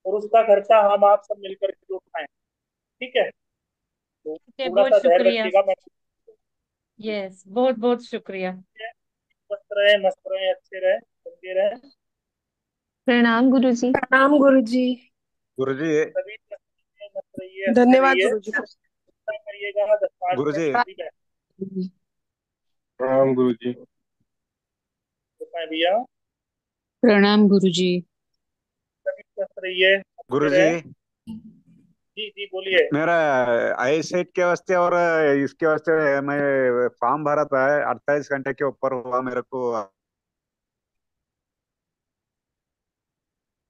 Speaker 5: और उसका खर्चा हम आप सब मिलकर के उठाएं। ठीक है, तो
Speaker 1: ठीक है,
Speaker 5: थोड़ा
Speaker 1: बहुत
Speaker 5: सा धैर्य
Speaker 1: शुक्रिया।
Speaker 5: रखिएगा। मैं
Speaker 1: यस, बहुत बहुत शुक्रिया।
Speaker 5: मस्त रहे, मस्त रहे, अच्छे रहे, चलते रहे।
Speaker 10: प्रणाम गुरुजी।
Speaker 18: प्रणाम गुरुजी।
Speaker 6: गुरुजी।
Speaker 5: सभी मस्त रहिए, हंसते
Speaker 18: धन्यवाद
Speaker 5: रहिए,
Speaker 18: गुरुजी।
Speaker 5: करिएगा 10-5 मिनट।
Speaker 6: गुरुजी।
Speaker 5: ठीक है,
Speaker 19: प्रणाम गुरुजी।
Speaker 5: बताएं भैया।
Speaker 10: प्रणाम गुरुजी।
Speaker 5: सभी मस्त रहिए, अच्छे
Speaker 6: गुरुजी,
Speaker 5: रहे। जी जी बोलिए।
Speaker 6: मेरा आई सेट के वास्ते और इसके वास्ते मैं फॉर्म भरा था, 48 घंटे के ऊपर हुआ मेरे को।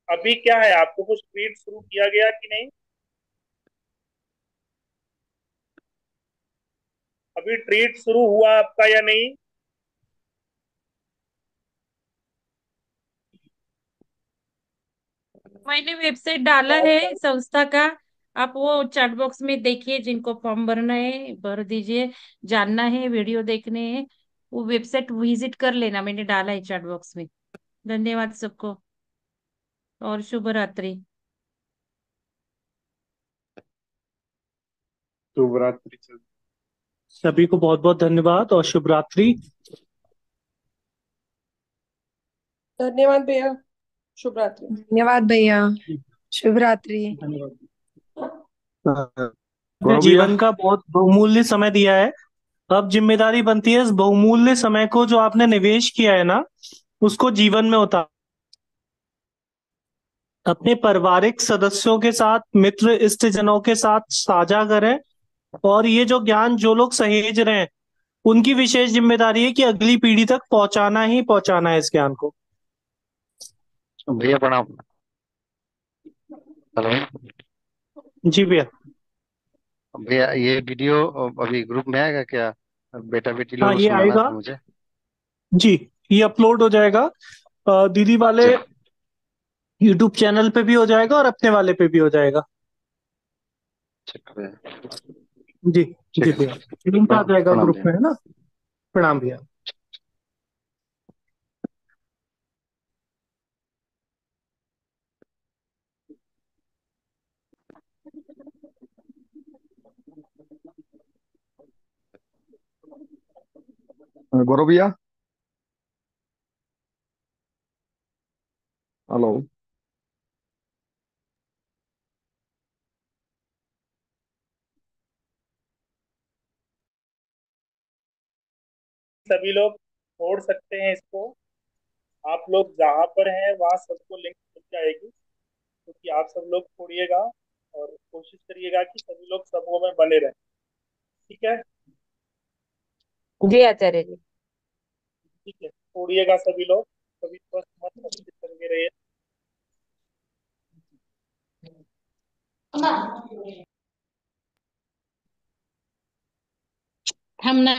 Speaker 5: अभी क्या है, आपको कुछ ट्रीट शुरू किया गया कि नहीं? अभी ट्रीट शुरू हुआ आपका या नहीं?
Speaker 1: मैंने वेबसाइट डाला
Speaker 5: बहुत
Speaker 1: है
Speaker 5: सारे
Speaker 1: संस्था का, आप वो चैट बॉक्स में देखिए, जिनको फॉर्म भरना है भर दीजिए, जानना है, वीडियो देखने हैं, वो वेबसाइट विजिट कर लेना, मैंने डाला है चैट बॉक्स में। धन्यवाद सबको, और शुभ रात्रि।
Speaker 3: शुभ रात्रि। सभी को बहुत बहुत धन्यवाद और शुभ रात्रि।
Speaker 16: धन्यवाद भैया, शुभ रात्रि।
Speaker 19: धन्यवाद भैया, शुभ रात्रि।
Speaker 3: अपने जीवन का बहुत बहुमूल्य समय दिया है। अब जिम्मेदारी बनती है इस बहुमूल्य समय को जो आपने निवेश किया है ना, उसको जीवन में उतार, अपने पारिवारिक सदस्यों के साथ, मित्र इष्टजनों के साथ साझा करें। और ये जो ज्ञान जो लोग सहेज रहे हैं, उनकी विशेष जिम्मेदारी है कि अगली पीढ़ी तक पहुंचाना ही पहुंचाना है इस ज्ञान को।
Speaker 14: भैया प्रणाम। हेलो।
Speaker 3: जी भैया।
Speaker 14: भैया ये वीडियो अभी ग्रुप में आएगा क्या? बेटा बेटी
Speaker 3: हाँ
Speaker 14: लोगों को
Speaker 3: ये
Speaker 14: सुनाना
Speaker 3: आएगा
Speaker 14: था मुझे।
Speaker 3: जी, ये अपलोड हो जाएगा। दीदी वाले
Speaker 14: चल
Speaker 3: यूट्यूब चैनल पे भी हो जाएगा और अपने वाले पे भी हो जाएगा।
Speaker 14: ठीक है।
Speaker 3: जी।
Speaker 14: ठीक
Speaker 3: जी
Speaker 14: है।
Speaker 3: भैया, लिंक आ जाएगा
Speaker 14: प्रणाम
Speaker 3: ग्रुप
Speaker 14: भैया।
Speaker 3: में, है ना। प्रणाम भैया।
Speaker 20: गौरव भैया, हेलो।
Speaker 5: सभी लोग छोड़ सकते हैं इसको। आप लोग जहाँ पर हैं वहाँ सबको लिंक मिल जाएगी, क्योंकि आप सब लोग छोड़िएगा और कोशिश करिएगा कि सभी लोग समूह में बने रहें। ठीक है।
Speaker 12: जी आचार्य जी।
Speaker 5: ठीक है, छोड़िएगा सभी लोग, सभी स्वस्थ मत अच्छे चंगे रहिए।
Speaker 1: हम ना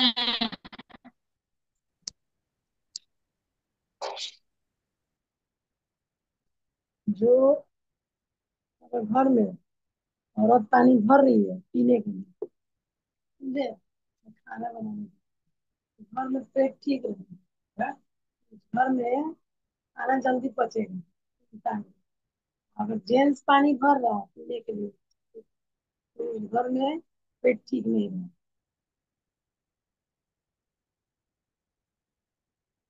Speaker 13: जो अगर घर में औरत पानी भर रही है पीने के लिए, समझे, खाना बनाने के लिए, घर में पेट ठीक रहेगा, घर में खाना जल्दी पचेगा इंसान को। अगर जेंट्स पानी भर रहा है पीने के लिए, तो उस घर में पेट ठीक नहीं रहेगा।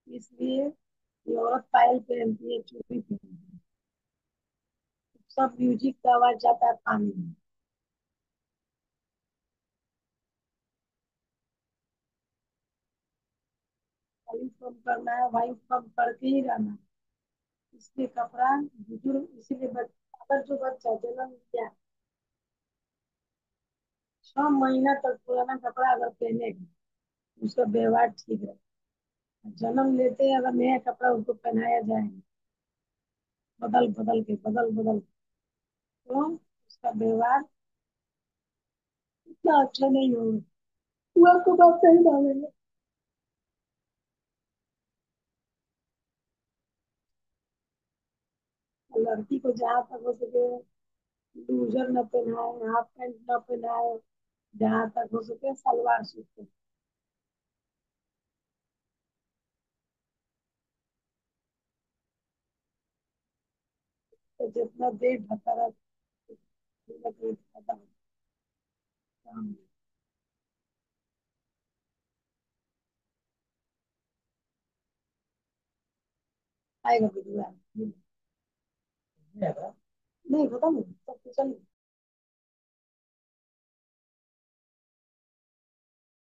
Speaker 13: इसलिए ये औरत पायल पहनती है, चूड़ी पहनती है, सब म्यूजिक का आवाज जाता है पानी में। वायु कम करना है, वायु कम करके ही रहना है। इसलिए कपड़ा बुजुर्ग, इसीलिए अगर जो बच्चा जन्म लिया 6 महीना तक पुराना कपड़ा अगर पहनेगा, उसका व्यवहार ठीक रहे। जन्म लेते ही अगर नया कपड़ा उसको पहनाया जाएगा, बदल बदल के, तो उसका व्यवहार इतना अच्छा नहीं होगा। वो आपको बात सही मानेंगे। लड़की को जहाँ तक हो सके लूजर न पहनाए, हाफ पैंट न पहनाए, जहाँ तक हो सके सलवार सूट पहनाए। तो जितना देर ढका रहे आएगा, नहीं खत्म, सब कुछ चल